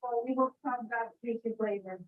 So we will come back to you later.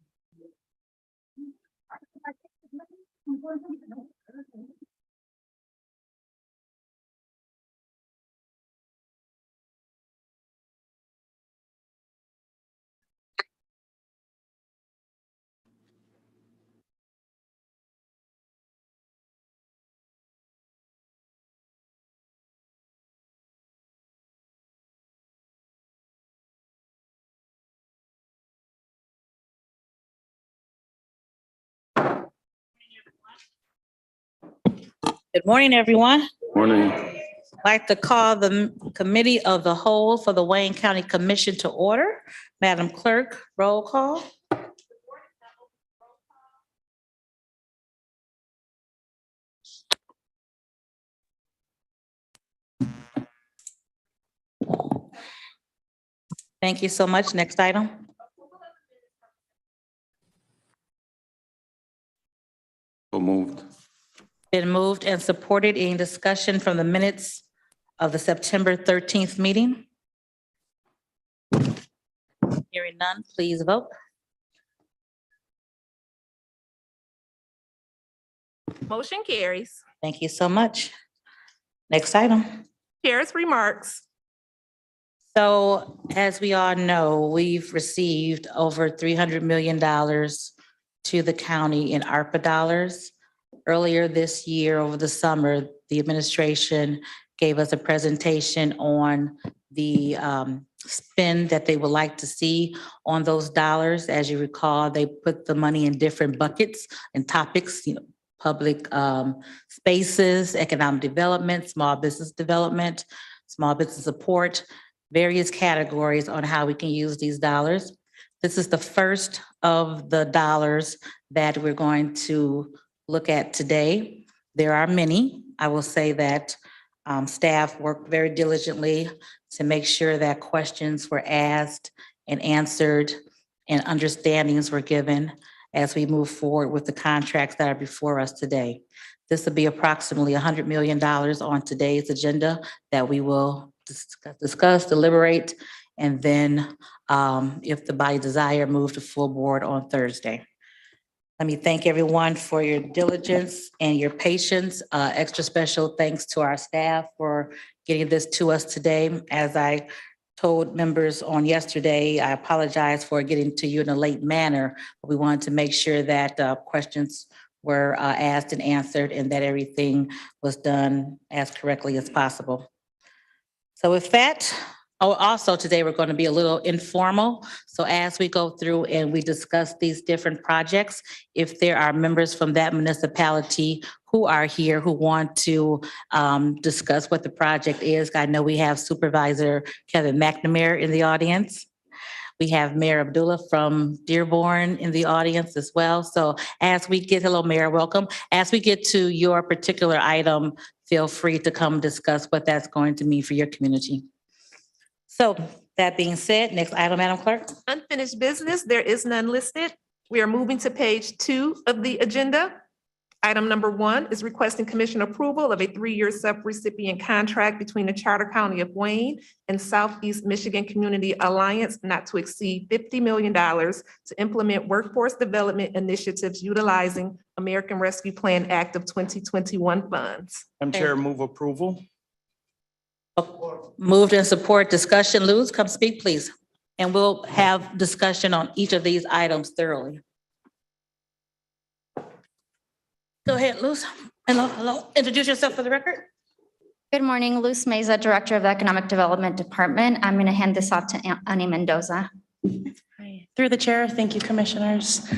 Good morning, everyone. Morning. I'd like to call the Committee of the Whole for the Wayne County Commission to order. Madam Clerk, roll call. Thank you so much. Next item. So moved. Been moved and supported. Any discussion from the minutes of the September 13th meeting? Hearing none, please vote. Motion carries. Thank you so much. Next item. Chair's remarks. So as we all know, we've received over $300 million to the county in ARPA dollars. Earlier this year, over the summer, the administration gave us a presentation on the spend that they would like to see on those dollars. As you recall, they put the money in different buckets and topics, public spaces, economic development, small business development, small business support, various categories on how we can use these dollars. This is the first of the dollars that we're going to look at today. There are many. I will say that staff worked very diligently to make sure that questions were asked and answered and understandings were given as we move forward with the contracts that are before us today. This will be approximately $100 million on today's agenda that we will discuss, deliberate, and then if the body desire, move to full board on Thursday. Let me thank everyone for your diligence and your patience. Extra special thanks to our staff for getting this to us today. As I told members on yesterday, I apologize for getting to you in a late manner. We wanted to make sure that questions were asked and answered and that everything was done as correctly as possible. So with that, also today we're going to be a little informal. So as we go through and we discuss these different projects, if there are members from that municipality who are here who want to discuss what the project is, I know we have Supervisor Kevin McNamara in the audience. We have Mayor Abdullah from Dearborn in the audience as well. So as we get, hello, Mayor, welcome. As we get to your particular item, feel free to come discuss what that's going to mean for your community. So that being said, next item, Madam Clerk. Unfinished business, there is none listed. We are moving to page 2 of the agenda. Item number 1 is requesting commission approval of a 3-year subrecipient contract between the Charter County of Wayne and Southeast Michigan Community Alliance not to exceed $50 million to implement workforce development initiatives utilizing American Rescue Plan Act of 2021 funds. Madam Chair, move approval. Moved and support discussion. Luz, come speak, please. And we'll have discussion on each of these items thoroughly. Go ahead, Luz. Hello. Introduce yourself for the record. Good morning, Luz Meza, Director of the Economic Development Department. I'm going to hand this off to Annie Mendoza. Through the chair, thank you, commissioners.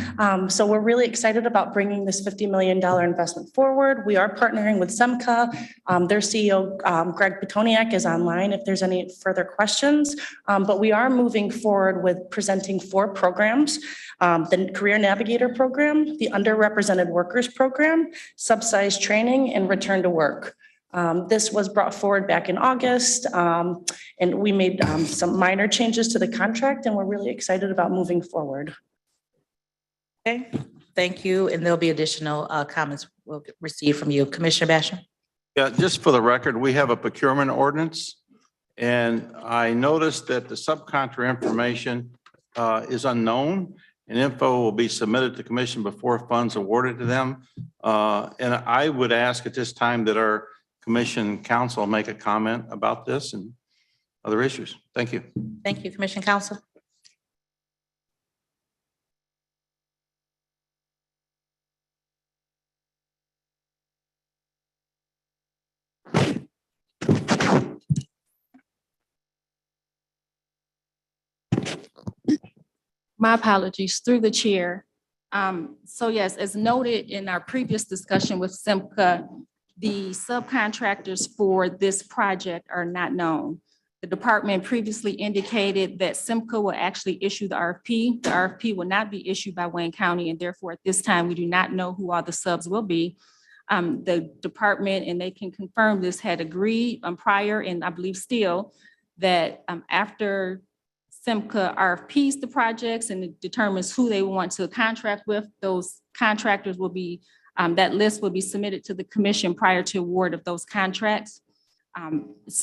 So we're really excited about bringing this $50 million investment forward. We are partnering with SEMCA. Their CEO, Greg Petoniak, is online if there's any further questions. But we are moving forward with presenting 4 programs. The Career Navigator Program, the Underrepresented Workers Program, Subsidized Training, and Return to Work. This was brought forward back in August, and we made some minor changes to the contract, and we're really excited about moving forward. Okay, thank you. And there'll be additional comments we'll receive from you. Commissioner Basham. Yeah, just for the record, we have a procurement ordinance. And I noticed that the subcontractor information is unknown, and info will be submitted to commission before funds awarded to them. And I would ask at this time that our commission council make a comment about this and other issues. Thank you. Thank you, Commission Council. My apologies, through the chair. So yes, as noted in our previous discussion with Simca, the subcontractors for this project are not known. The department previously indicated that Simca will actually issue the RFP. The RFP will not be issued by Wayne County, and therefore at this time, we do not know who all the subs will be. The department, and they can confirm this, had agreed prior, and I believe still, that after Simca RFPs the projects and it determines who they want to contract with, those contractors will be, that list will be submitted to the commission prior to award of those contracts.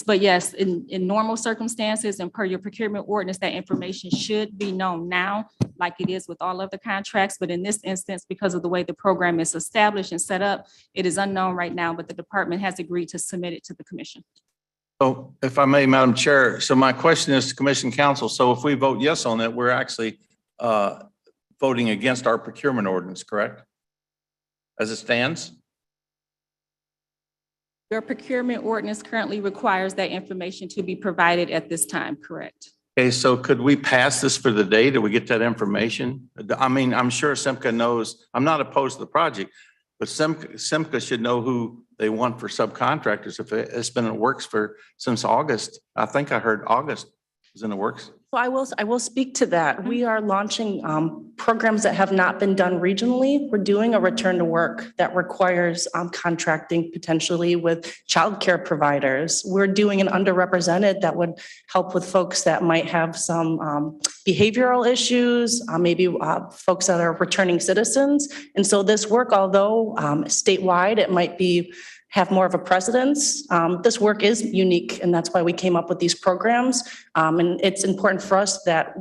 But yes, in normal circumstances and per your procurement ordinance, that information should be known now, like it is with all other contracts. But in this instance, because of the way the program is established and set up, it is unknown right now, but the department has agreed to submit it to the commission. So if I may, Madam Chair, so my question is to Commission Council. So if we vote yes on that, we're actually voting against our procurement ordinance, correct? As it stands? Your procurement ordinance currently requires that information to be provided at this time, correct? Okay, so could we pass this for the day? Do we get that information? I mean, I'm sure Simca knows, I'm not opposed to the project, but Simca should know who they want for subcontractors. If it's been in the works since August, I think I heard August is in the works. So I will speak to that. We are launching programs that have not been done regionally. We're doing a return to work that requires contracting potentially with childcare providers. We're doing an underrepresented that would help with folks that might have some behavioral issues, maybe folks that are returning citizens. And so this work, although statewide, it might have more of a precedence. This work is unique, and that's why we came up with these programs. And it's important for us that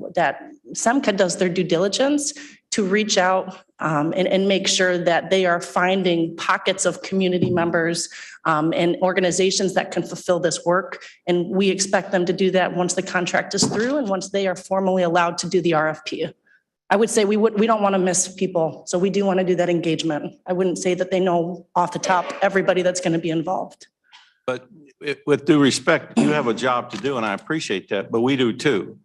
Simca does their due diligence to reach out and make sure that they are finding pockets of community members and organizations that can fulfill this work. And we expect them to do that once the contract is through and once they are formally allowed to do the RFP. I would say we don't want to miss people. So we do want to do that engagement. I wouldn't say that they know off the top everybody that's going to be involved. But with due respect, you have a job to do, and I appreciate that, but we do too.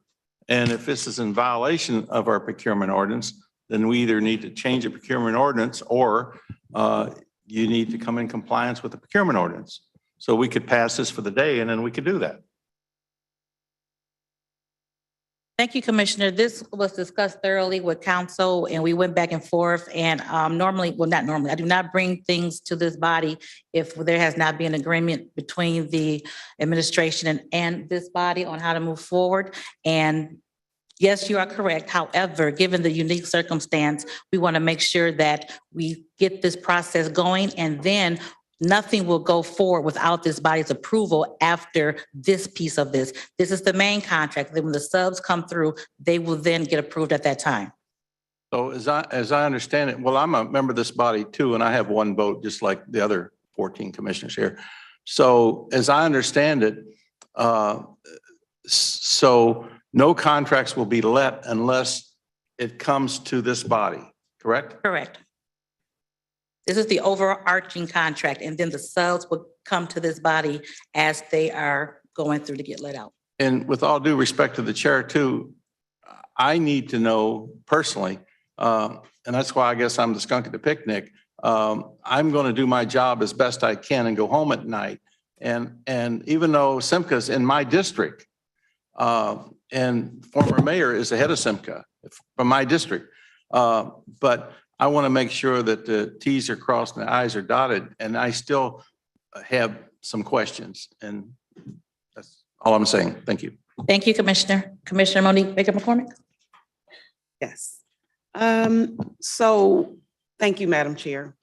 And if this is in violation of our procurement ordinance, then we either need to change the procurement ordinance or you need to come in compliance with the procurement ordinance. So we could pass this for the day and then we could do that. Thank you, Commissioner. This was discussed thoroughly with council and we went back and forth and normally, well, not normally, I do not bring things to this body if there has not been agreement between the administration and this body on how to move forward. And yes, you are correct. However, given the unique circumstance, we want to make sure that we get this process going and then nothing will go forward without this body's approval after this piece of this. This is the main contract. Then when the subs come through, they will then get approved at that time. So as I understand it, well, I'm a member of this body too, and I have one vote just like the other 14 commissioners here. So as I understand it, so no contracts will be let unless it comes to this body, correct? Correct. This is the overarching contract, and then the subs will come to this body as they are going through to get let out. And with all due respect to the chair too, I need to know personally, and that's why I guess I'm the skunk at the picnic. I'm going to do my job as best I can and go home at night. And even though Simca's in my district, and former mayor is the head of Simca from my district, but I want to make sure that the T's are crossed and the I's are dotted, and I still have some questions, and that's all I'm saying. Thank you. Thank you, Commissioner. Commissioner Monique Baker McCormick. Yes. So thank you, Madam Chair.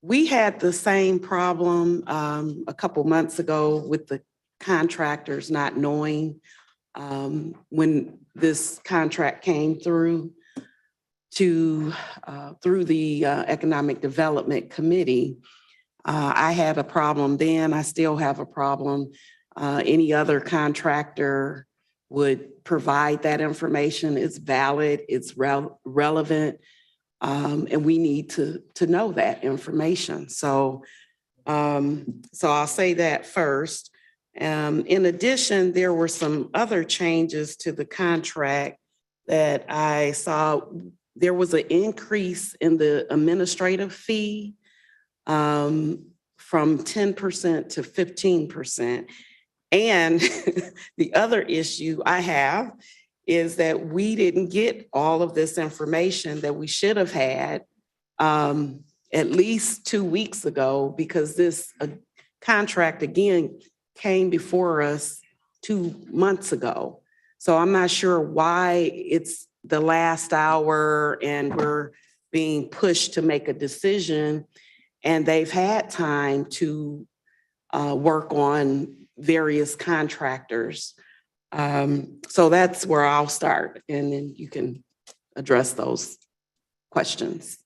We had the same problem a couple months ago with the contractors not knowing when this contract came through through the Economic Development Committee. I had a problem then. I still have a problem. Any other contractor would provide that information. It's valid, it's relevant, and we need to know that information. So I'll say that first. In addition, there were some other changes to the contract that I saw. There was an increase in the administrative fee from 10% to 15%. And the other issue I have is that we didn't get all of this information that we should have had at least 2 weeks ago, because this contract again came before us 2 months ago. So I'm not sure why it's the last hour and we're being pushed to make a decision, and they've had time to work on various contractors. So that's where I'll start, and then you can address those questions.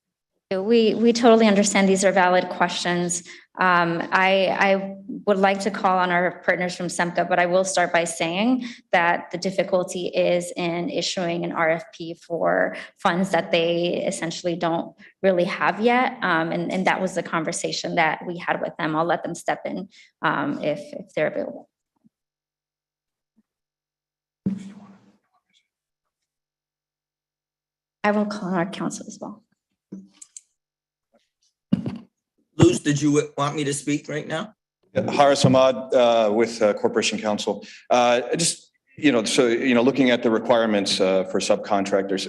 We totally understand these are valid questions. I would like to call on our partners from SEMCA, but I will start by saying that the difficulty is in issuing an RFP for funds that they essentially don't really have yet. And that was the conversation that we had with them. I'll let them step in if they're available. I will call on our council as well. Luz, did you want me to speak right now? Haris Ahmad with Corporation Counsel. Looking at the requirements for subcontractors,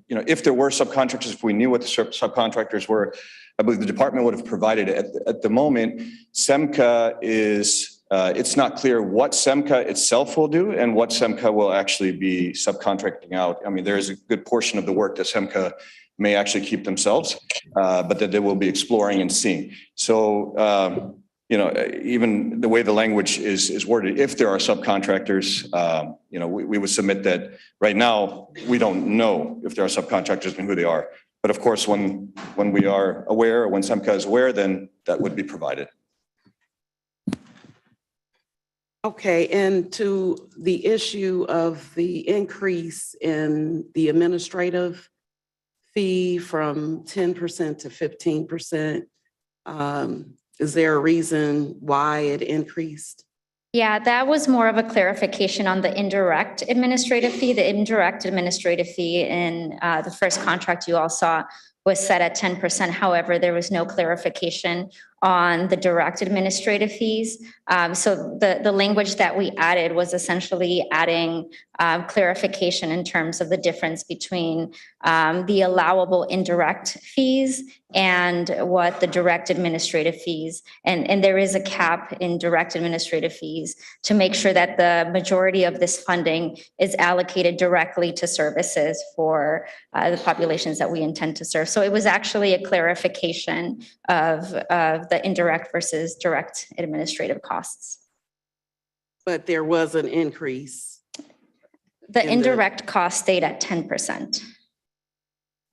if there were subcontractors, if we knew what the subcontractors were, I believe the department would have provided it. At the moment, SEMCA is, it's not clear what SEMCA itself will do and what SEMCA will actually be subcontracting out. I mean, there is a good portion of the work that SEMCA may actually keep themselves, but that they will be exploring and seeing. So, even the way the language is worded, if there are subcontractors, we would submit that right now, we don't know if there are subcontractors and who they are. But of course, when we are aware, or when SEMCA is aware, then that would be provided. Okay, and to the issue of the increase in the administrative fee from 10% to 15%, is there a reason why it increased? Yeah, that was more of a clarification on the indirect administrative fee. The indirect administrative fee in the first contract you all saw was set at 10%. However, there was no clarification on the direct administrative fees. So the language that we added was essentially adding clarification in terms of the difference between the allowable indirect fees and what the direct administrative fees. And there is a cap in direct administrative fees to make sure that the majority of this funding is allocated directly to services for the populations that we intend to serve. So it was actually a clarification of the indirect versus direct administrative costs. But there was an increase. The indirect cost stayed at 10%.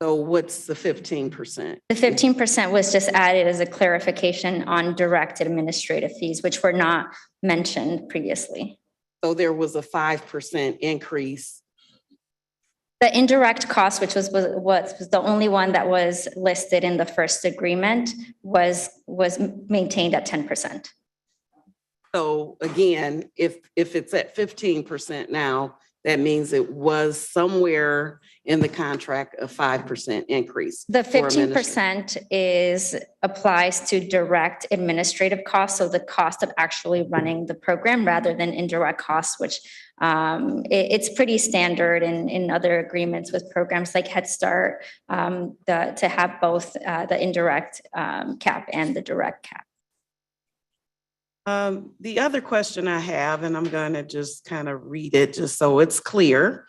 So what's the 15%? The 15% was just added as a clarification on direct administrative fees, which were not mentioned previously. So there was a 5% increase. The indirect cost, which was the only one that was listed in the first agreement, was maintained at 10%. So again, if it's at 15% now, that means it was somewhere in the contract a 5% increase. The 15% applies to direct administrative costs, so the cost of actually running the program rather than indirect costs, which it's pretty standard in other agreements with programs like Head Start to have both the indirect cap and the direct cap. The other question I have, and I'm going to just kind of read it just so it's clear.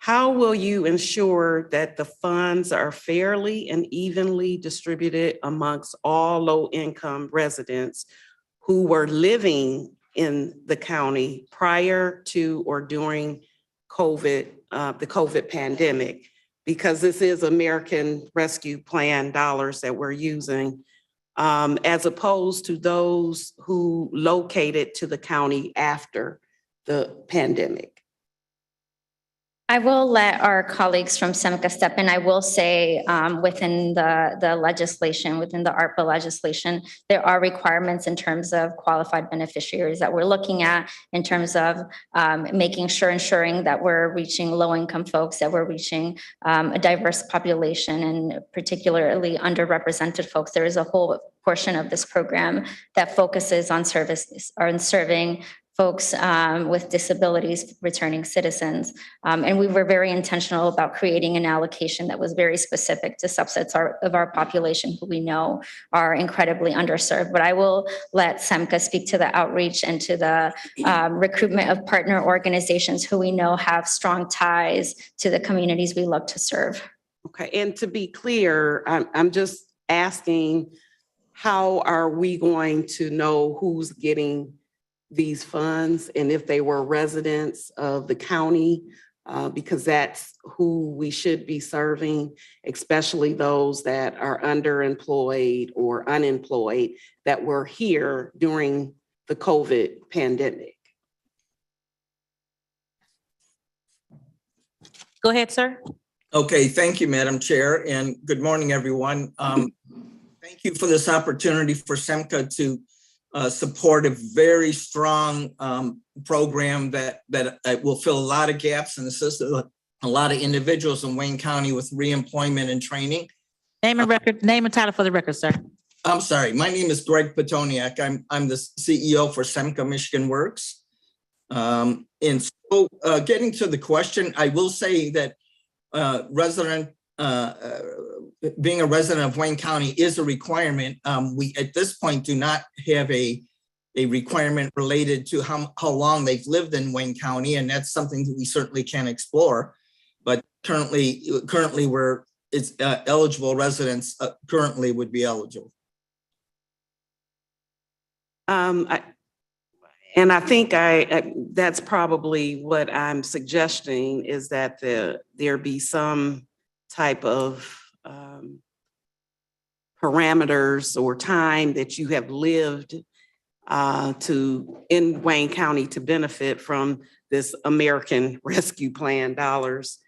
How will you ensure that the funds are fairly and evenly distributed amongst all low-income residents who were living in the county prior to or during COVID, the COVID pandemic, because this is American Rescue Plan dollars that we're using, as opposed to those who located to the county after the pandemic? I will let our colleagues from SEMCA step in. I will say, within the legislation, within the ARPA legislation, there are requirements in terms of qualified beneficiaries that we're looking at, in terms of ensuring that we're reaching low-income folks, that we're reaching a diverse population, and particularly underrepresented folks. There is a whole portion of this program that focuses on serving folks with disabilities, returning citizens. And we were very intentional about creating an allocation that was very specific to subsets of our population who we know are incredibly underserved. But I will let SEMCA speak to the outreach and to the recruitment of partner organizations who we know have strong ties to the communities we love to serve. Okay, and to be clear, I'm just asking, how are we going to know who's getting these funds and if they were residents of the county, because that's who we should be serving, especially those that are underemployed or unemployed that were here during the COVID pandemic? Go ahead, sir. Okay, thank you, Madam Chair, and good morning, everyone. Thank you for this opportunity for SEMCA to support a very strong program that will fill a lot of gaps and assist a lot of individuals in Wayne County with reemployment and training. Name and title for the record, sir. I'm sorry, my name is Greg Petoniak. I'm the CEO for SEMCA Michigan Works. And so getting to the question, I will say that being a resident of Wayne County is a requirement. We, at this point, do not have a requirement related to how long they've lived in Wayne County, and that's something that we certainly can explore. But currently it's eligible residents currently would be eligible. And I think that's probably what I'm suggesting, is that there be some type of parameters or time that you have lived in Wayne County to benefit from this American Rescue Plan dollars.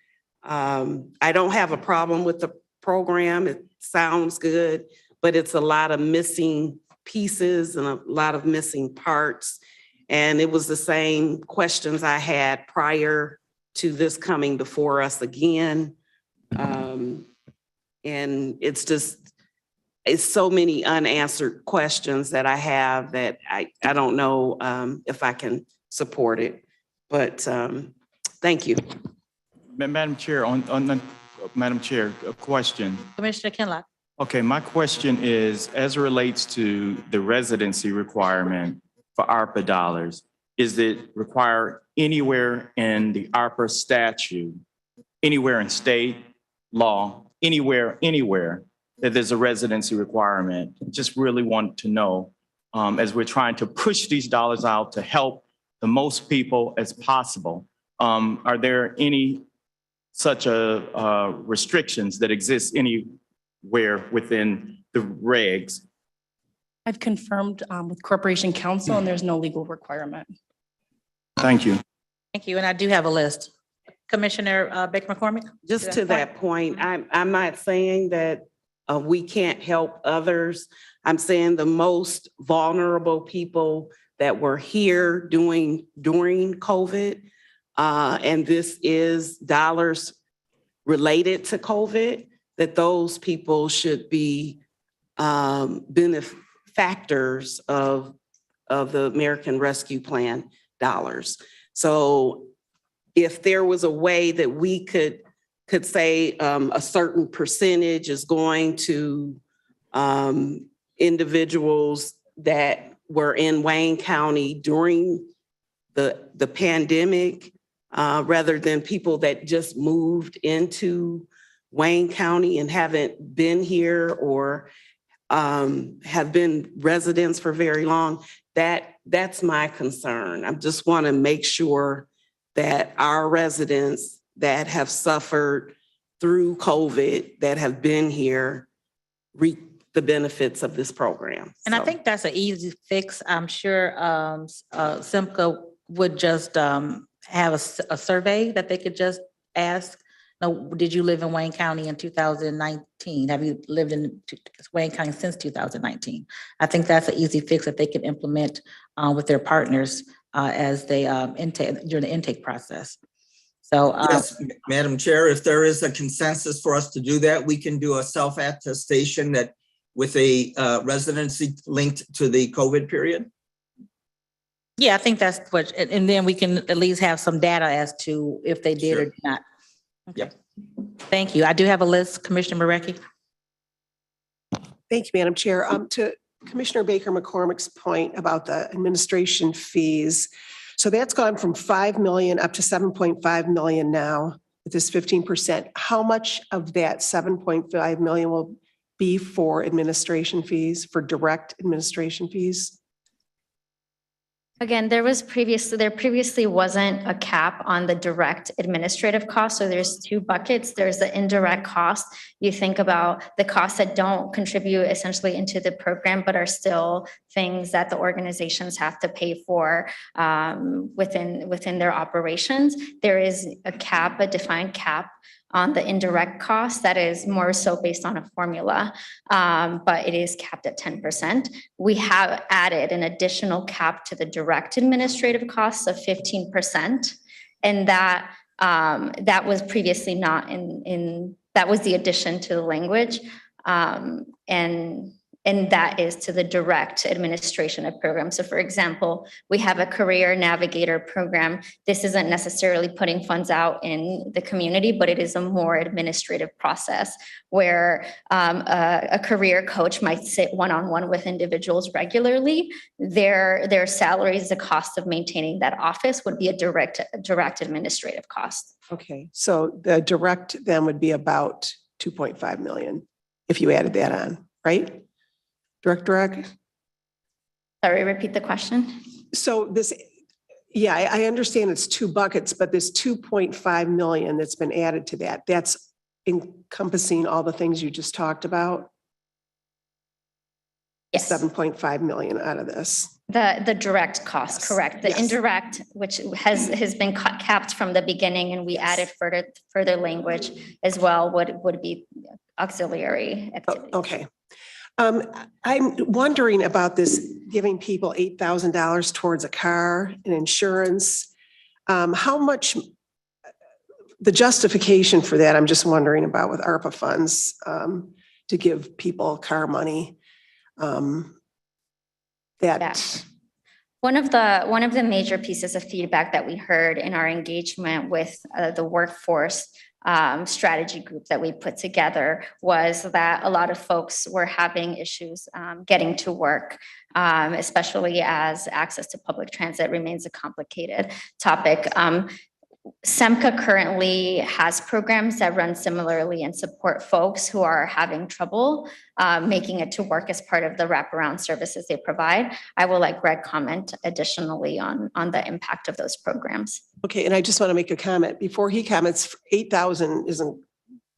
I don't have a problem with the program. It sounds good, but it's a lot of missing pieces and a lot of missing parts. And it was the same questions I had prior to this coming before us again. And it's so many unanswered questions that I have that I don't know if I can support it, but thank you. Madam Chair, Madam Chair, a question. Commissioner Kinlock. Okay, my question is, as it relates to the residency requirement for ARPA dollars, is it required anywhere in the ARPA statute, anywhere in state law, anywhere that there's a residency requirement? Just really want to know, as we're trying to push these dollars out to help the most people as possible, are there any such restrictions that exist anywhere within the regs? I've confirmed with Corporation Counsel, and there's no legal requirement. Thank you. Thank you, and I do have a list. Commissioner Baker McCormick? Just to that point, I'm not saying that we can't help others. I'm saying the most vulnerable people that were here during COVID, and this is dollars related to COVID, that those people should be benefactors of the American Rescue Plan dollars. So if there was a way that we could say a certain percentage is going to individuals that were in Wayne County during the pandemic, rather than people that just moved into Wayne County and haven't been here or have been residents for very long, that That's my concern. I just want to make sure that our residents that have suffered through COVID, that have been here, reap the benefits of this program. And I So, think that's an easy fix. I'm sure Simca would just have a survey that they could just ask. No, did you live in Wayne County in 2019? Have you lived in Wayne County since 2019? I think that's an easy fix that they can implement with their partners as they intake during the intake process. So Yes, Madam Chair, if there is a consensus for us to do that, we can do a self-attestation that with a residency linked to the COVID period. yeah, I think that's what, and then we can at least have some data as to if they did or Sure. did not. Okay. Yep. Thank you. I do have a list, Commissioner Marecki. Thank you, Madam Chair. To Commissioner Baker McCormick's point about the administration fees. So that's gone from 5 million up to 7.5 million now with this 15%. How much of that 7.5 million will be for administration fees, for direct administration fees? Again, there previously wasn't a cap on the direct administrative cost. So there's two buckets. There's the indirect cost. You think about the costs that don't contribute essentially into the program, but are still things that the organizations have to pay for within their operations. There is a cap, a defined cap on the indirect cost that is more so based on a formula, but it is capped at 10%. We have added an additional cap to the direct administrative costs of 15%. And that was previously not that was the addition to the language. And that is to the direct administration of programs. So for example, we have a career navigator program. This isn't necessarily putting funds out in the community, but it is a more administrative process where a career coach might sit one-on-one with individuals regularly. Their salaries, the cost of maintaining that office would be a direct administrative cost. Okay, so the direct then would be about 2.5 million if you added that on, right? Direct. Sorry, repeat the question. So this, yeah, I understand it's two buckets, but this 2.5 million that's been added to that, that's encompassing all the things you just talked about? Yes. 7.5 million out of this. The direct cost, Yes. correct. The Yes. indirect, which has been capped from the beginning, and we added further language as well, would be auxiliary activities. Okay. I'm wondering about this giving people $8,000 towards a car and insurance. How much, the justification for that, I'm just wondering about with ARPA funds to give people car money. Yeah. One of the major pieces of feedback that we heard in our engagement with the workforce strategy group that we put together was that a lot of folks were having issues getting to work, especially as access to public transit remains a complicated topic. SEMCA currently has programs that run similarly and support folks who are having trouble making it to work as part of the wraparound services they provide. I will let Greg comment additionally on the impact of those programs. Okay, and I just want to make a comment. Before he comments, 8,000 isn't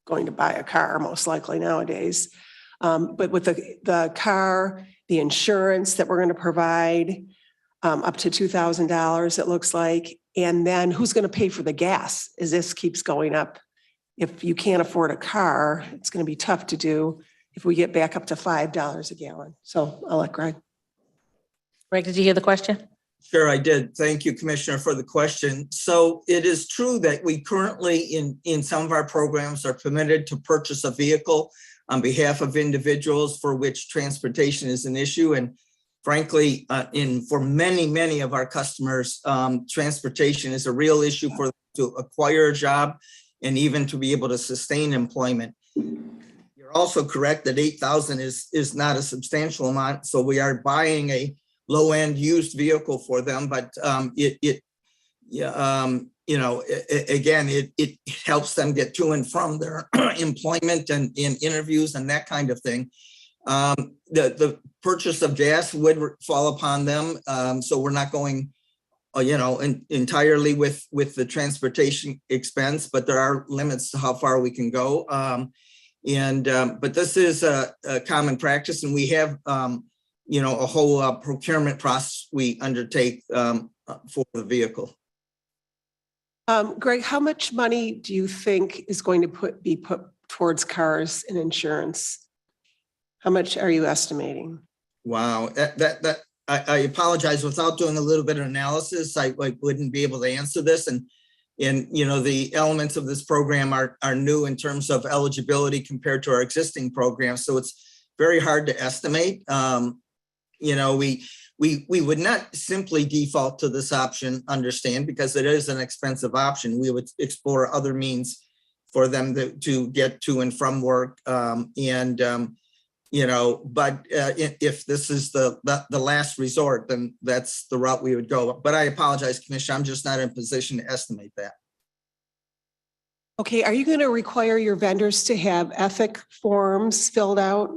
going to buy a car most likely nowadays. But with the car, the insurance that we're going to provide, up to $2,000, it looks like. And then who's going to pay for the gas as this keeps going up? If you can't afford a car, it's going to be tough to do if we get back up to $5 a gallon. So I'll let Greg. Greg, did you hear the question? Sure, I did. Thank you, Commissioner, for the question. So it is true that we currently in some of our programs are permitted to purchase a vehicle on behalf of individuals for which transportation is an issue. And frankly, for many of our customers, transportation is a real issue for them to acquire a job and even to be able to sustain employment. You're also correct that 8,000 is not a substantial amount. So we are buying a low-end used vehicle for them, but it helps them get to and from their employment and in interviews and that kind of thing. The purchase of gas would fall upon them. So we're not going, entirely with the transportation expense, but there are limits to how far we can go. But this is a common practice, and we have, a whole procurement process we undertake for the vehicle. Greg, how much money do you think is going to be put towards cars and insurance? How much are you estimating? Wow, I apologize. Without doing a little bit of analysis, I wouldn't be able to answer this. And the elements of this program are new in terms of eligibility compared to our existing program. So it's very hard to estimate. We would not simply default to this option, understand, because it is an expensive option. We would explore other means for them to get to and from work. But if this is the last resort, then that's the route we would go. But I apologize, Commissioner, I'm just not in a position to estimate that. Okay, are you going to require your vendors to have ethic forms filled out?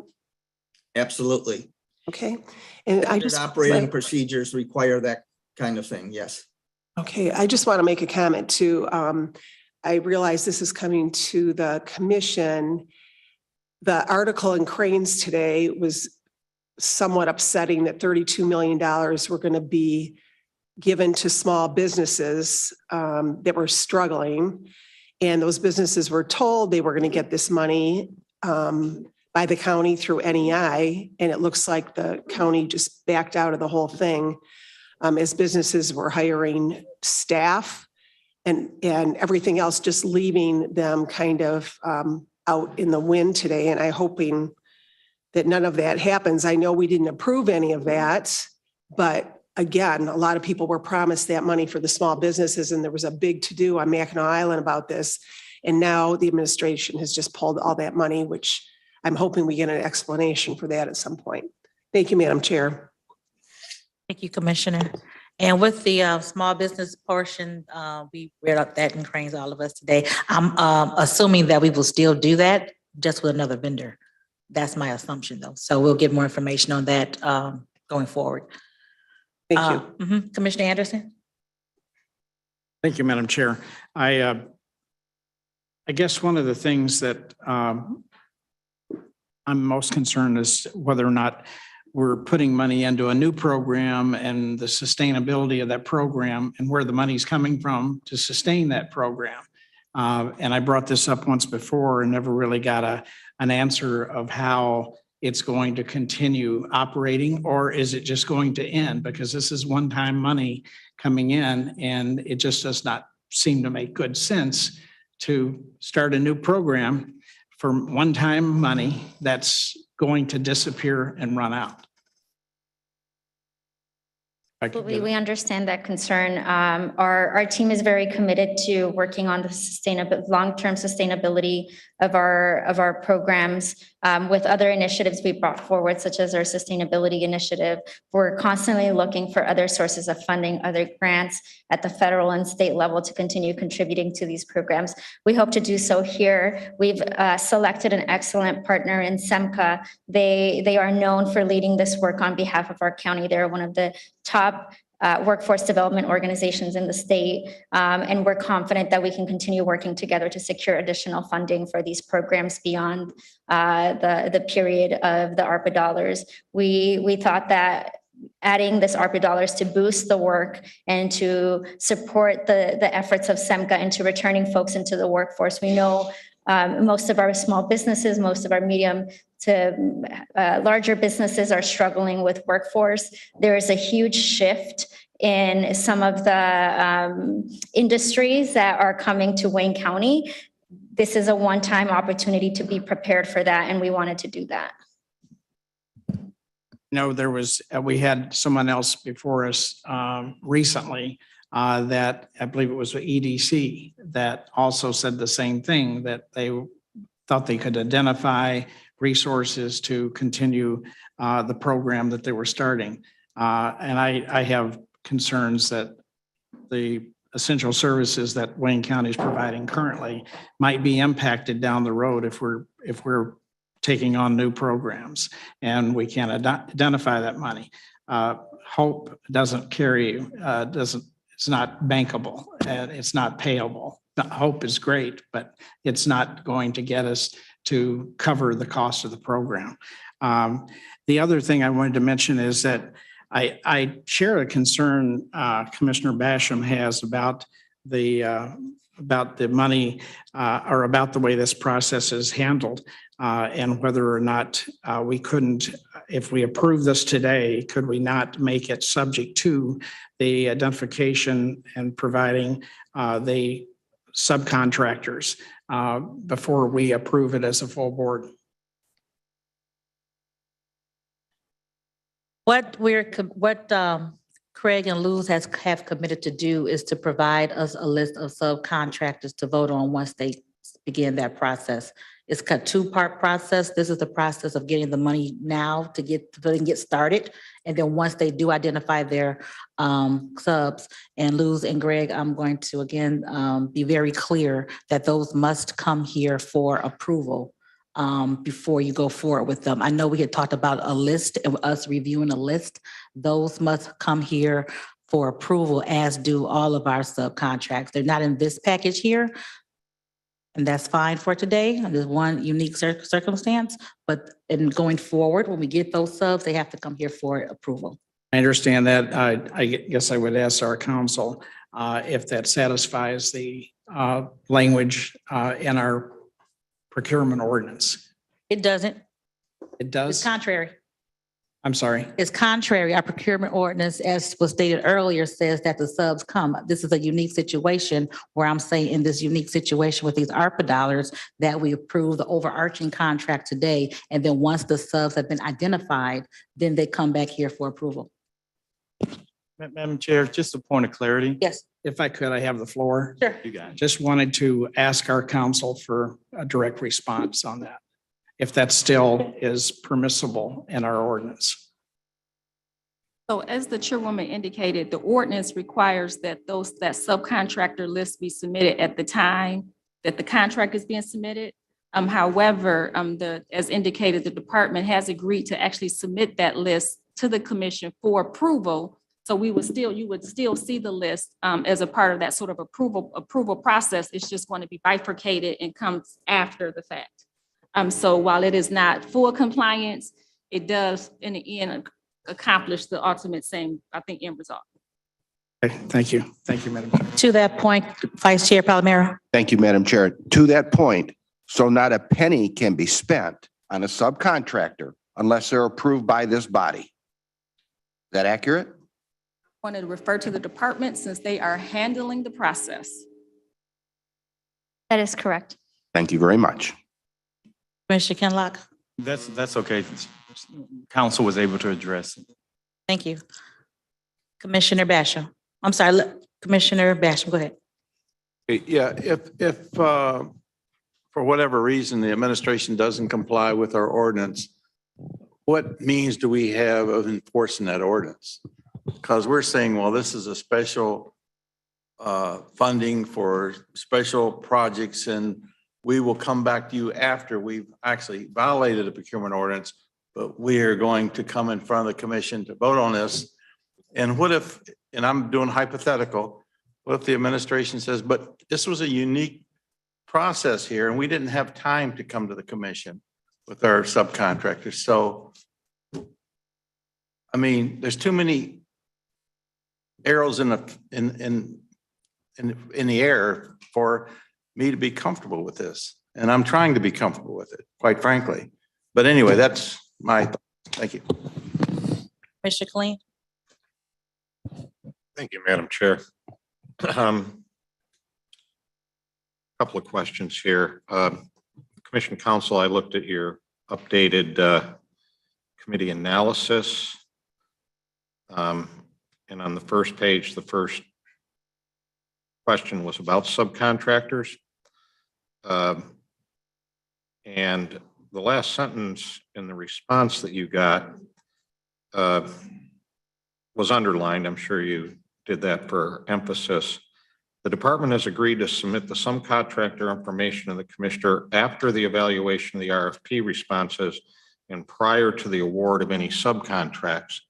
Absolutely. Okay. And operating procedures require that kind of thing. Yes. Okay. I just want to make a comment too. I realize this is coming to the commission. The article in Cranes today was somewhat upsetting that $32 million were going to be given to small businesses that were struggling. And those businesses were told they were going to get this money by the county through NEI, and it looks like the county just backed out of the whole thing as businesses were hiring staff and everything else, just leaving them kind of out in the wind today. And I'm hoping that none of that happens. I know we didn't approve any of that, but again, a lot of people were promised that money for the small businesses, and there was a big to-do on Mackinac Island about this. And now the administration has just pulled all that money, which I'm hoping we get an explanation for that at some point. Thank you, Madam Chair. Thank you, Commissioner. And with the small business portion, we read out that in Cranes, all of us today. I'm assuming that we will still do that just with another vendor. That's my assumption though. So we'll get more information on that going forward. Thank you. Commissioner Anderson? Thank you, Madam Chair. I guess one of the things that I'm most concerned is whether or not we're putting money into a new program and the sustainability of that program and where the money's coming from to sustain that program. And I brought this up once before and never really got an answer of how it's going to continue operating, or is it just going to end? Because this is one-time money coming in, and it just does not seem to make good sense to start a new program for one-time money that's going to disappear and run out. We understand that concern. Our team is very committed to working on the long-term sustainability of our programs with other initiatives we brought forward, such as our sustainability initiative. We're constantly looking for other sources of funding, other grants at the federal and state level to continue contributing to these programs. We hope to do so here. We've selected an excellent partner in SEMCA. They are known for leading this work on behalf of our county. They're one of the top workforce development organizations in the state. And we're confident that we can continue working together to secure additional funding for these programs beyond the period of the ARPA dollars. We thought that adding this ARPA dollars to boost the work and to support the efforts of SEMCA into returning folks into the workforce. We know most of our small businesses, most of our medium to larger businesses are struggling with workforce. There is a huge shift in some of the industries that are coming to Wayne County. This is a one-time opportunity to be prepared for that, and we wanted to do that. No, we had someone else before us recently that I believe it was EDC that also said the same thing, that they thought they could identify resources to continue the program that they were starting. And I have concerns that the essential services that Wayne County is providing currently might be impacted down the road if we're taking on new programs, and we can identify that money. Hope doesn't carry, it's not bankable, and it's not payable. Hope is great, but it's not going to get us to cover the cost of the program. The other thing I wanted to mention is that I share a concern Commissioner Basham has about the money or about the way this process is handled, and whether or not we couldn't, if we approve this today, could we not make it subject to the identification and providing the subcontractors before we approve it as a full board? What Craig and Luz have committed to do is to provide us a list of subcontractors to vote on once they begin that process. It's a two-part process. This is the process of getting the money now to get started. And then once they do identify their subs, and Luz and Greg, I'm going to again be very clear that those must come here for approval before you go forward with them. I know we had talked about a list and us reviewing a list. Those must come here for approval, as do all of our subcontracts. They're not in this package here, and that's fine for today. There's one unique circumstance, but in going forward, when we get those subs, they have to come here for approval. I understand that. I guess I would ask our counsel if that satisfies the language in our procurement ordinance. It doesn't. It does? It's contrary. I'm sorry. It's contrary. Our procurement ordinance, as was stated earlier, says that the subs come. This is a unique situation where I'm saying in this unique situation with these ARPA dollars that we approve the overarching contract today. And then once the subs have been identified, then they come back here for approval. Madam Chair, just a point of clarity. Yes. If I could, I have the floor. Sure. You got it. Just wanted to ask our counsel for a direct response on that, if that still is permissible in our ordinance. So as the chairwoman indicated, the ordinance requires that that subcontractor list be submitted at the time that the contract is being submitted. However, as indicated, the department has agreed to actually submit that list to the commission for approval. So you would still see the list as a part of that sort of approval process. It's just going to be bifurcated and comes after the fact. So while it is not full compliance, it does in the end accomplish the ultimate same, I think, end result. Okay, thank you. Thank you, Madam Chair. To that point, Vice Chair Palomero. Thank you, Madam Chair. To that point, so not a penny can be spent on a subcontractor unless they're approved by this body. Is that accurate? I wanted to refer to the department since they are handling the process. That is correct. Thank you very much. Commissioner Kenlock. That's okay. Council was able to address it. Thank you. Commissioner Basham. I'm sorry, Commissioner Basham, go ahead. Yeah, if for whatever reason, the administration doesn't comply with our ordinance, what means do we have of enforcing that ordinance? Because we're saying, well, this is a special funding for special projects, and we will come back to you after we've actually violated the procurement ordinance, but we are going to come in front of the commission to vote on this. And what if, and I'm doing hypothetical, what if the administration says, but this was a unique process here and we didn't have time to come to the commission with our subcontractors. So, I mean, there's too many arrows in the air for me to be comfortable with this. And I'm trying to be comfortable with it, quite frankly. But anyway, that's my, thank you. Commissioner Kleen. Thank you, Madam Chair. Couple of questions here. Commission Counsel, I looked at your updated committee analysis. And on the first page, the first question was about subcontractors. And the last sentence in the response that you got was underlined. I'm sure you did that for emphasis. The department has agreed to submit the subcontractor information to the commissioner after the evaluation of the RFP responses and prior to the award of any subcontracts.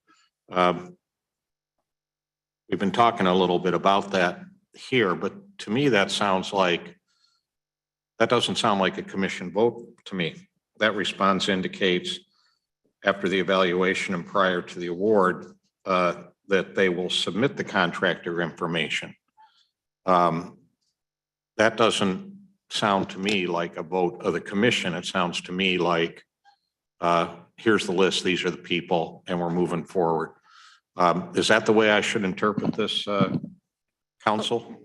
We've been talking a little bit about that here, but to me, that doesn't sound like a commission vote to me. That response indicates after the evaluation and prior to the award, that they will submit the contractor information. That doesn't sound to me like a vote of the commission. It sounds to me like, here's the list, these are the people, and we're moving forward. Is that the way I should interpret this,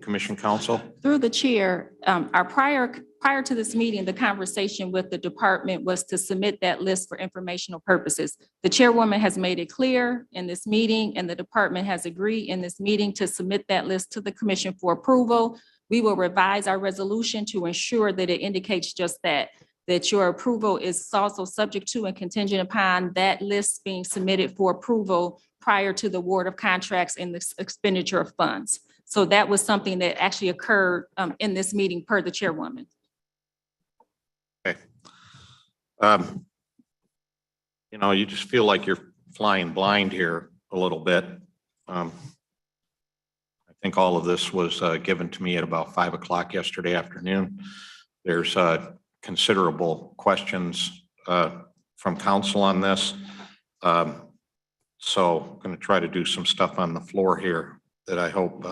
commission council? Through the chair, our prior to this meeting, the conversation with the department was to submit that list for informational purposes. The chairwoman has made it clear in this meeting, and the department has agreed in this meeting to submit that list to the commission for approval. We will revise our resolution to ensure that it indicates just that your approval is also subject to and contingent upon that list being submitted for approval prior to the award of contracts and the expenditure of funds. So that was something that actually occurred in this meeting per the chairwoman. Okay. You just feel like you're flying blind here a little bit. I think all of this was given to me at about 5 o'clock yesterday afternoon. There's considerable questions from council on this. So I'm going to try to do some stuff on the floor here that I hope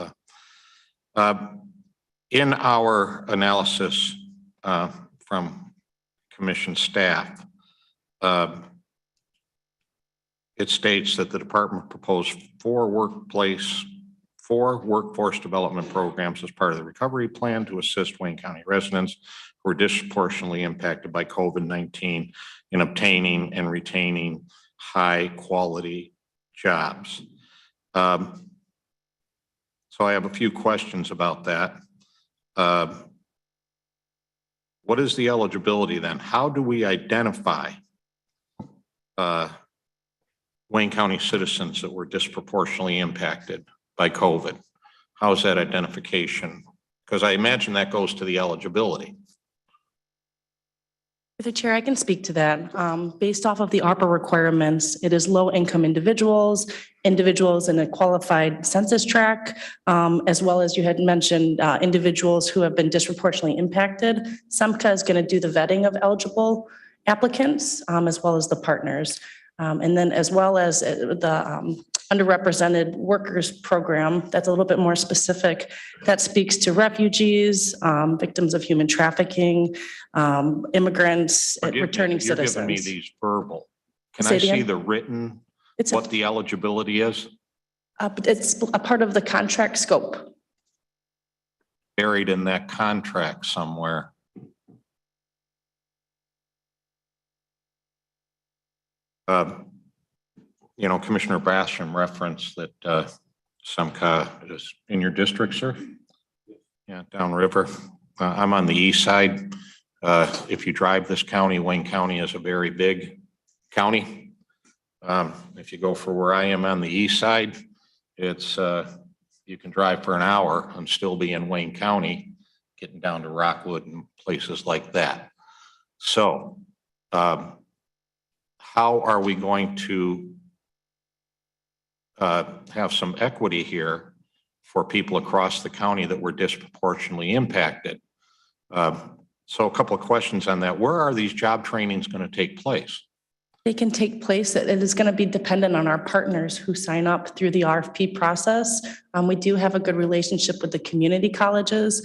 in our analysis from commission staff, it states that the department proposed four workforce development programs as part of the recovery plan to assist Wayne County residents who are disproportionately impacted by COVID-19 in obtaining and retaining high quality jobs. So I have a few questions about that. What is the eligibility then? How do we identify Wayne County citizens that were disproportionately impacted by COVID? How is that identification? Because I imagine that goes to the eligibility. The chair, I can speak to that. Based off of the ARPA requirements, it is low-income individuals in a qualified census tract, as well as you had mentioned, individuals who have been disproportionately impacted. SEMCA is going to do the vetting of eligible applicants, as well as the partners. And then as well as the underrepresented workers program, that's a little bit more specific. That speaks to refugees, victims of human trafficking, immigrants, returning citizens. You're giving me these verbal. Can Say I it see again? the written, It's what the eligibility is? it's a part of the contract scope. Buried in that contract somewhere. Commissioner Basham referenced that SEMCA is in your district, sir? Yeah, downriver. I'm on the east side. If you drive this county, Wayne County is a very big county. If you go for where I am on the east side, it's you can drive for an hour and still be in Wayne County, getting down to Rockwood and places like that. So how are we going to have some equity here for people across the county that were disproportionately impacted? So a couple of questions on that. Where are these job trainings going to take place? They can take place. It is going to be dependent on our partners who sign up through the RFP process. We do have a good relationship with the community colleges.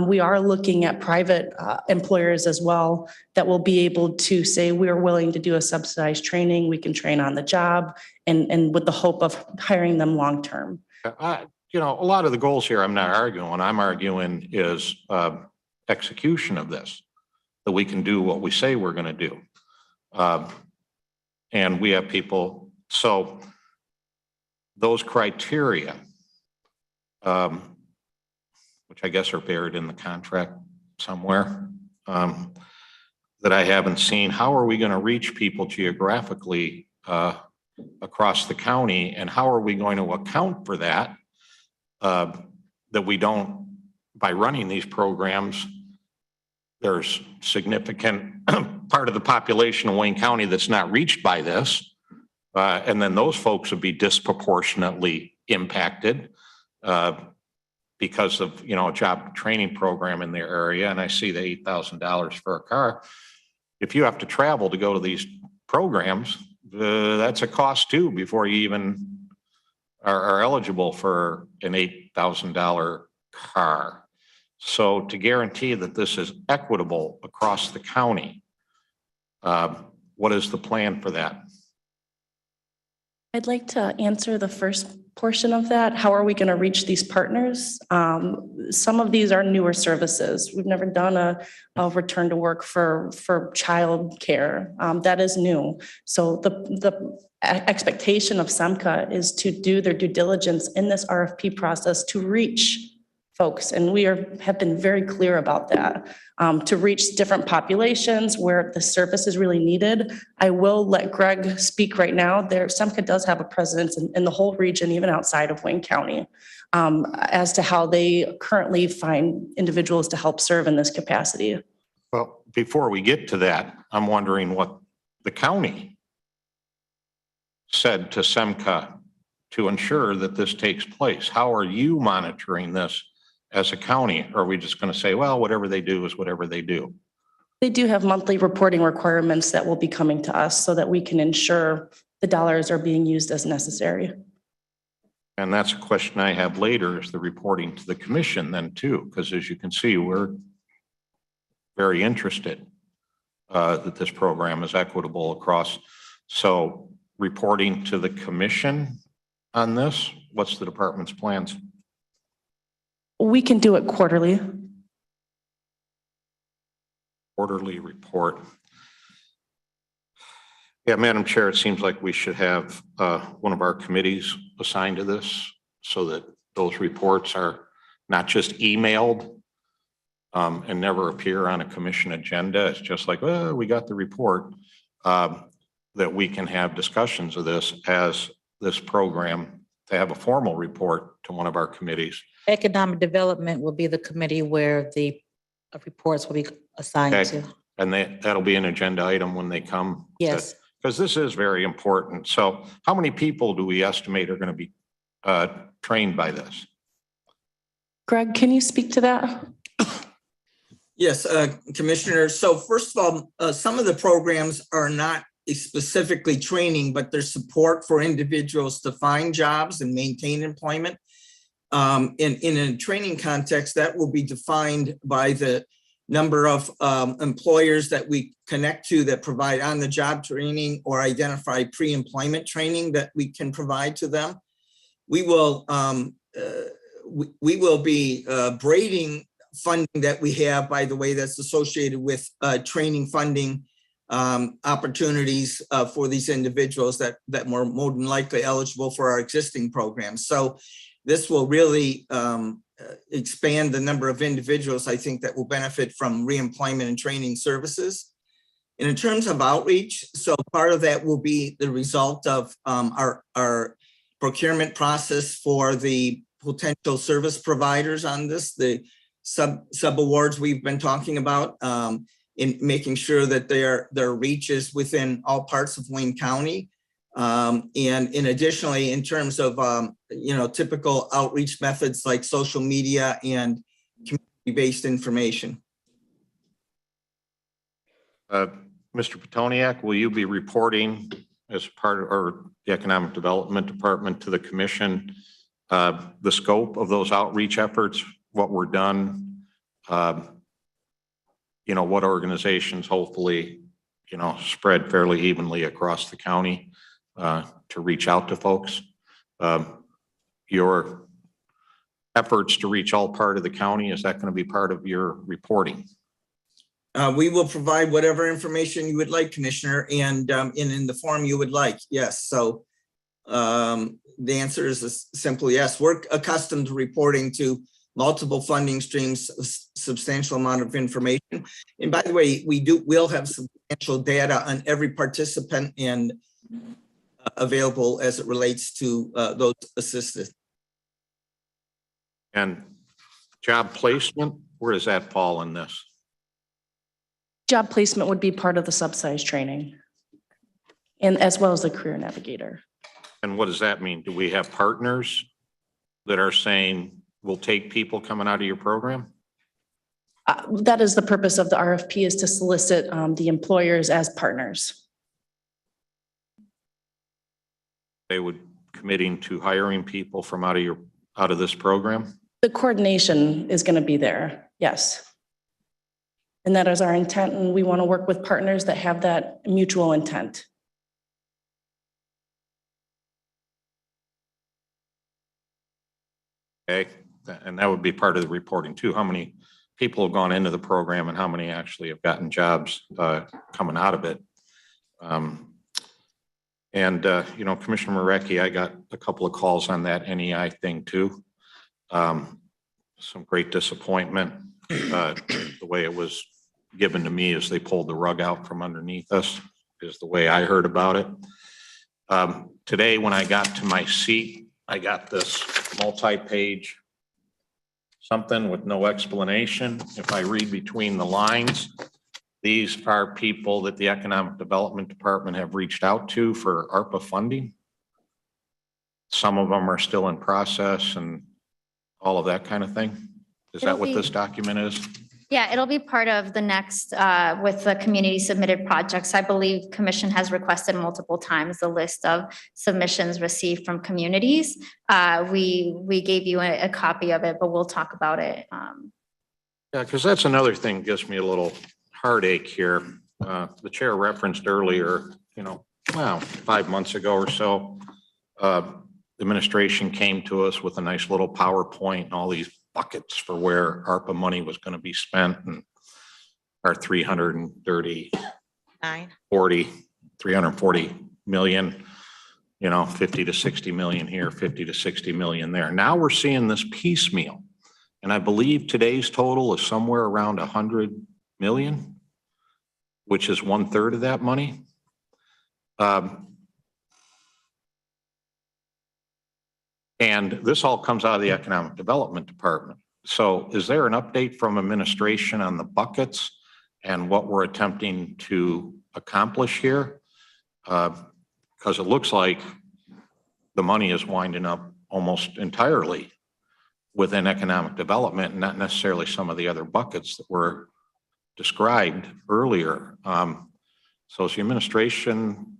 We are looking at private employers as well that will be able to say, we're willing to do a subsidized training. We can train on the job and with the hope of hiring them long-term. A lot of the goals here, I'm not arguing. What I'm arguing is execution of this, that we can do what we say we're going to do. And we have people, so those criteria, which I guess are buried in the contract somewhere, that I haven't seen, how are we going to reach people geographically across the county? And how are we going to account for that, that we don't by running these programs, there's significant part of the population of Wayne County that's not reached by this. And then those folks would be disproportionately impacted because of, a job training program in their area. And I see the $8,000 for a car. If you have to travel to go to these programs, that's a cost too before you even are eligible for an $8,000 car. So to guarantee that this is equitable across the county, what is the plan for that? I'd like to answer the first portion of that. How are we going to reach these partners? Some of these are newer services. We've never done a return to work for childcare. That is new. So the expectation of SEMCA is to do their due diligence in this RFP process to reach folks. And we have been very clear about that, to reach different populations where the service is really needed. I will let Greg speak right now. SEMCA does have a presence in the whole region, even outside of Wayne County, as to how they currently find individuals to help serve in this capacity. Well, before we get to that, I'm wondering what the county said to SEMCA to ensure that this takes place. How are you monitoring this as a county? Or are we just going to say, well, whatever they do is whatever they do? They do have monthly reporting requirements that will be coming to us so that we can ensure the dollars are being used as necessary. And that's a question I have later, is the reporting to the commission then too, because as you can see, we're very interested that this program is equitable across. So reporting to the commission on this, what's the department's plans? We can do it quarterly. Quarterly report. Yeah, Madam Chair, it seems like we should have one of our committees assigned to this so that those reports are not just emailed and never appear on a commission agenda. It's just like, well, we got the report, that we can have discussions of this as this program, to have a formal report to one of our committees. Economic Development will be the committee where the reports will be assigned Okay. to. And that'll be an agenda item when they come. Yes. Because this is very important. So how many people do we estimate are going to be trained by this? Greg, can you speak to that? Yes, Commissioner. So first of all, some of the programs are not specifically training, but there's support for individuals to find jobs and maintain employment. In a training context, that will be defined by the number of employers that we connect to that provide on-the-job training or identify pre-employment training that we can provide to them. We will be braiding funding that we have, by the way, that's associated with training funding opportunities for these individuals that more than likely eligible for our existing programs. So this will really expand the number of individuals, I think, that will benefit from reemployment and training services. And in terms of outreach, so part of that will be the result of our procurement process for the potential service providers on this, the sub awards we've been talking about, in making sure that their reach is within all parts of Wayne County. And additionally, in terms of, typical outreach methods like social media and community-based information. Mr. Petoniak, will you be reporting as part of, or the Economic Development Department to the commission, the scope of those outreach efforts, what were done, what organizations hopefully, spread fairly evenly across the county to reach out to folks? Your efforts to reach all part of the county, is that going to be part of your reporting? We will provide whatever information you would like, Commissioner, and in the form you would like. Yes. So the answer is a simple yes. We're accustomed to reporting to multiple funding streams, a substantial amount of information. And by the way, we'll have substantial data on every participant and available as it relates to those assisted. And Job placement, where does that fall in this? Job placement would be part of the subsidized training. And as well as the career navigator. And what does that mean? Do we have partners that are saying, we'll take people coming out of your program? That is the purpose of the RFP, is to solicit the employers as partners. They would committing to hiring people from out of this program? The coordination is going to be there, yes. And that is our intent, and we want to work with partners that have that mutual intent. Okay, and that would be part of the reporting too. How many people have gone into the program and how many actually have gotten jobs coming out of it? You know, Commissioner Marecki, I got a couple of calls on that NEI thing too. Some great disappointment. The way it was given to me as they pulled the rug out from underneath us is the way I heard about it. Today, when I got to my seat, I got this multi-page something with no explanation. If I read between the lines, these are people that the Economic Development Department have reached out to for ARPA funding. Some of them are still in process and all of that kind of thing. Is that what this document is? Yeah, it'll be part of the next, with the community submitted projects. I believe Commission has requested multiple times the list of submissions received from communities. We gave you a copy of it, but we'll talk about it. Yeah, because that's another thing that gives me a little heartache here. The chair referenced earlier, you know, wow, 5 months ago or so, the administration came to us with a nice little PowerPoint and all these buckets for where ARPA money was going to be spent, and our 340 million, you know, 50 to 60 million here, 50 to 60 million there. Now we're seeing this piecemeal. And I believe today's total is somewhere around 100 million, which is 1/3 of that money. And this all comes out of the Economic Development Department. So is there an update from administration on the buckets and what we're attempting to accomplish here? Because it looks like the money is winding up almost entirely within economic development, and not necessarily some of the other buckets that were described earlier. So is the administration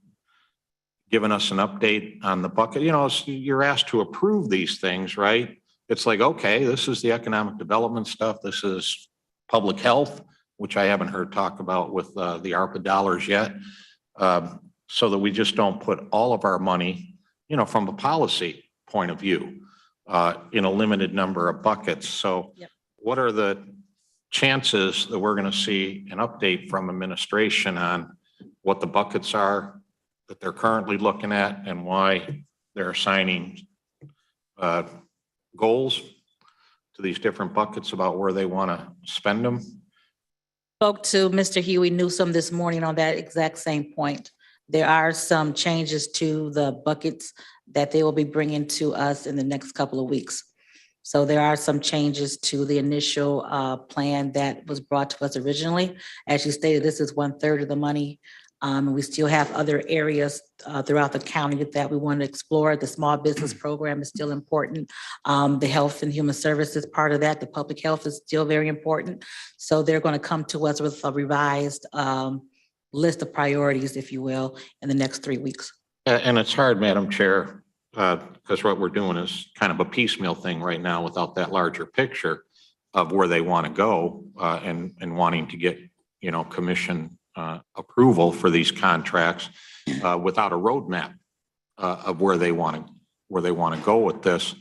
giving us an update on the bucket? You know, you're asked to approve these things, right? It's like, okay, this is the economic development stuff. This is public health, which I haven't heard talk about with the ARPA dollars yet. So that we just don't put all of our money, you know, from a policy point of view, in a limited number of buckets. So what are the chances that we're going to see an update from administration on what the buckets are that they're currently looking at and why they're assigning goals to these different buckets about where they want to spend them? Spoke to Mr. Huey Newsome this morning on that exact same point. There are some changes to the buckets that they will be bringing to us in the next couple of weeks. So there are some changes to the initial plan that was brought to us originally. As you stated, this is 1/3 of the money. And we still have other areas throughout the county that we want to explore. The small business program is still important. The health and human services part of that, the public health is still very important. So they're going to come to us with a revised list of priorities, if you will, in the next 3 weeks. And it's hard, Madam Chair, because what we're doing is kind of a piecemeal thing right now without that larger picture of where they want to go and wanting to get, you know, commission approval for these contracts without a roadmap of where they want to go with this.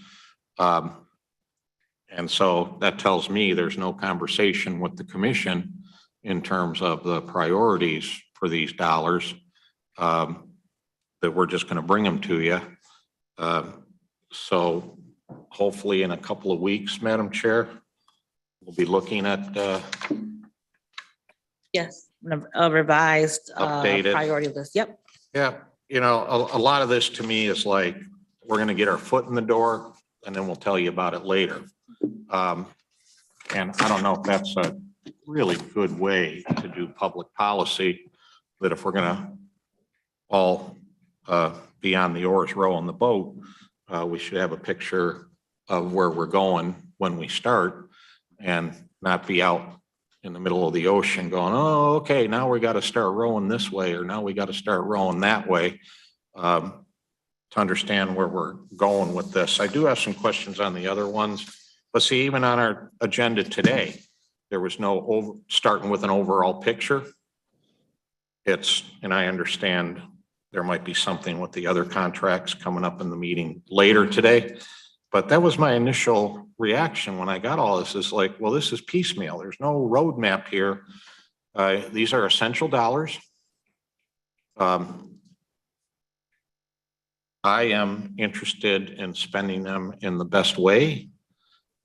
And so that tells me there's no conversation with the commission in terms of the priorities for these dollars, that we're just going to bring them to you. So hopefully in a couple of weeks, Madam Chair, we'll be looking at Yes, a revised updated priority list. Yep. Yeah, you know, a lot of this to me is like, we're going to get our foot in the door and then we'll tell you about it later. And I don't know if that's a really good way to do public policy, that if we're gonna all be on the oars rowing the boat, we should have a picture of where we're going when we start and not be out in the middle of the ocean going, oh, okay, now we got to start rowing this way, or now we got to start rowing that way, to understand where we're going with this. I do have some questions on the other ones, but see, even on our agenda today, there was no starting with an overall picture. And I understand there might be something with the other contracts coming up in the meeting later today. But that was my initial reaction when I got all this, is like, well, this is piecemeal. There's no roadmap here. These are essential dollars. I am interested in spending them in the best way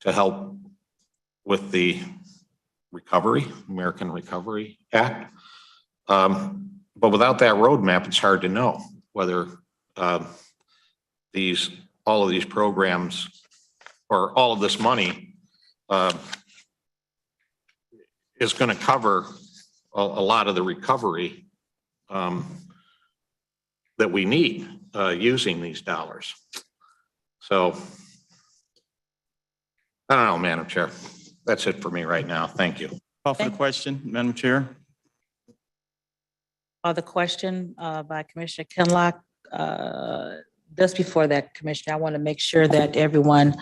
to help with the recovery, American Recovery Act. But without that roadmap, it's hard to know whether all of these programs or all of this money is going to cover a lot of the recovery that we need using these dollars. So I don't know, Madam Chair. That's it for me right now. Thank you. Call for the question, Madam Chair. The question by Commissioner Kinlock. Just before that, Commissioner, I want to make sure that everyone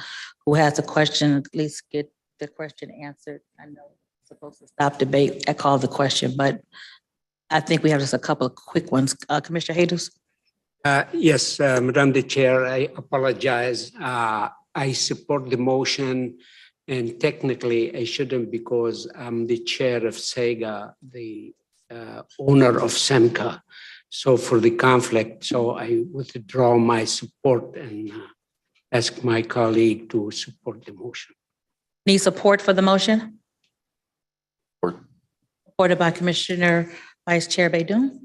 who has a question at least get the question answered. I know it's supposed to stop debate. I call the question, but I think we have just a couple of quick ones. Commissioner Haydos? Yes, Madam the Chair, I apologize. I support the motion, and technically I shouldn't, because I'm the chair of SEGA, the owner of SEMCA. So for the conflict, so I withdraw my support and ask my colleague to support the motion. Need support for the motion? Support. Supported by Commissioner Vice Chair Baydoun.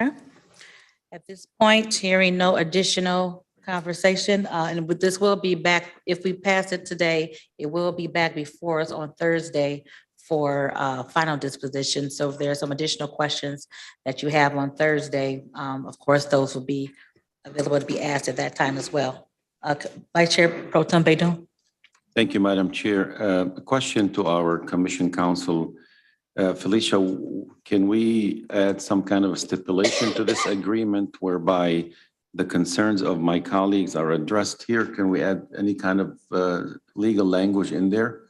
Okay. At this point, hearing no additional conversation, and this will be back, if we pass it today, it will be back before us on Thursday for final disposition. So if there are some additional questions that you have on Thursday, of course, those will be available to be asked at that time as well. Vice Chair Pro Tem Baydoun. Thank you, Madam Chair. A question to our Commission Counsel. Felicia, can we add some kind of stipulation to this agreement whereby the concerns of my colleagues are addressed here? Can we add any kind of legal language in there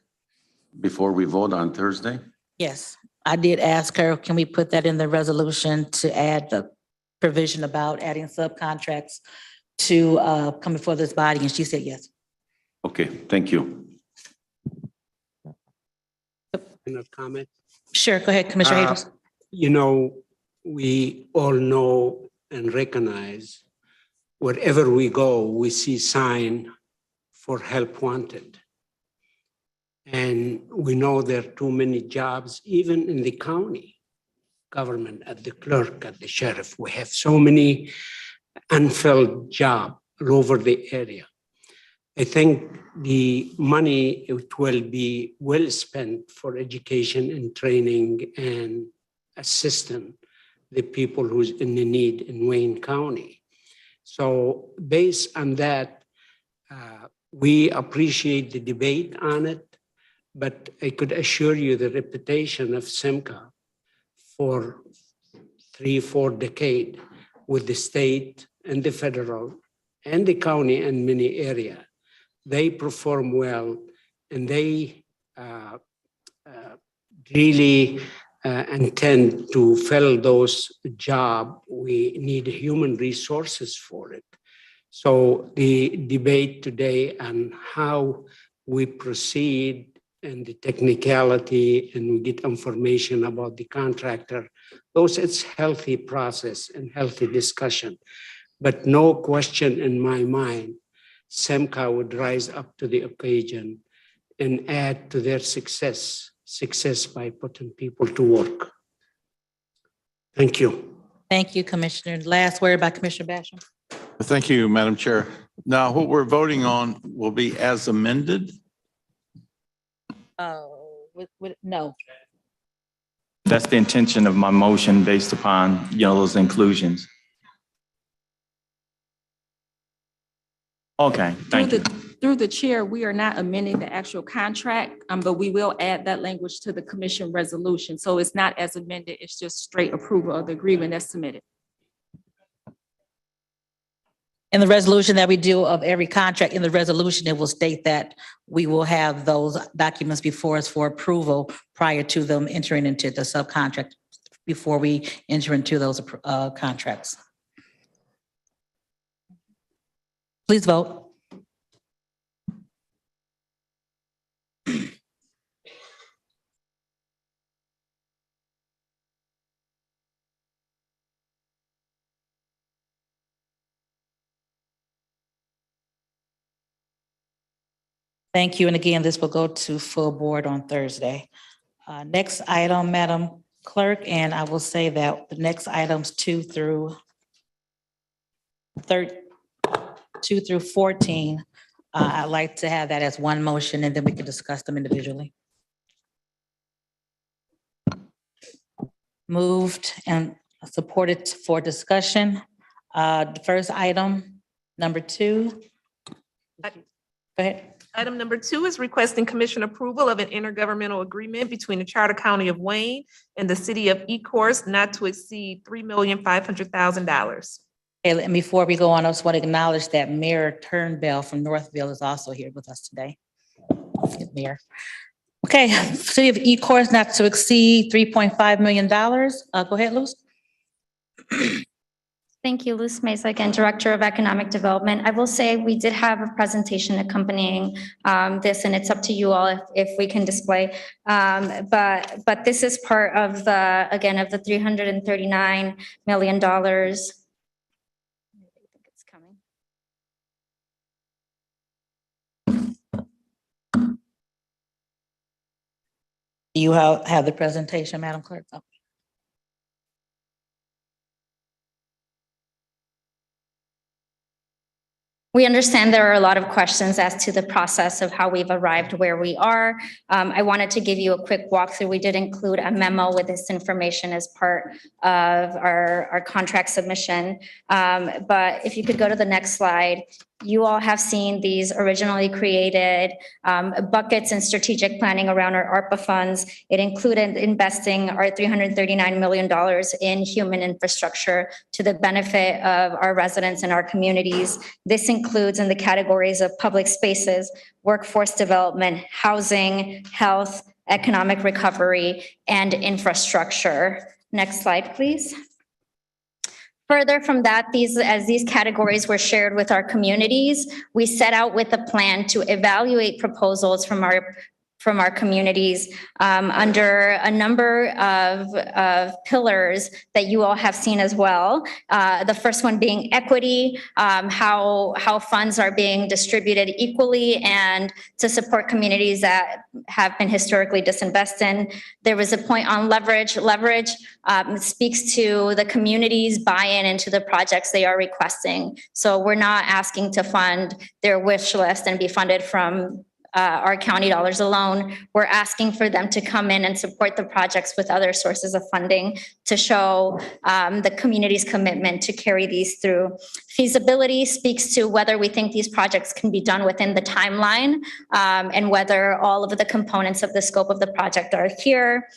before we vote on Thursday? Yes, I did ask her, can we put that in the resolution to add the provision about adding subcontracts to come before this body? And she said yes. Okay, thank you. Can I comment? Sure, go ahead, Commissioner Haydos. You know, we all know and recognize wherever we go, we see sign for help wanted. And we know there are too many jobs, even in the county government, at the clerk, at the sheriff. We have so many unfilled jobs all over the area. I think the money, it will be well spent for education and training and assisting the people who's in the need in Wayne County. So based on that, we appreciate the debate on it, but I could assure you the reputation of SEMCA for 3-4 decades with the state and the federal and the county and many areas. They perform well, and they really intend to fill those jobs. We need human resources for it. So the debate today on how we proceed and the technicality, and we get information about the contractor, it's healthy process and healthy discussion. But no question in my mind, SEMCA would rise up to the occasion and add to their success by putting people to work. Thank you. Thank you, Commissioner. Last word by Commissioner Basham. Thank you, Madam Chair. Now, what we're voting on will be as amended. No. That's the intention of my motion based upon, those inclusions. Okay, thank you. Through the chair, we are not amending the actual contract, but we will add that language to the commission resolution. So it's not as amended, it's just straight approval of the agreement that's submitted. In the resolution that we do of every contract, in the resolution, it will state that we will have those documents before us for approval prior to them entering into the subcontract, before we enter into those contracts. Please vote. Thank you. And again, this will go to full board on Thursday. Next item, Madam Clerk, and I will say that the next items 2 through 14, I'd like to have that as one motion, and then we can discuss them individually. Moved and supported for discussion. The first item, number 2. Go ahead. Item number 2 is requesting commission approval of an intergovernmental agreement between the Charter County of Wayne and the City of Ecorse not to exceed $3,500,000. Okay, and before we go on, I just want to acknowledge that Mayor Turnbell from Northville is also here with us today. Mayor. Okay, City of Ecorse not to exceed $3.5 million. Go ahead, Luz. Thank you, Luz Mesa, again, Director of Economic Development. I will say we did have a presentation accompanying this, and it's up to you all if we can display. But this is part of the, again, of the $339 million. It's coming. You have the presentation, Madam Clerk. Oh. We understand there are a lot of questions as to the process of how we've arrived where we are. I wanted to give you a quick walkthrough. We did include a memo with this information as part of our contract submission. But if you could go to the next slide, you all have seen these originally created buckets and strategic planning around our ARPA funds. It included investing our $339 million in human infrastructure to the benefit of our residents and our communities. This includes in the categories of public spaces, workforce development, housing, health, economic recovery, and infrastructure. Next slide, please. Further from that, as these categories were shared with our communities, we set out with a plan to evaluate proposals from our communities under a number of pillars that you all have seen as well. The first one being equity, how funds are being distributed equally and to support communities that have been historically disinvested. There was a point on leverage. Leverage speaks to the community's buy-in into the projects they are requesting. So we're not asking to fund their wish list and be funded from our county dollars alone. We're asking for them to come in and support the projects with other sources of funding to show the community's commitment to carry these through. Feasibility speaks to whether we think these projects can be done within the timeline and whether all of the components of the scope of the project are here.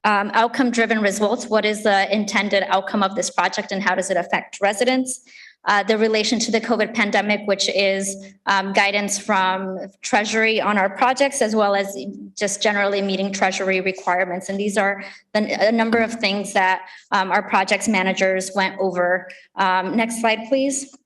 Outcome-driven results, what is the intended outcome of this project and how does it affect residents? The relation to the COVID pandemic, which is guidance from Treasury on our projects, as well as just generally meeting Treasury requirements. And these are a number of things that our projects managers went over. Next slide, please.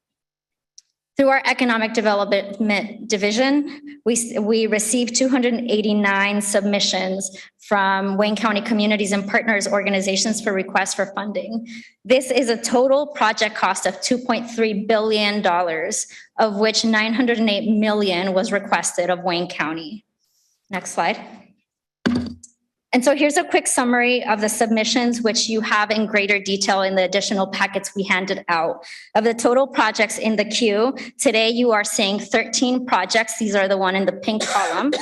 Through our Economic Development Division, we received 289 submissions from Wayne County communities and partners organizations for requests for funding. This is a total project cost of $2.3 billion, of which $908 million was requested of Wayne County. Next slide. And so here's a quick summary of the submissions, which you have in greater detail in the additional packets we handed out. Of the total projects in the queue, today you are seeing 13 projects. These are the one in the pink column.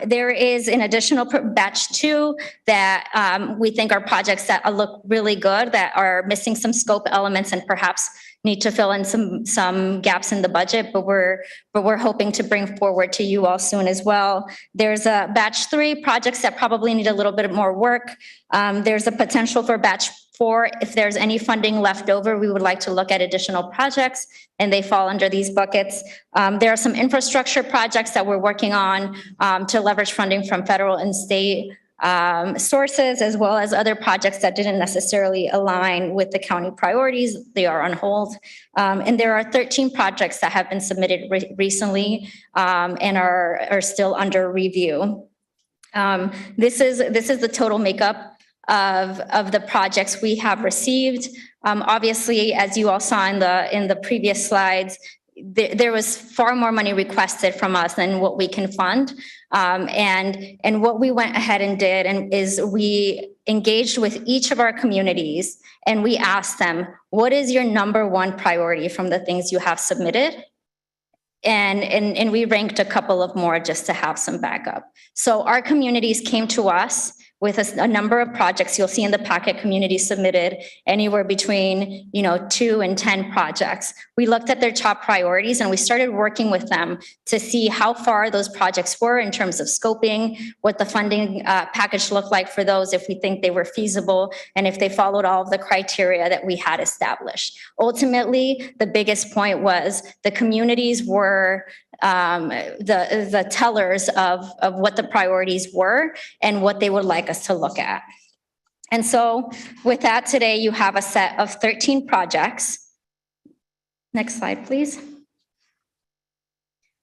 There is an additional batch 2 that we think are projects that look really good, that are missing some scope elements and perhaps need to fill in some gaps in the budget, but we're hoping to bring forward to you all soon as well. There's a batch 3 projects that probably need a little bit more work. There's a potential for batch 4. If there's any funding left over, we would like to look at additional projects, and they fall under these buckets. There are some infrastructure projects that we're working on to leverage funding from federal and state sources, as well as other projects that didn't necessarily align with the county priorities. They are on hold. And there are 13 projects that have been submitted recently and are still under review. This is the total makeup of the projects we have received. Obviously, as you all saw in the previous slides, there was far more money requested from us than what we can fund. And what we went ahead and did is we engaged with each of our communities and we asked them, what is your number one priority from the things you have submitted? And we ranked a couple of more just to have some backup. So our communities came to us with a number of projects. You'll see in the packet, communities submitted anywhere between 2 and 10 projects. We looked at their top priorities and we started working with them to see how far those projects were in terms of scoping, what the funding package looked like for those, if we think they were feasible, and if they followed all of the criteria that we had established. Ultimately, the biggest point was the communities were the tellers of what the priorities were and what they would like us to look at. And so with that, today you have a set of 13 projects. Next slide, please.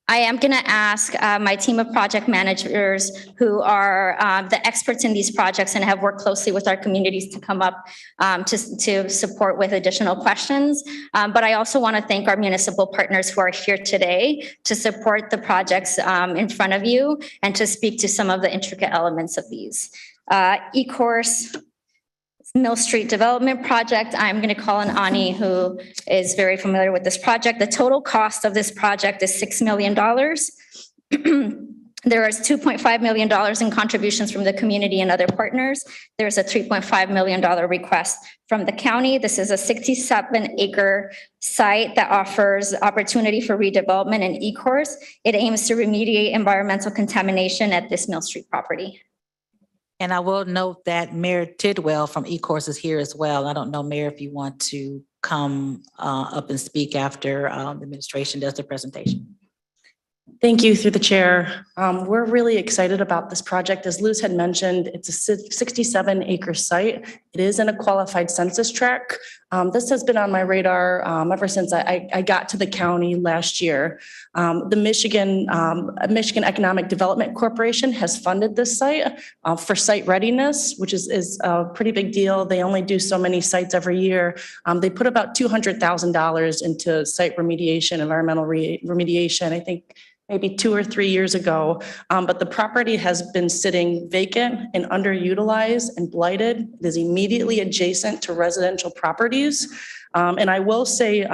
I am going to ask my team of project managers who are the experts in these projects and have worked closely with our communities to come up to support with additional questions. But I also want to thank our municipal partners who are here today to support the projects in front of you and to speak to some of the intricate elements of these. E-Course, Mill Street Development Project. I'm going to call on Ani, who is very familiar with this project. The total cost of this project is $6 million. There is $2.5 million in contributions from the community and other partners. There's a $3.5 million request from the county. This is a 67-acre site that offers opportunity for redevelopment and E-Course. It aims to remediate environmental contamination at this Mill Street property. And I will note that Mayor Tidwell from E-Course is here as well. I don't know, Mayor, if you want to come up and speak after the administration does the presentation. Thank you, through the chair. We're really excited about this project. As Luz had mentioned, it's a 67-acre site. It is in a qualified census tract. This has been on my radar ever since I got to the county last year. The Michigan Economic Development Corporation has funded this site for site readiness, which is a pretty big deal. They only do so many sites every year. They put about $200,000 into site remediation, environmental remediation, I think maybe 2 or 3 years ago. But the property has been sitting vacant and underutilized and blighted. It is immediately adjacent to residential properties. And I will say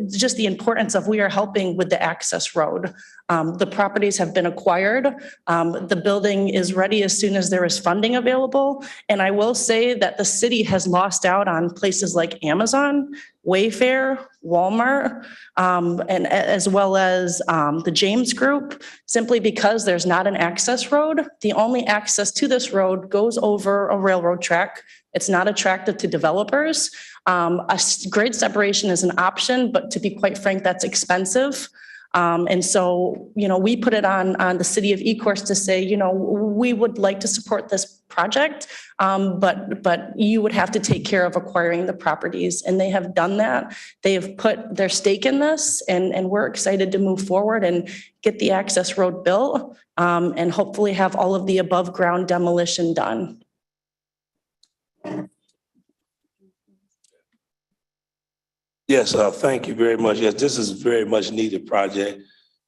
just the importance of we are helping with the access road. The properties have been acquired. The building is ready as soon as there is funding available. And I will say that the city has lost out on places like Amazon, Wayfair, Walmart, and as well as the James Group, simply because there's not an access road. The only access to this road goes over a railroad track. It's not attractive to developers. A grade separation is an option, but to be quite frank, that's expensive. And so, we put it on the city of E-Course to say, we would like to support this project, but you would have to take care of acquiring the properties. And they have done that. They have put their stake in this, and we're excited to move forward and get the access road built and hopefully have all of the above ground demolition done. Yes, thank you very much. Yes, this is a very much needed project,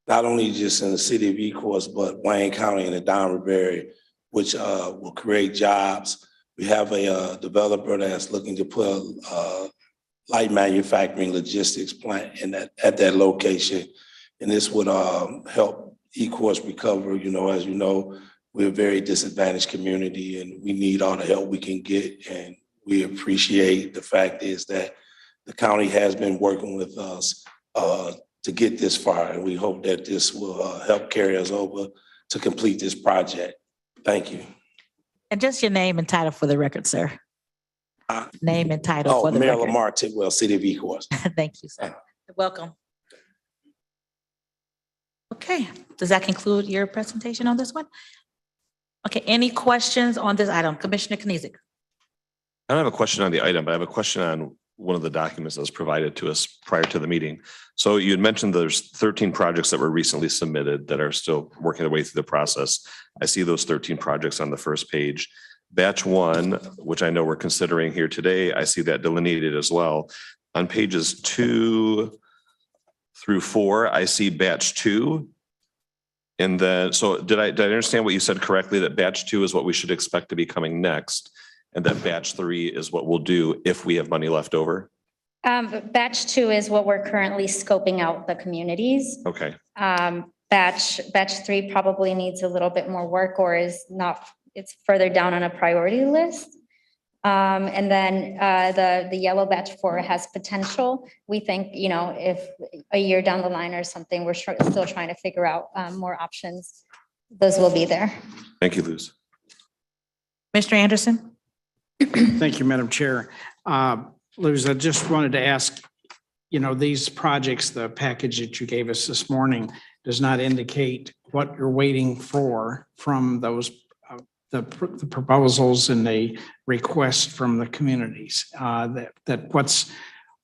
not only just in the city of E-Course, but Wayne County and the Down River area. which will create jobs. We have a developer that's looking to put a light manufacturing logistics plant at that location. And this would help Ecorse recover. As you know, we're a very disadvantaged community and we need all the help we can get. And we appreciate the fact is that the county has been working with us to get this far. And we hope that this will help carry us over to complete this project. Thank you. And just your name and title for the record, sir. Name and title for the Mayor record. Lamar Tidwell, City of Ecorse. Thank you, sir. Welcome. Okay, does that conclude your presentation on this one? Okay, any questions on this item? Commissioner Knizik. I don't have a question on the item, but I have a question on one of the documents that was provided to us prior to the meeting. So you had mentioned there's 13 projects that were recently submitted that are still working their way through the process. I see those 13 projects on the first page. Batch 1, which I know we're considering here today, I see that delineated as well. On pages 2 through 4, I see batch 2. And then, so did I understand what you said correctly, that batch 2 is what we should expect to be coming next? And that batch 3 is what we'll do if we have money left over? Batch 2 is what we're currently scoping out the communities. Okay. Batch 3 probably needs a little bit more work or is not, it's further down on a priority list. And then the yellow batch 4 has potential. We think, if a year down the line or something, we're still trying to figure out more options. Those will be there. Thank you, Luz. Mr. Anderson? Thank you, Madam Chair. Luz, I just wanted to ask, these projects, the package that you gave us this morning does not indicate what you're waiting for from those the proposals and the request from the communities. That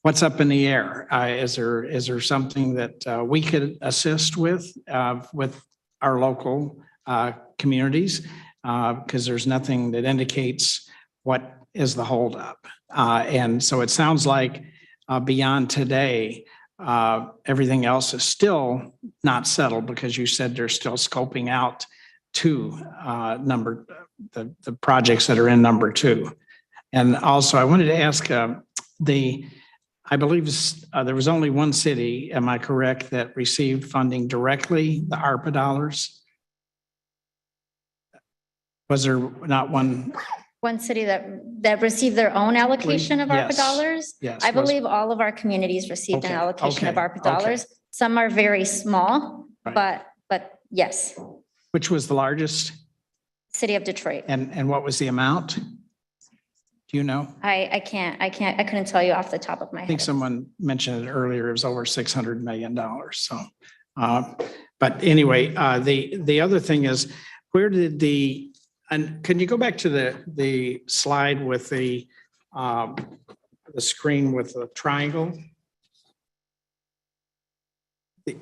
what's up in the air? Is there something that we could assist with our local communities? Because there's nothing that indicates what is the holdup. And so it sounds like beyond today, everything else is still not settled because you said they're still scoping out the projects that are in number 2. And also I wanted to ask I believe there was only one city, am I correct, that received funding directly, the ARPA dollars? Was there not one? One city that received their own allocation of ARPA Yes. dollars? Yes. I believe all of our communities received an Okay. allocation of Okay. ARPA dollars. Some are very small, Right. but yes, Which was the largest? City of Detroit. And what was the amount? Do you know? I couldn't tell you off the top of my I think head. someone mentioned it earlier, it was over $600 million. So, but anyway, the other thing is, where did and can you go back to the slide with the screen with the triangle?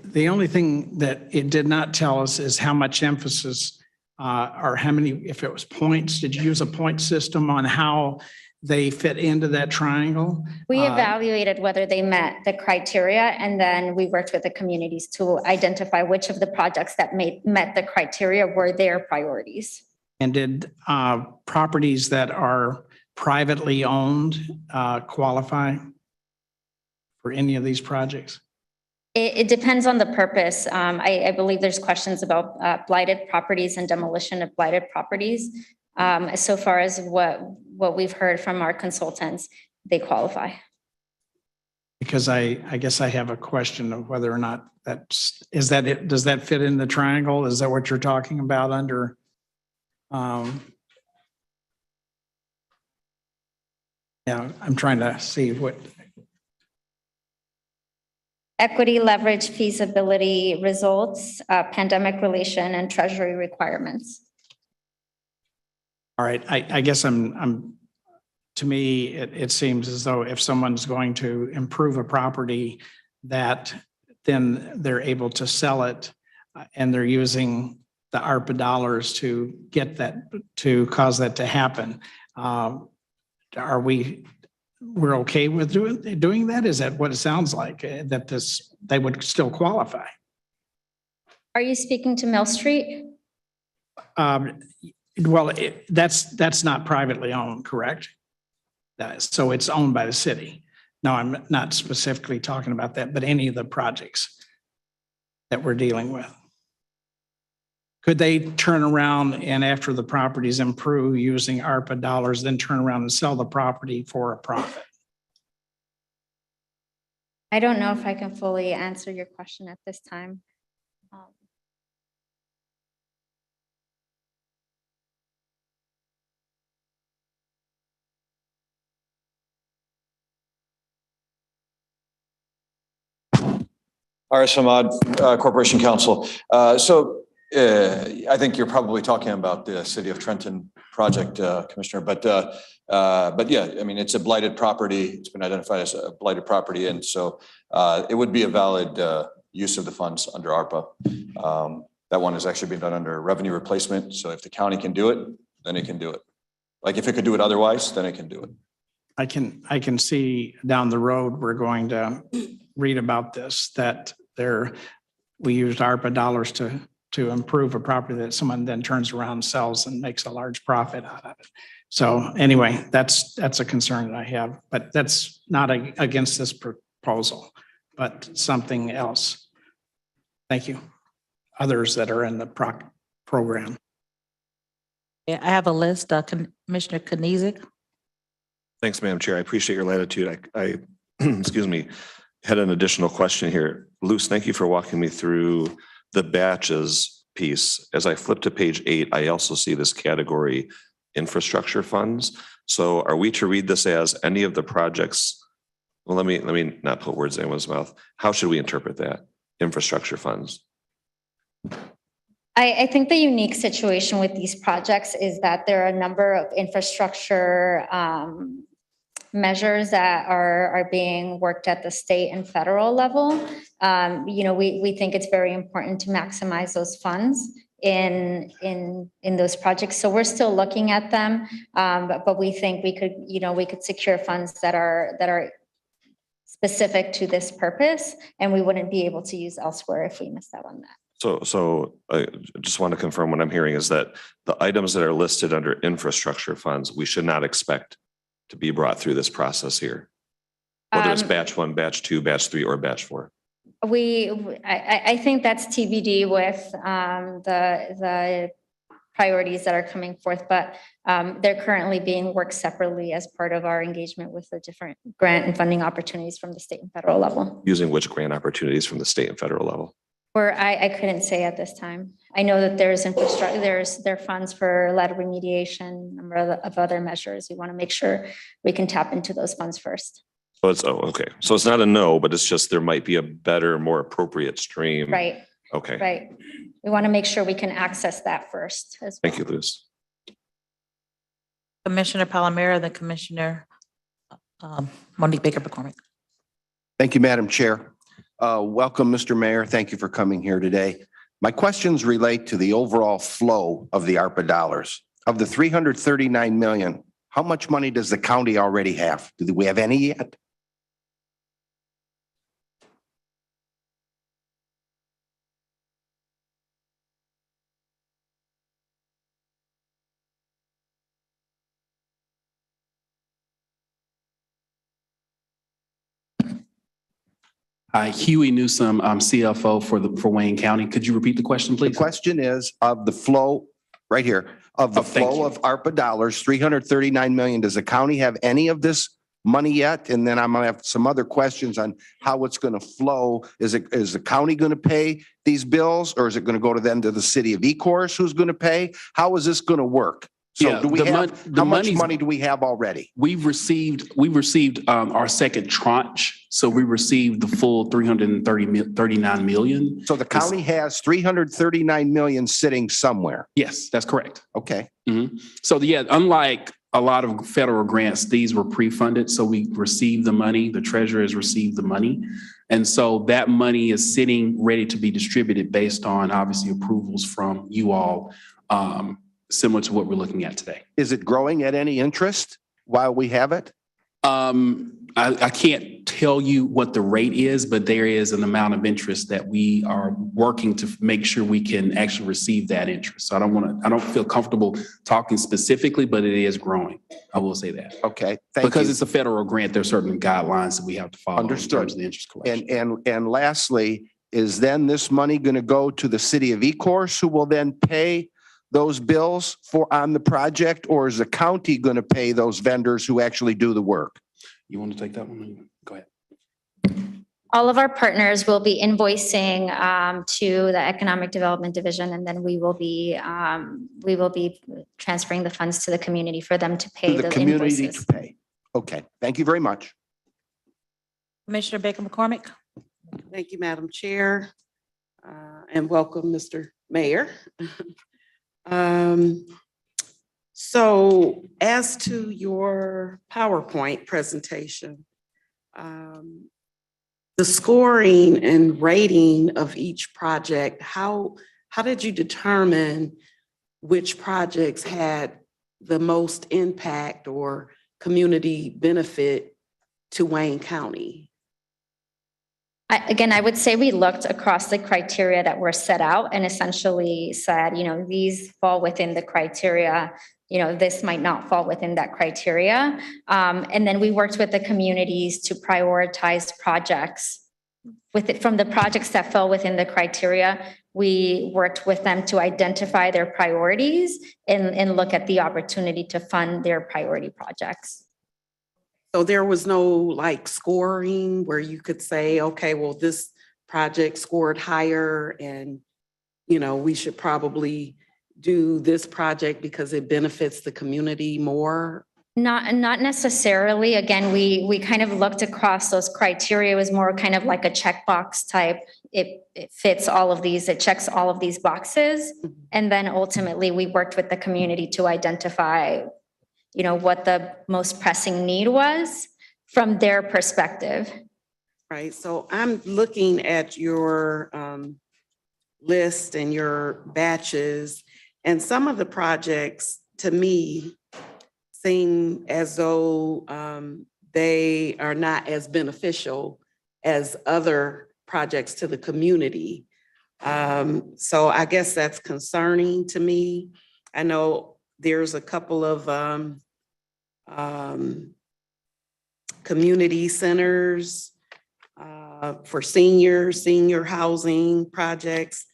The only thing that it did not tell us is how much emphasis or how many, if it was points, did you use a point system on how they fit into that triangle? We evaluated whether they met the criteria, and then we worked with the communities to identify which of the projects that met the criteria were their priorities. And did properties that are privately owned qualify for any of these projects? It depends on the purpose. I believe there's questions about blighted properties and demolition of blighted properties. So far as what we've heard from our consultants, they qualify. Because I guess I have a question of whether or not is that it? Does that fit in the triangle? Is that what you're talking about under? Yeah, I'm trying to see what. Equity, leverage, feasibility, results, pandemic relation, and treasury requirements. All right, I guess to me, it seems as though if someone's going to improve a property, that then they're able to sell it and they're using the ARPA dollars to get that, to cause that to happen. We're okay with doing that? Is that what it sounds like, that they would still qualify? Are you speaking to Mill Street? Well, that's not privately owned, correct? So it's owned by the city. No, I'm not specifically talking about that, but any of the projects that we're dealing with. Could they turn around and after the properties improve using ARPA dollars, then turn around and sell the property for a profit? I don't know if I can fully answer your question at this time. Aris Hamad, Corporation Counsel. I think you're probably talking about the City of Trenton project, Commissioner, but yeah, I mean, it's a blighted property. It's been identified as a blighted property. And so it would be a valid use of the funds under ARPA. That one has actually been done under revenue replacement. So if the county can do it, then it can do it. Like if it could do it otherwise, then it can do it. I can see down the road, we're going to read about this, that we used ARPA dollars to improve a property that someone then turns around and sells and makes a large profit out of it. So anyway, that's a concern that I have, but that's not against this proposal, but something else. Thank you. Others that are in the program. Yeah, I have a list, Commissioner Knizik. Thanks, Madam Chair. I appreciate your latitude. I excuse me, had an additional question here. Luce, thank you for walking me through the batches piece. As I flip to page 8, I also see this category infrastructure funds. So are we to read this as any of the projects? Well, let me not put words in anyone's mouth. How should we interpret that? Infrastructure funds. I think the unique situation with these projects is that there are a number of infrastructure measures that are being worked at the state and federal level. We think it's very important to maximize those funds in those projects. So we're still looking at them, but we think we could secure funds that are specific to this purpose, and we wouldn't be able to use elsewhere if we missed out on that. So I just want to confirm what I'm hearing is that the items that are listed under infrastructure funds, we should not expect to be brought through this process here, whether it's batch 1, batch 2, batch 3, or batch 4. I think that's TBD with the priorities that are coming forth, but they're currently being worked separately as part of our engagement with the different grant and funding opportunities from the state and federal level. Using which grant opportunities from the state and federal level? Or I couldn't say at this time. I know that there's infrastructure, there are funds for lead remediation, a number of other measures. We want to make sure we can tap into those funds first. So okay. So it's not a no, but it's just there might be a better, more appropriate stream. Right. Okay. Right. We want to make sure we can access that first as well. Thank you, Luce. Commissioner Palomero, then Commissioner Monique Baker McCormick. Thank you, Madam Chair. Welcome, Mr. Mayor. Thank you for coming here today. My questions relate to the overall flow of the ARPA dollars. Of the 339 million, how much money does the county already have? Do we have any yet? Hi, Huey Newsome, I'm CFO for Wayne County. Could you repeat the question, please? The question is of the flow, right here, of the flow of ARPA dollars, 339 million. Does the county have any of this money yet? And then I'm gonna have some other questions on how it's gonna flow. Is the county gonna pay these bills, or is it gonna go to the city of Ecorse who's gonna pay? How is this gonna work? So Yeah, do we have, how much money's- money do we have already? We've received our second tranche. So we received the full 339 million. So the county has 339 million sitting somewhere. Yes, that's correct. Okay. So yeah, unlike a lot of federal grants, these were pre-funded. So we received the money, the treasurer has received the money. And so that money is sitting ready to be distributed based on obviously approvals from you all, similar to what we're looking at today. Is it growing at any interest while we have it? I can't tell you what the rate is, but there is an amount of interest that we are working to make sure we can actually receive that interest. So I don't feel comfortable talking specifically, but it is growing. I will say that. Okay, thank you. Because it's a federal grant, there are certain guidelines that we have to follow. Understood. In terms of the interest collection. And lastly, is then this money going to go to the city of Ecorse, who will then pay those bills on the project, or is the county going to pay those vendors who actually do the work? You want to take that one? Go ahead. All of our partners will be invoicing to the Economic Development Division, and then we will be transferring the funds to the community for them to pay To the those community invoices. to pay. Okay, thank you very much. Commissioner Baker McCormick? Thank you, Madam Chair, and welcome, Mr. Mayor. So as to your PowerPoint presentation, the scoring and rating of each project, how did you determine which projects had the most impact or community benefit to Wayne County? Again, I would say we looked across the criteria that were set out and essentially said, these fall within the criteria, this might not fall within that criteria. And then we worked with the communities to prioritize projects. From the projects that fell within the criteria, we worked with them to identify their priorities and look at the opportunity to fund their priority projects. So there was no scoring where you could say, okay, well, this project scored higher and, we should probably do this project because it benefits the community more? Not necessarily. Again, we kind of looked across those criteria. It was more kind of like a checkbox type. It fits all of these, it checks all of these boxes. And then ultimately we worked with the community to identify what the most pressing need was from their perspective. Right, so I'm looking at your list and your batches, and some of the projects to me seem as though they are not as beneficial as other projects to the community. So I guess that's concerning to me. I know there's a couple of community centers for senior housing projects,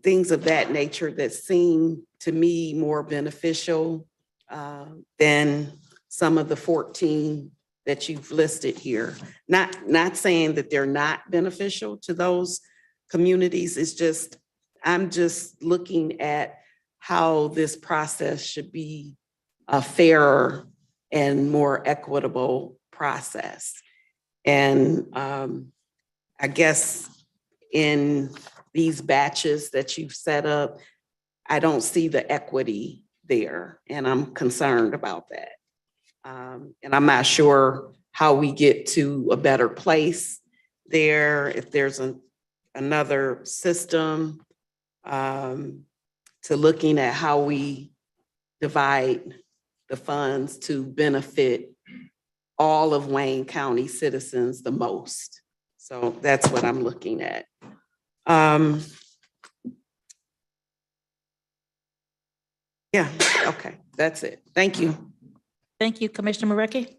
things of that nature that seem to me more beneficial than some of the 14 that you've listed here. Not saying that they're not beneficial to those communities. It's just, I'm just looking at how this process should be a fairer and more equitable process. And I guess in these batches that you've set up, I don't see the equity there, and I'm concerned about that. And I'm not sure how we get to a better place there, if there's another system to looking at how we divide the funds to benefit all of Wayne County citizens the most. So that's what I'm looking at. Yeah, okay, that's it. Thank you. Thank you, Commissioner Marecki.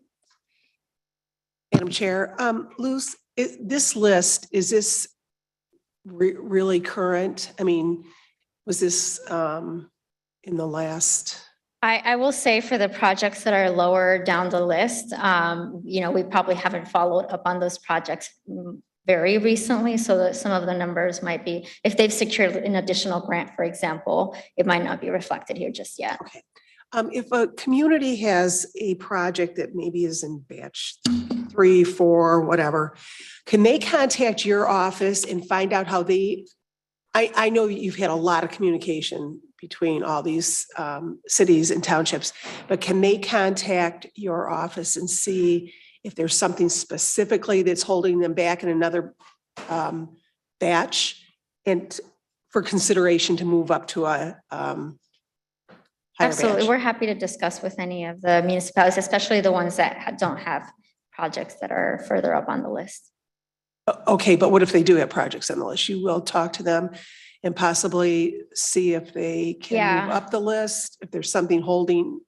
Madam Chair, Luz, this list, is this really current? I mean, was this in the last? I will say for the projects that are lower down the list, we probably haven't followed up on those projects very recently, so that some of the numbers might be, if they've secured an additional grant, for example, it might not be reflected here just yet. Okay. If a community has a project that maybe is in batch 3, 4, whatever, can they contact your office and find out how they, I know you've had a lot of communication between all these cities and townships, but can they contact your office and see if there's something specifically that's holding them back in another batch and for consideration to move up to a higher Absolutely. batch. We're happy to discuss with any of the municipalities, especially the ones that don't have projects that are further up on the list. Okay, but what if they do have projects on the list? You will talk to them and possibly see if they can move Yeah. up the list, if there's something holding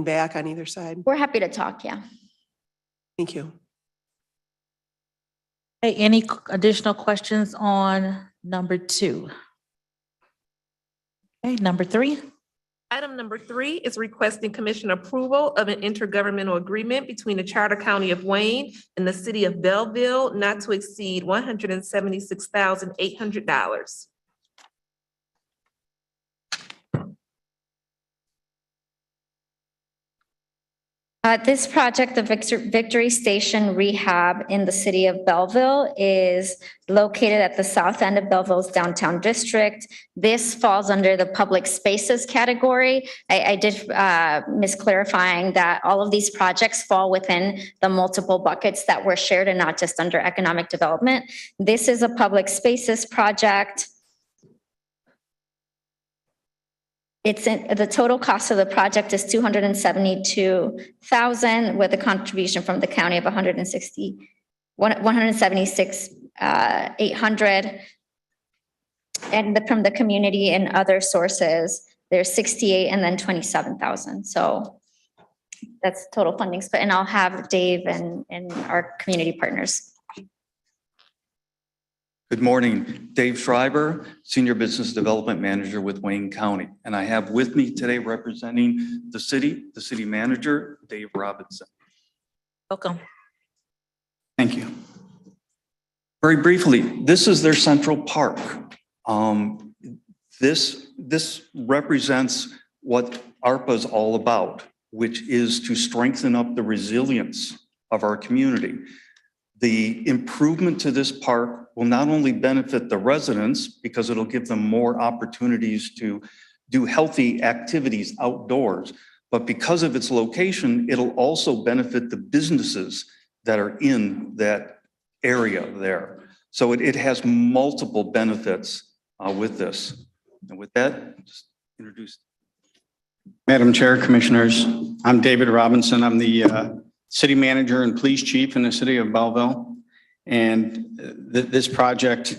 back on either side. We're happy to talk, yeah. Thank you. Okay, any additional questions on number 2? Okay, number 3. Item number 3 is requesting commission approval of an intergovernmental agreement between the Charter County of Wayne and the City of Belleville not to exceed $176,800. This project, the Victory Station Rehab in the city of Belleville, is located at the south end of Belleville's downtown district. This falls under the public spaces category. I did misclarifying that all of these projects fall within the multiple buckets that were shared and not just under economic development. This is a public spaces project. The total cost of the project is $272,000 with a contribution from the county of $176,800. And from the community and other sources, there's 68 and then 27,000. So that's total funding split. And I'll have Dave and our community partners. Good morning, Dave Schreiber, Senior Business Development Manager with Wayne County. And I have with me today representing the city manager, Dave Robinson. Welcome. Thank you. Very briefly, this is their central park. This represents what ARPA is all about, which is to strengthen up the resilience of our community. The improvement to this park will not only benefit the residents because it'll give them more opportunities to do healthy activities outdoors, but because of its location, it'll also benefit the businesses that are in that area there. So it has multiple benefits with this. And with that, just introduce. Madam Chair, Commissioners, I'm David Robinson. I'm the City Manager and Police Chief in the City of Belleville. And this project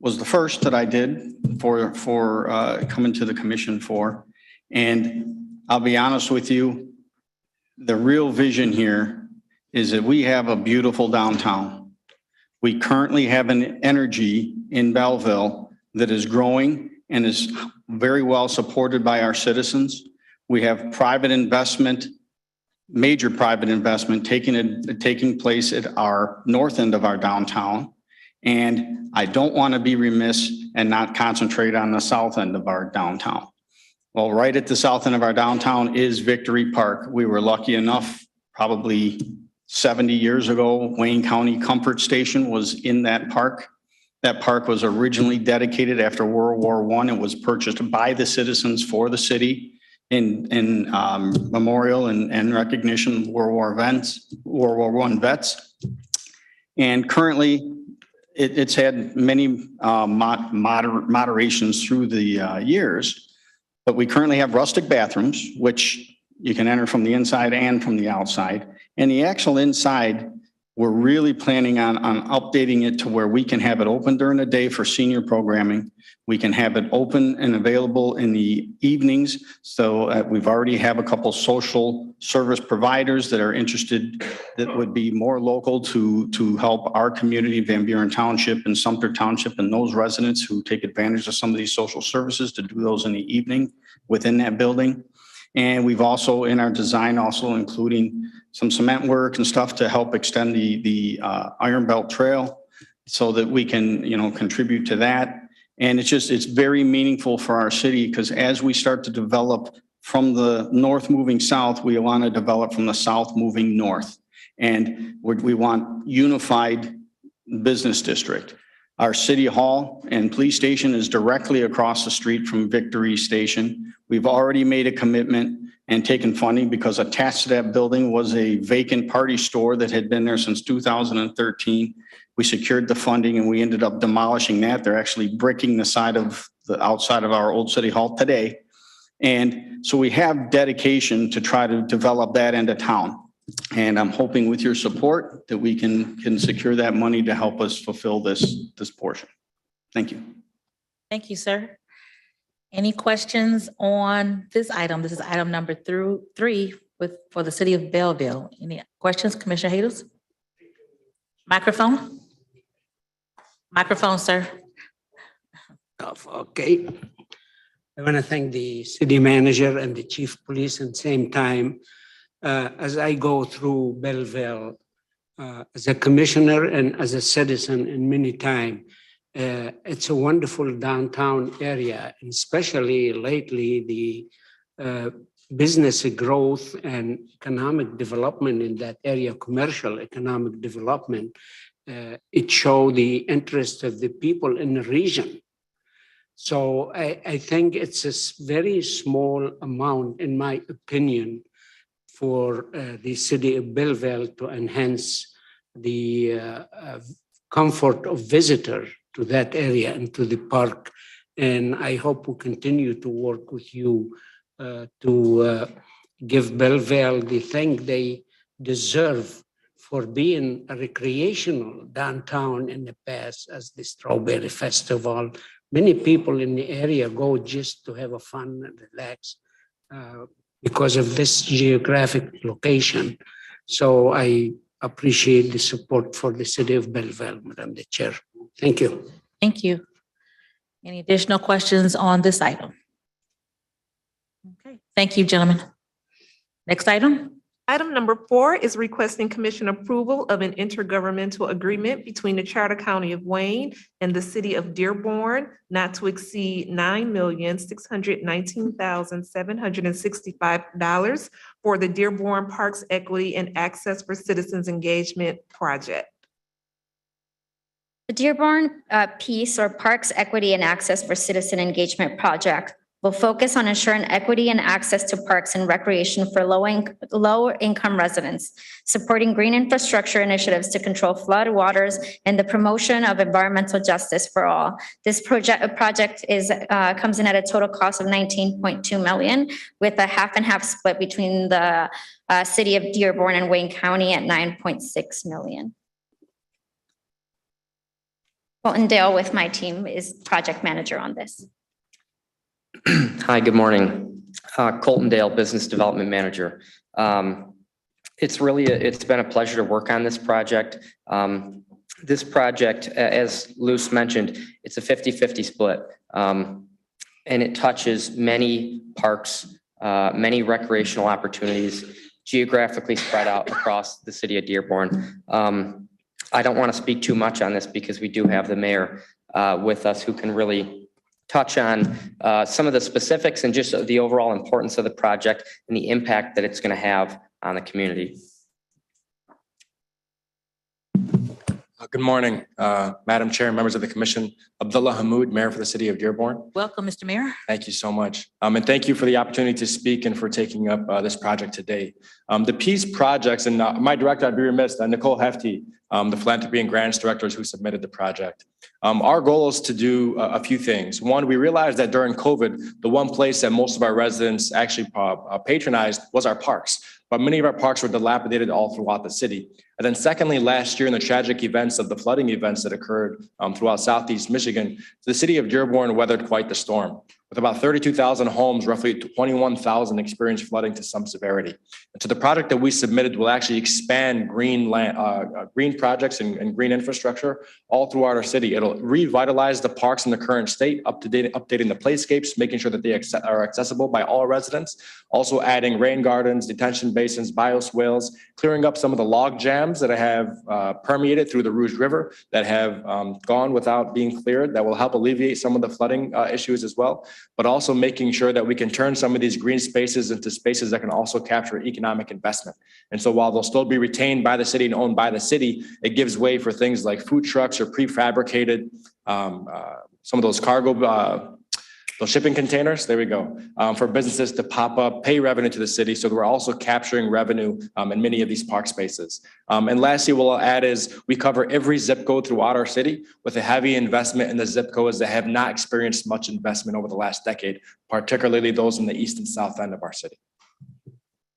was the first that I did for coming to the commission for. And I'll be honest with you, the real vision here is that we have a beautiful downtown. We currently have an energy in Belleville that is growing and is very well supported by our citizens. We have private investment, major private investment taking place at our north end of our downtown. And I don't want to be remiss and not concentrate on the south end of our downtown. Well, right at the south end of our downtown is Victory Park. We were lucky enough, probably 70 years ago, Wayne County Comfort Station was in that park. That park was originally dedicated after World War I. It was purchased by the citizens for the city in memorial and recognition of World War I vets. And currently, it's had many moderations through the years, but we currently have rustic bathrooms, which you can enter from the inside and from the outside. And the actual inside, we're really planning on updating it to where we can have it open during the day for senior programming. We can have it open and available in the evenings. So we've already have a couple social service providers that are interested that would be more local to help our community, Van Buren Township and Sumter Township, and those residents who take advantage of some of these social services to do those in the evening within that building. And we've also in our design also including some cement work and stuff to help extend the Iron Belt Trail so that we can, contribute to that. And it's very meaningful for our city because as we start to develop from the north moving south, we want to develop from the south moving north. And we want unified business district. Our city hall and police station is directly across the street from Victory Station. We've already made a commitment and taken funding because attached to that building was a vacant party store that had been there since 2013. We secured the funding and we ended up demolishing that. They're actually bricking the outside of our old city hall today. And so we have dedication to try to develop that end of town. And I'm hoping with your support that we can secure that money to help us fulfill this portion. Thank you. Thank you, sir. Any questions on this item? This is item number 3 for the city of Belleville. Any questions, Commissioner Hados? Microphone? Microphone, sir. Okay. I want to thank the city manager and the chief of police at the same time. As I go through Belleville, as a commissioner and as a citizen in many times, it's a wonderful downtown area, and especially lately, the business growth and economic development in that area, commercial economic development, it showed the interest of the people in the region. So I think it's a very small amount, in my opinion, for the city of Belleville to enhance the comfort of visitor to that area and to the park. And I hope we continue to work with you to give Belleville the thing they deserve for being a recreational downtown in the past, as the Strawberry Festival. Many people in the area go just to have a fun and relax because of this geographic location. So I appreciate the support for the city of Belleville, Madam the Chair. Thank you. Thank you. Any additional questions on this item? Okay, thank you, gentlemen. Next item. Item number 4 is requesting commission approval of an intergovernmental agreement between the Charter County of Wayne and the city of Dearborn, not to exceed $9,619,765 for the Dearborn Parks Equity and Access for Citizens Engagement Project. The Dearborn Peace or Parks Equity and Access for Citizen Engagement Project will focus on ensuring equity and access to parks and recreation for lower income residents, supporting green infrastructure initiatives to control flood waters and the promotion of environmental justice for all. This project comes in at a total cost of $19.2 million, with a half and half split between the city of Dearborn and Wayne County at $9.6 million. Colton Dale with my team is project manager on this. Hi, good morning. Colton Dale, Business Development Manager. It's been a pleasure to work on this project. This project, as Luce mentioned, it's a 50-50 split. And it touches many parks, many recreational opportunities, geographically spread out across the city of Dearborn. I don't want to speak too much on this because we do have the mayor with us who can really touch on some of the specifics and just the overall importance of the project and the impact that it's going to have on the community. Good morning, Madam Chair, members of the commission. Abdullah Hamoud, Mayor for the city of Dearborn. Welcome, Mr. Mayor. Thank you so much. And thank you for the opportunity to speak and for taking up this project today. The Peace Projects, and my director, I'd be remiss, Nicole Hefty, the Philanthropy and Grants Directors who submitted the project. Our goal is to do a few things. One, we realized that during COVID, the one place that most of our residents actually patronized was our parks. But many of our parks were dilapidated all throughout the city. And then secondly, last year in the tragic events of the flooding events that occurred throughout Southeast Michigan, the city of Dearborn weathered quite the storm. With about 32,000 homes, roughly 21,000 experienced flooding to some severity. And so the project that we submitted will actually expand green projects and green infrastructure all throughout our city. It'll revitalize the parks in the current state, updating the playscapes, making sure that they are accessible by all residents. Also adding rain gardens, detention basins, bioswales, clearing up some of the log jams that have permeated through the Rouge River that have gone without being cleared. That will help alleviate some of the flooding issues as well, but also making sure that we can turn some of these green spaces into spaces that can also capture economic investment. And so while they'll still be retained by the city and owned by the city, it gives way for things like food trucks or prefabricated, some of those cargo So shipping containers, there we go, for businesses to pop up, pay revenue to the city. So we're also capturing revenue in many of these park spaces. And lastly, what I'll add is we cover every zip code throughout our city with a heavy investment in the zip codes that have not experienced much investment over the last decade, particularly those in the east and south end of our city.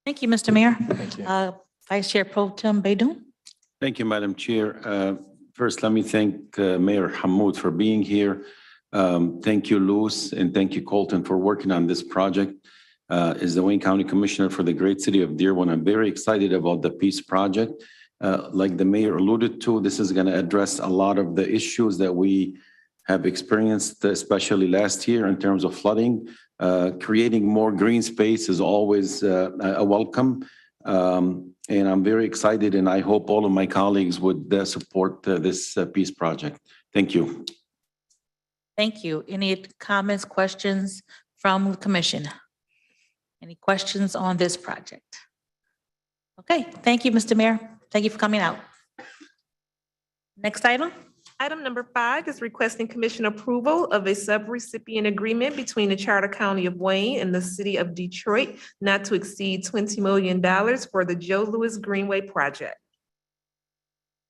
Thank you, Mr. Mayor. Thank you. Vice Chair Pro Tem Baidoon. Thank you, Madam Chair. First, let me thank Mayor Hammoud for being here. Thank you, Luz, and thank you, Colton, for working on this project. As the Wayne County Commissioner for the great city of Dearborn, I'm very excited about the Peace Project. Like the mayor alluded to, this is going to address a lot of the issues that we have experienced, especially last year in terms of flooding. Creating more green space is always a welcome. And I'm very excited, and I hope all of my colleagues would support this Peace Project. Thank you. Thank you. Any comments, questions from the commission? Any questions on this project? Okay, thank you, Mr. Mayor. Thank you for coming out. Next item. Item number 5 is requesting commission approval of a subrecipient agreement between the Charter County of Wayne and the City of Detroit not to exceed $20 million for the Joe Louis Greenway project.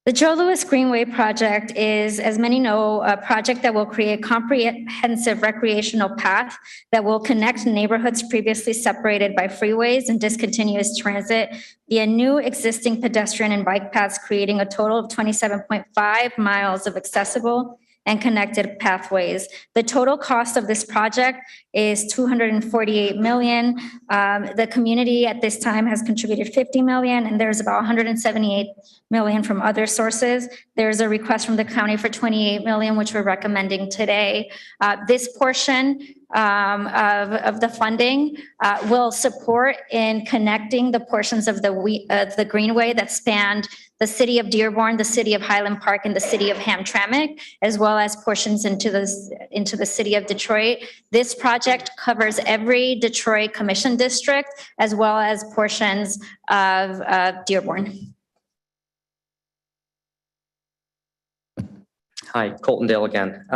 The Joe Louis Greenway project is, as many know, a project that will create comprehensive recreational path that will connect neighborhoods previously separated by freeways and discontinuous transit via new existing pedestrian and bike paths, creating a total of 27.5 miles of accessible and connected pathways. The total cost of this project is $248 million. The community at this time has contributed $50 million, and there's about $178 million from other sources. There's a request from the county for $28 million, which we're recommending today. This portion of the funding will support in connecting the portions of the Greenway that spanned the city of Dearborn, the city of Highland Park, and the city of Hamtramck, as well as portions into the city of Detroit. This project covers every Detroit Commission district, as well as portions of Dearborn. Hi, Colton Dale again.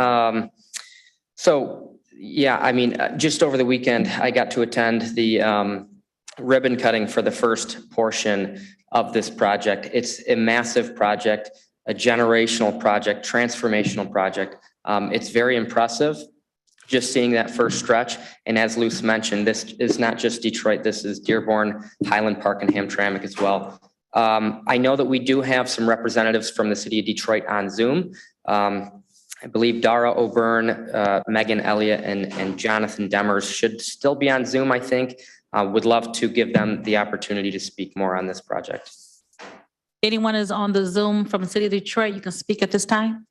So, yeah, I mean, just over the weekend, I got to attend the ribbon cutting for the first portion of this project. It's a massive project, a generational project, transformational project. It's very impressive just seeing that first stretch. And as Luz mentioned, this is not just Detroit, this is Dearborn, Highland Park, and Hamtramck as well. I know that we do have some representatives from the city of Detroit on Zoom. I believe Dara O'Byrne, Megan Elliott, and Jonathan Demers should still be on Zoom, I think. Would love to give them the opportunity to speak more on this project. Anyone is on the Zoom from the city of Detroit, you can speak at this time.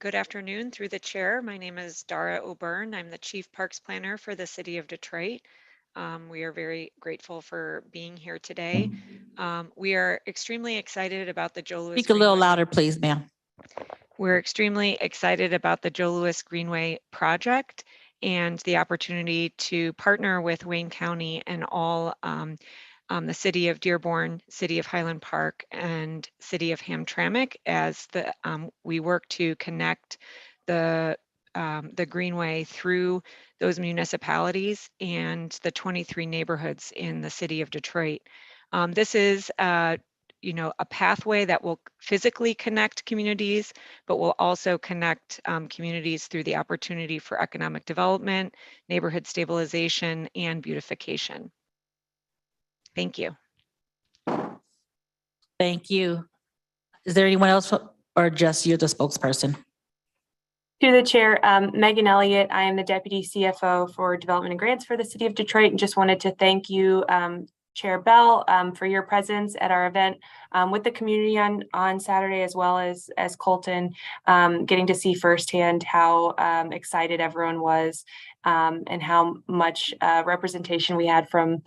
Good afternoon through the chair. My name is Dara O'Byrne. I'm the Chief Parks Planner for the city of Detroit. We are very grateful for being here today. We are extremely excited about the Joe Louis. Speak a little louder, please, ma'am. We're extremely excited about the Joe Louis Greenway project and the opportunity to partner with Wayne County and all the city of Dearborn, city of Highland Park, and city of Hamtramck as we work to connect the Greenway through those municipalities and the 23 neighborhoods in the city of Detroit. This is a pathway that will physically connect communities, but will also connect communities through the opportunity for economic development, neighborhood stabilization, and beautification. Thank you. Thank you. Is there anyone else or just you, the spokesperson? To the chair, Megan Elliott. I am the Deputy CFO for Development and Grants for the City of Detroit, and just wanted to thank you, Chair Bell, for your presence at our event with the community on Saturday, as well as Colton, getting to see firsthand how excited everyone was and how much representation we had from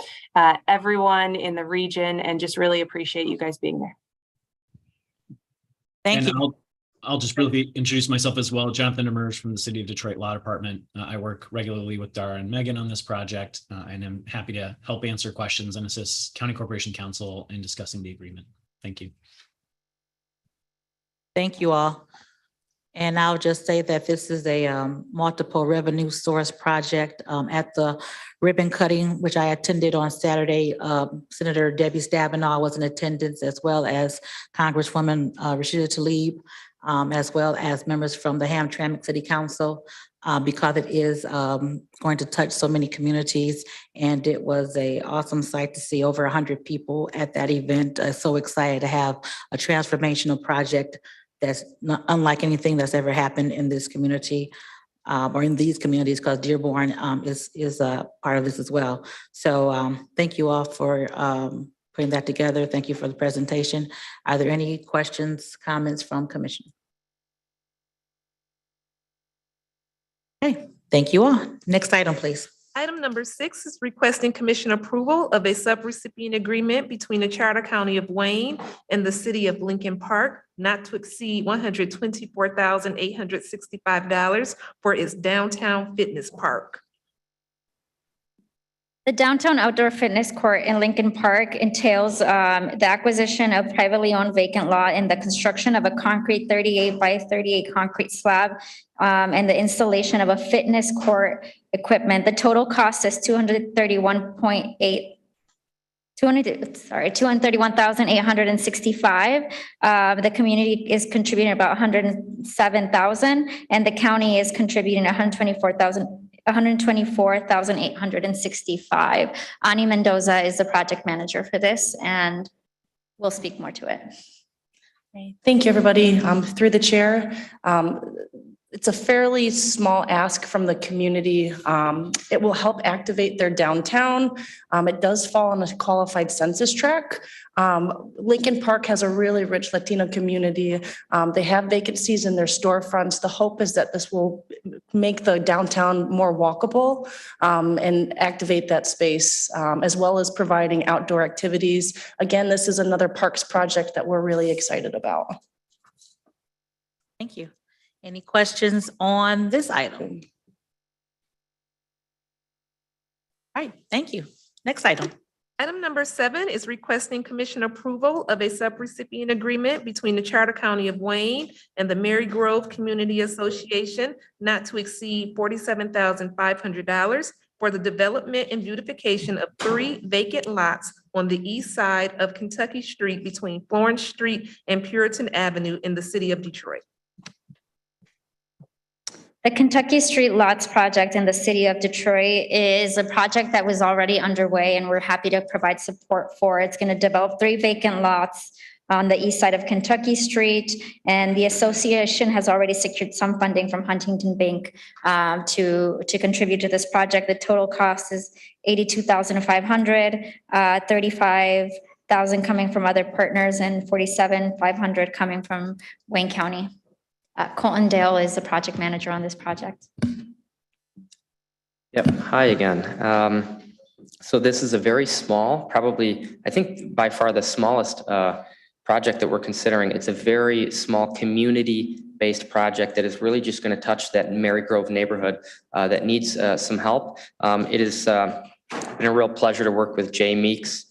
everyone in the region, and just really appreciate you guys being there. Thank you. I'll just briefly introduce myself as well. Jonathan Demers from the City of Detroit Law Department. I work regularly with Dara and Megan on this project, and I'm happy to help answer questions and assist County Corporation Counsel in discussing the agreement. Thank you. Thank you all. And I'll just say that this is a multiple revenue source project. At the ribbon cutting, which I attended on Saturday, Senator Debbie Stabenow was in attendance, as well as Congresswoman Rashida Tlaib, as well as members from the Hamtramck City Council, because it is going to touch so many communities. And it was an awesome sight to see over 100 people at that event. So excited to have a transformational project that's not unlike anything that's ever happened in this community, or in these communities, because Dearborn is a part of this as well. So thank you all for putting that together. Thank you for the presentation. Are there any questions, comments from Commission? Okay, thank you all. Next item, please. Item number 6 is requesting commission approval of a subrecipient agreement between the Charter County of Wayne and the City of Lincoln Park, not to exceed $124,865 for its downtown fitness park. The downtown outdoor fitness court in Lincoln Park entails the acquisition of privately owned vacant lot and the construction of a concrete 38 by 38 concrete slab, and the installation of a fitness court equipment. The total cost is $231,865. The community is contributing about $107,000, and the county is contributing $124,865. Ani Mendoza is the project manager for this, and we'll speak more to it. Thank you, everybody. Through the chair, it's a fairly small ask from the community. It will help activate their downtown. It does fall on a qualified census tract. Lincoln Park has a really rich Latino community. They have vacancies in their storefronts. The hope is that this will make the downtown more walkable, and activate that space, as well as providing outdoor activities. Again, this is another parks project that we're really excited about. Thank you. Any questions on this item? All right, thank you. Next item. Item number 7 is requesting commission approval of a subrecipient agreement between the Charter County of Wayne and the Mary Grove Community Association, not to exceed $47,500 for the development and beautification of 3 vacant lots on the east side of Kentucky Street between Florence Street and Puritan Avenue in the city of Detroit. The Kentucky Street Lots project in the city of Detroit is a project that was already underway, and we're happy to provide support for. It's going to develop 3 vacant lots on the east side of Kentucky Street, and the association has already secured some funding from Huntington Bank to contribute to this project. The total cost is $82,500, $35,000 coming from other partners, and $47,500 coming from Wayne County. Colton Dale is the project manager on this project. Yep, hi again. So this is a very small, probably, I think by far the smallest project that we're considering. It's a very small community-based project that is really just going to touch that Mary Grove neighborhood that needs some help. It has been a real pleasure to work with Jay Meeks,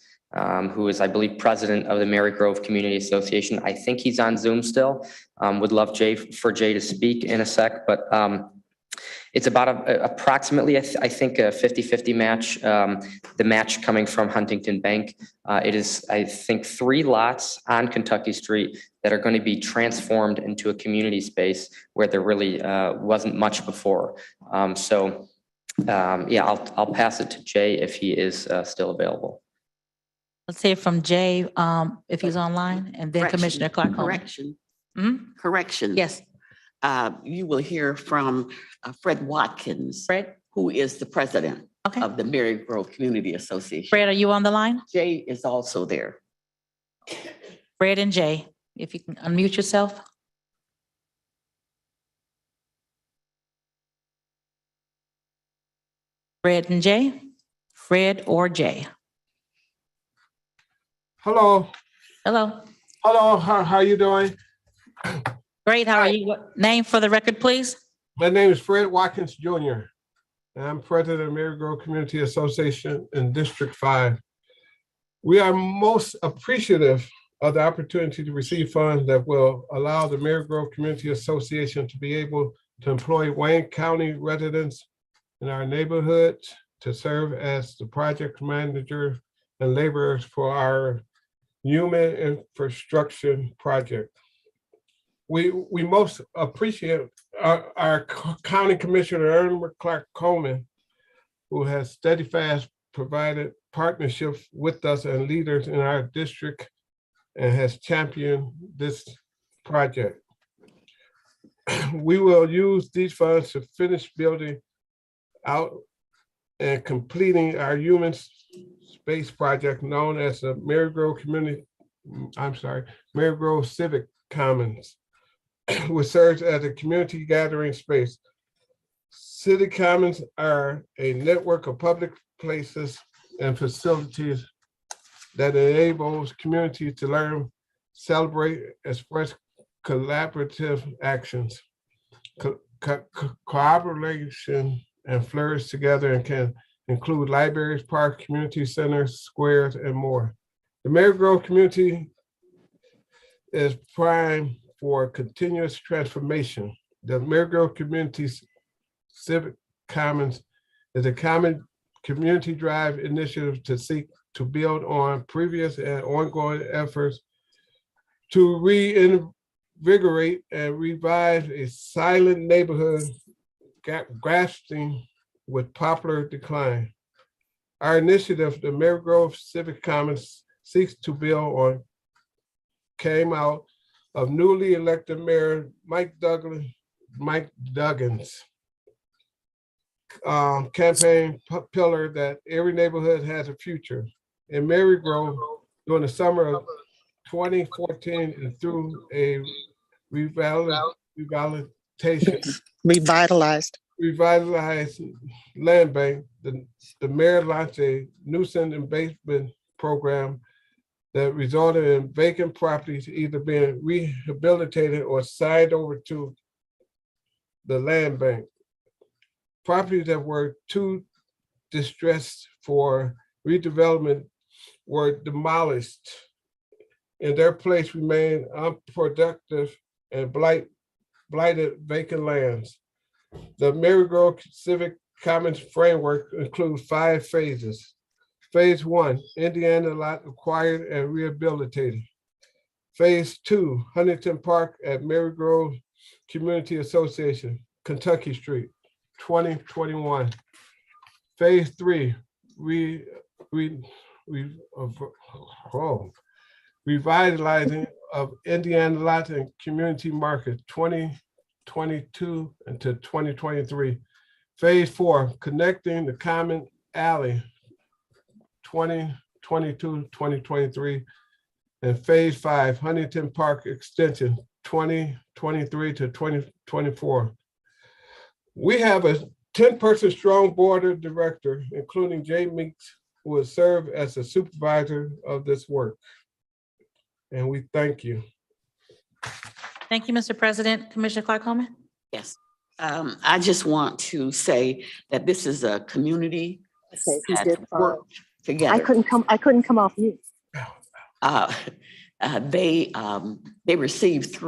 who is, I believe, president of the Mary Grove Community Association. I think he's on Zoom still. Would love Jay to speak in a sec, but it's about approximately, I think, a 50-50 match. The match coming from Huntington Bank. It is, I think, 3 lots on Kentucky Street that are going to be transformed into a community space where there really wasn't much before. Yeah, I'll pass it to Jay if he is still available. Let's hear from Jay, if he's online, and then Commissioner Clark. Correction. Mm-hmm. Correction. Yes. You will hear from Fred Watkins, who is the president of the Mary Grove Community Association. Fred, are you on the line? Jay is also there. Fred and Jay, if you can unmute yourself. Fred and Jay, Fred or Jay. Hello. Hello. Hello, how you doing? Great, how are you? What name for the record, please? My name is Fred Watkins Jr. and I'm president of Mary Grove Community Association in District 5. We are most appreciative of the opportunity to receive funds that will allow the Mary Grove Community Association to be able to employ Wayne County residents in our neighborhoods to serve as the project manager and laborers for our human infrastructure project. We most appreciate our County Commissioner Ernest Clark Coleman, who has steadfast provided partnerships with us and leaders in our district and has championed this project. We will use these funds to finish building out and completing our human space project known as the Mary Grove Mary Grove Civic Commons, which serves as a community gathering space. City Commons are a network of public places and facilities that enables communities to learn, celebrate, express collaborative actions. Cooperation and flourish together and can include libraries, parks, community centers, squares, and more. The Mary Grove community is primed for continuous transformation. The Mary Grove Community's Civic Commons is a common community drive initiative to seek to build on previous and ongoing efforts to reinvigorate and revive a silent neighborhood grasping with popular decline. Our initiative, the Mary Grove Civic Commons, seeks to build on, came out of newly elected Mayor Mike Duggins' campaign pillar that every neighborhood has a future. In Mary Grove, during the summer of 2014 and through a revitalized land bank, the mayor launched a nuisance abatement program that resulted in vacant properties either being rehabilitated or signed over to the land bank. Properties that were too distressed for redevelopment were demolished. In their place remained unproductive and blighted vacant lands. The Mary Grove Civic Commons framework includes 5 phases. Phase 1, Indiana lot acquired and rehabilitated. Phase 2, Huntington Park at Mary Grove Community Association, Kentucky Street, 2021. Phase 3, revitalizing of Indiana lot and community market, 2022 into 2023. Phase 4, connecting the common alley, 2022, 2023. And phase 5, Huntington Park extension, 2023 to 2024. We have a 10-person strong board of director, including Jay Meeks, who will serve as the supervisor of this work. And we thank you. Thank you, Mr. President. Commissioner Clark Coleman? Yes. I just want to say that this is a community that worked together. I couldn't come off mute. They received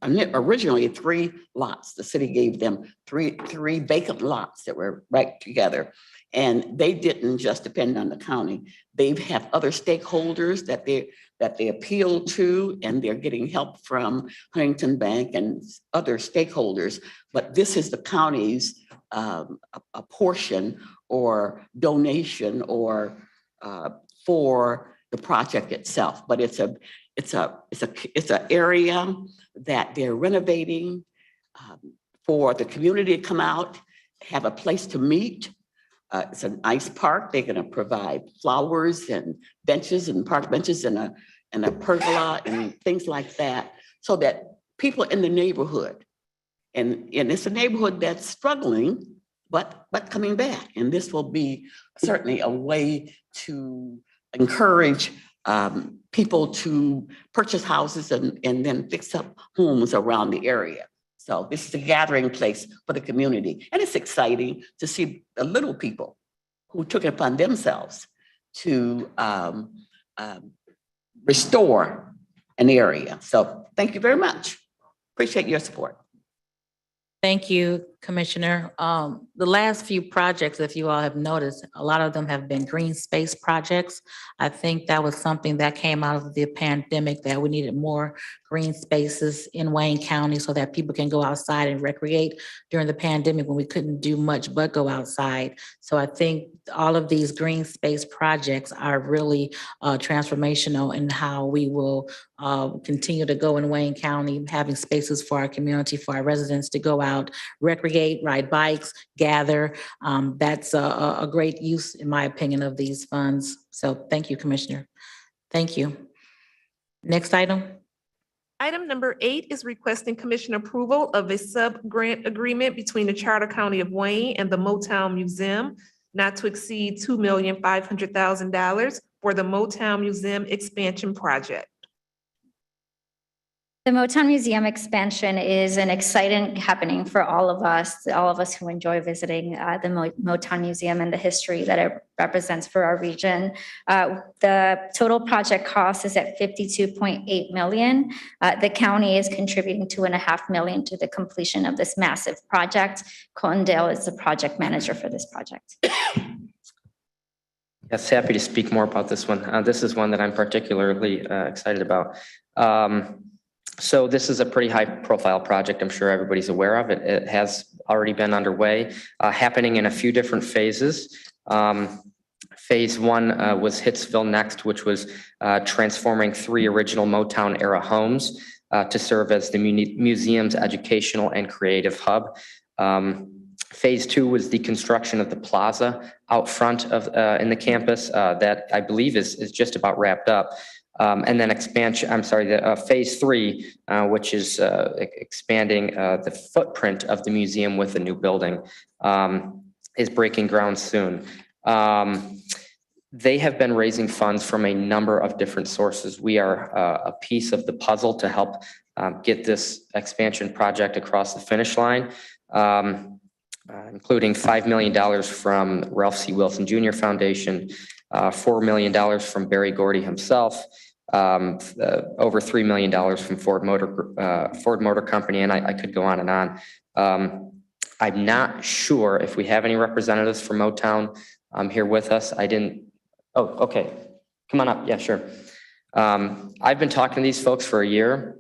originally 3 lots. The city gave them three vacant lots that were right together. And they didn't just depend on the county. They have other stakeholders that they appeal to, and they're getting help from Huntington Bank and other stakeholders. But this is the county's a portion or donation or for the project itself. But it's an area that they're renovating for the community to come out, have a place to meet. It's a nice park. They're going to provide flowers and benches and park benches and a pergola and things like that, so that people in the neighborhood, and it's a neighborhood that's struggling, but coming back. And this will be certainly a way to encourage people to purchase houses and then fix up homes around the area. So this is a gathering place for the community. And it's exciting to see the little people who took it upon themselves to restore an area. So thank you very much. Appreciate your support. Thank you, Commissioner. The last few projects, if you all have noticed, a lot of them have been green space projects. I think that was something that came out of the pandemic, that we needed more green spaces in Wayne County so that people can go outside and recreate during the pandemic when we couldn't do much but go outside. So I think all of these green space projects are really transformational in how we will continue to go in Wayne County, having spaces for our community, for our residents to go out, recreate, ride bikes, gather. That's a great use, in my opinion, of these funds. So thank you, Commissioner. Thank you. Next item. Item number 8 is requesting commission approval of a sub-grant agreement between the Charter County of Wayne and the Motown Museum not to exceed $2,500,000 for the Motown Museum expansion project. The Motown Museum expansion is an exciting happening for all of us who enjoy visiting the Motown Museum and the history that it represents for our region. The total project cost is at $52.8 million. The county is contributing $2.5 million to the completion of this massive project. Colton Dale is the project manager for this project. Yes, happy to speak more about this one. This is one that I'm particularly excited about. So this is a pretty high profile project. I'm sure everybody's aware of it. It has already been underway, happening in a few different phases. Phase 1 was Hitsville Next, which was transforming 3 original Motown era homes to serve as the museum's educational and creative hub. Phase 2 was the construction of the plaza out front of in the campus that I believe is just about wrapped up. And then phase 3, which is expanding the footprint of the museum with a new building, is breaking ground soon. They have been raising funds from a number of different sources. We are a piece of the puzzle to help get this expansion project across the finish line, including $5 million from Ralph C. Wilson Jr. Foundation, $4 million from Barry Gordy himself, over $3 million from Ford Motor Company, and I could go on and on. I'm not sure if we have any representatives from Motown here with us. Oh, okay. Come on up. Yeah, sure. I've been talking to these folks for a year,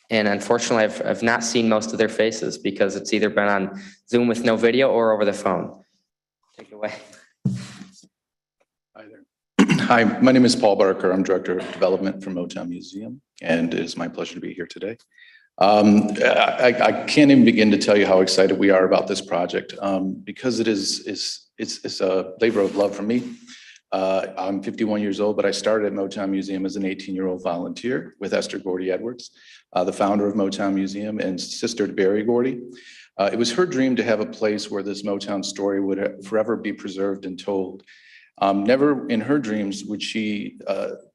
and unfortunately, I've not seen most of their faces because it's either been on Zoom with no video or over the phone. Take it away. Hi there. Hi, my name is Paul Barker. I'm Director of Development for Motown Museum, and it is my pleasure to be here today. I can't even begin to tell you how excited we are about this project because it's a labor of love for me. I'm 51 years old, but I started at Motown Museum as an 18-year-old volunteer with Esther Gordy Edwards, the founder of Motown Museum and sister to Barry Gordy. It was her dream to have a place where this Motown story would forever be preserved and told. Never in her dreams would she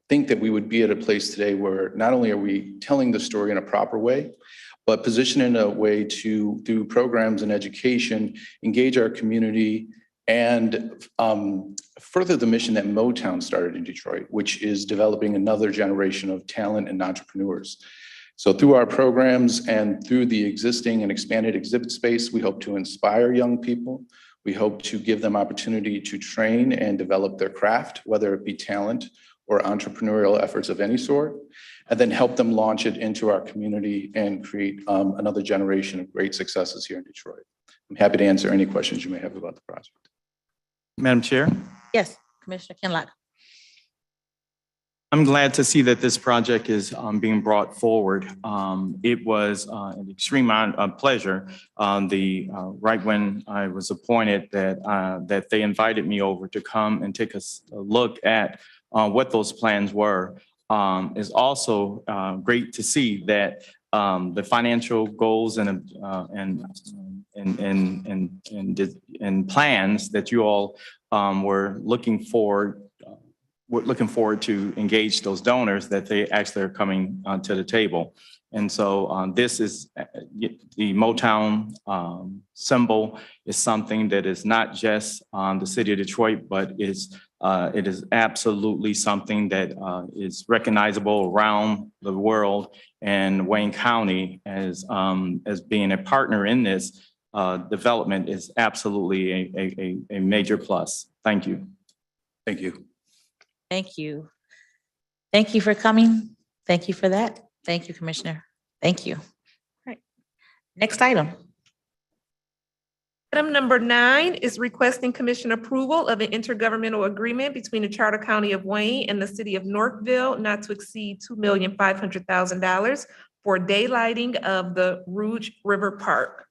think that we would be at a place today where not only are we telling the story in a proper way, but positioned in a way to, through programs and education, engage our community and further the mission that Motown started in Detroit, which is developing another generation of talent and entrepreneurs. So through our programs and through the existing and expanded exhibit space, we hope to inspire young people. We hope to give them opportunity to train and develop their craft, whether it be talent or entrepreneurial efforts of any sort, and then help them launch it into our community and create another generation of great successes here in Detroit. I'm happy to answer any questions you may have about the project. Madam Chair, Yes, Commissioner Kinlock. I'm glad to see that this project is being brought forward. It was an extreme pleasure right when I was appointed that they invited me over to come and take a look at what those plans were. It's also great to see that the financial goals and plans that you all were looking forward to engage those donors, that they actually are coming to the table. And so this is the Motown symbol is something that is not just the city of Detroit, but it is absolutely something that is recognizable around the world. And Wayne County as being a partner in this development is absolutely a major plus. Thank you. Thank you. Thank you. Thank you for coming. Thank you for that. Thank you, Commissioner. Thank you. All right. Next item. Item number 9 is requesting commission approval of an intergovernmental agreement between the Charter County of Wayne and the city of Northville not to exceed $2,500,000 for daylighting of the Rouge River Park.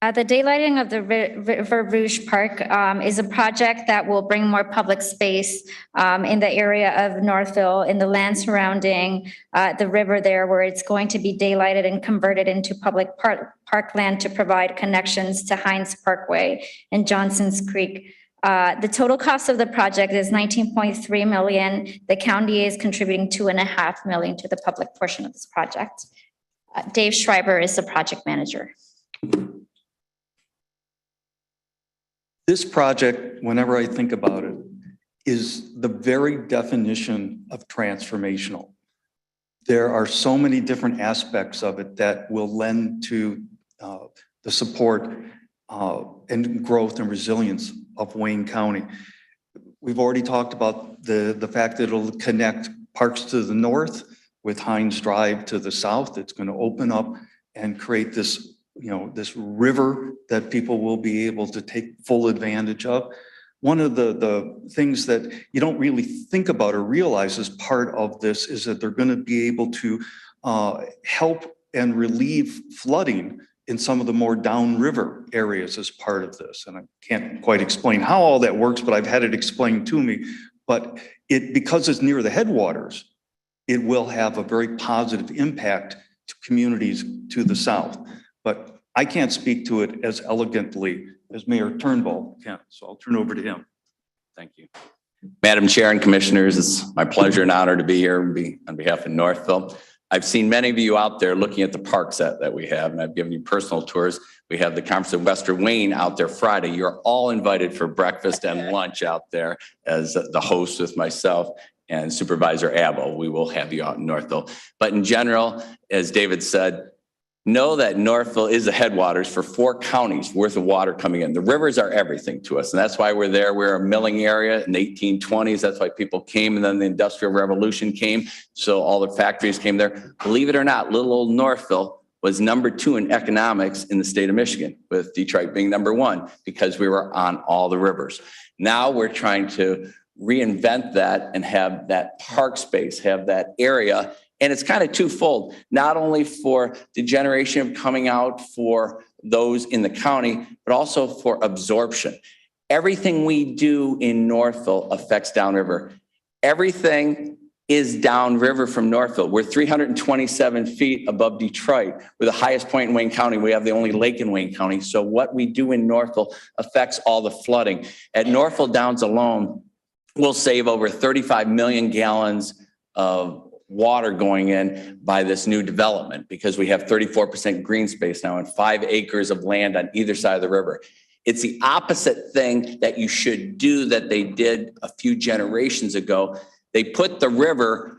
The daylighting of the River Rouge Park is a project that will bring more public space in the area of Northville, in the land surrounding the river there, where it's going to be daylighted and converted into public parkland to provide connections to Hines Parkway and Johnson's Creek. The total cost of the project is $19.3 million. The county is contributing $2.5 million to the public portion of this project. Dave Schreiber is the project manager. This project, whenever I think about it, is the very definition of transformational. There are so many different aspects of it that will lend to the support and growth and resilience of Wayne County. We've already talked about the fact that it'll connect parks to the north with Hines Drive to the south. It's going to open up and create this, this river that people will be able to take full advantage of. One of the things that you don't really think about or realize as part of this is that they're going to be able to help and relieve flooding in some of the more downriver areas as part of this. And I can't quite explain how all that works, but I've had it explained to me. But because it's near the headwaters, it will have a very positive impact to communities to the south. But I can't speak to it as elegantly as Mayor Turnbull can, so I'll turn over to him. Thank you. Madam Chair and Commissioners, it's my pleasure and honor to be here on behalf of Northville. I've seen many of you out there looking at the park set that we have, and I've given you personal tours. We have the Conference of Western Wayne out there Friday. You're all invited for breakfast and lunch out there as the host with myself and Supervisor Abel. We will have you out in Northville. But in general, as David said, know that Northville is the headwaters for 4 counties worth of water coming in. The rivers are everything to us, and that's why we're there. We're a milling area in the 1820s. That's why people came, and then the Industrial Revolution came, so all the factories came there. Believe it or not, little old Northville was number 2 in economics in the state of Michigan, with Detroit being number 1 because we were on all the rivers. Now we're trying to reinvent that and have that park space, have that area. And it's kind of twofold, not only for the generation coming out for those in the county, but also for absorption. Everything we do in Northville affects downriver. Everything is downriver from Northville. We're 327 feet above Detroit. We're the highest point in Wayne County. We have the only lake in Wayne County. So what we do in Northville affects all the flooding. At Northville Downs alone, we'll save over 35 million gallons of water going in by this new development because we have 34% green space now and 5 acres of land on either side of the river. It's the opposite thing that you should do that they did a few generations ago. They put the river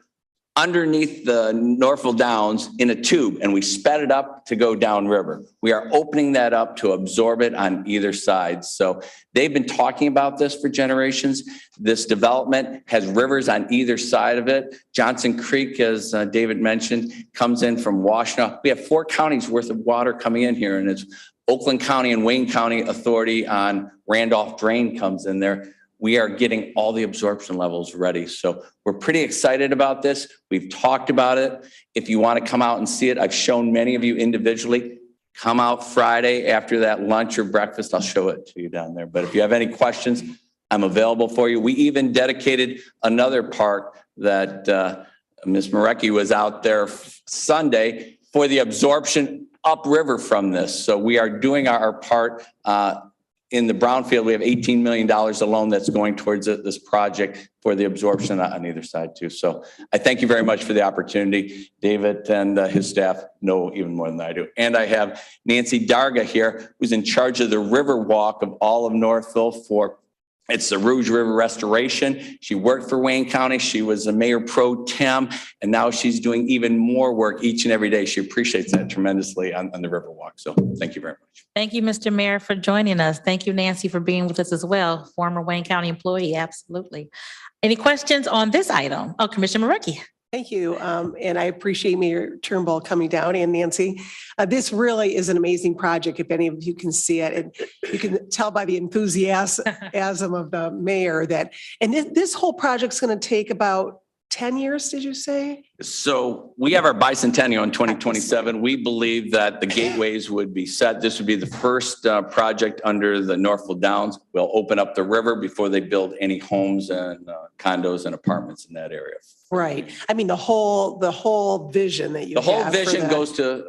underneath the Northville Downs in a tube and we sped it up to go downriver. We are opening that up to absorb it on either side. So they've been talking about this for generations. This development has rivers on either side of it. Johnson Creek, as David mentioned, comes in from Washtenaw. We have 4 counties worth of water coming in here, and it's Oakland County and Wayne County Authority on Randolph Drain comes in there. We are getting all the absorption levels ready. So we're pretty excited about this. We've talked about it. If you want to come out and see it, I've shown many of you individually. Come out Friday after that lunch or breakfast. I'll show it to you down there. But if you have any questions, I'm available for you. We even dedicated another park that Ms. Marecki was out there Sunday for the absorption upriver from this. So we are doing our part in the brownfield, we have $18 million alone that's going towards this project for the absorption on either side too. So I thank you very much for the opportunity. David and his staff know even more than I do. And I have Nancy Darga here, who's in charge of the river walk of all of Northville it's the Rouge River Restoration. She worked for Wayne County. She was a mayor pro tem, and now she's doing even more work each and every day. She appreciates that tremendously on the river walk. So thank you very much. Thank you, Mr. Mayor, for joining us. Thank you, Nancy, for being with us as well. Former Wayne County employee, absolutely. Any questions on this item? Oh, Commissioner Markey. Thank you. And I appreciate Mayor Turnbull coming down and Nancy. This really is an amazing project, if any of you can see it. And you can tell by the enthusiasm of the mayor that, and this whole project's going to take about 10 years, did you say? So we have our bicentennial in 2027. We believe that the gateways would be set. This would be the first project under the Northville Downs. We'll open up the river before they build any homes and condos and apartments in that area. Right. I mean, the whole vision that you have. The whole vision goes to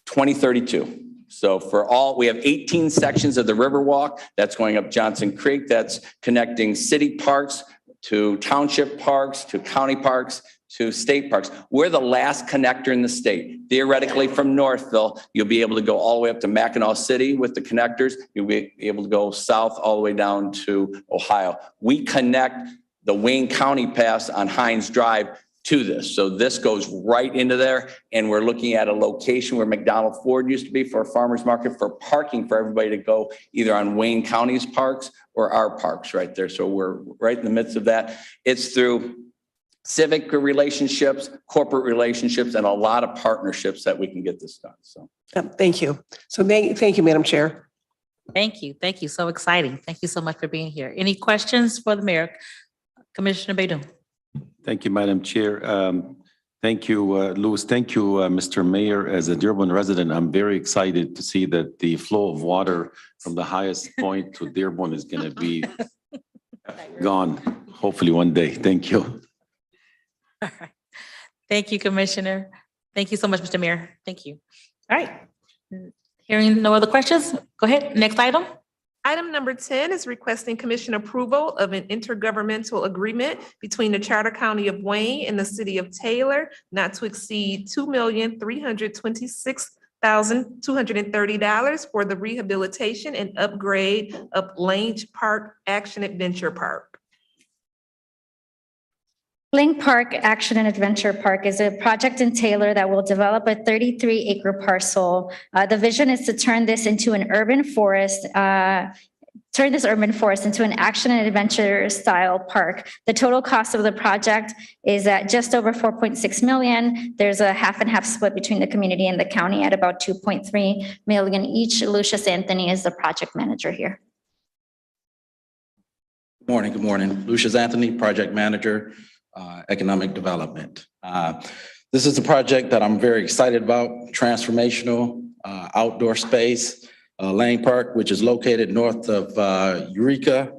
2032. So we have 18 sections of the Riverwalk that's going up Johnson Creek. That's connecting city parks to township parks, to county parks, to state parks. We're the last connector in the state. Theoretically, from Northville, you'll be able to go all the way up to Mackinac City with the connectors. You'll be able to go south all the way down to Ohio. We connect the Wayne County Pass on Hines Drive to this. So this goes right into there. And we're looking at a location where McDonald Ford used to be for a farmer's market for parking for everybody to go either on Wayne County's parks or our parks right there. So we're right in the midst of that. It's through civic relationships, corporate relationships, and a lot of partnerships that we can get this done. So thank you. So thank you, Madam Chair. Thank you. Thank you. So exciting. Thank you so much for being here. Any questions for the mayor? Commissioner Baydun. Thank you, Madam Chair. Thank you, Louis. Thank you, Mr. Mayor. As a Dearborn resident, I'm very excited to see that the flow of water from the highest point to Dearborn is going to be gone, hopefully one day. Thank you. All right. Thank you, Commissioner. Thank you so much, Mr. Mayor. Thank you. All right. Hearing no other questions, go ahead. Next item. Item number 10 is requesting commission approval of an intergovernmental agreement between the Charter County of Wayne and the City of Taylor not to exceed $2,326,230 for the rehabilitation and upgrade of Lange Park Action Adventure Park. Lang Park Action and Adventure Park is a project in Taylor that will develop a 33-acre parcel. The vision is to turn this into an urban forest, turn this urban forest into an action and adventure style park. The total cost of the project is at just over $4.6 million. There's a half and half split between the community and the county at about $2.3 million each. Lucius Anthony is the project manager here. Good morning. Good morning. Lucius Anthony, project manager. Economic development. This is a project that I'm very excited about, transformational outdoor space. Lang Park, which is located north of Eureka,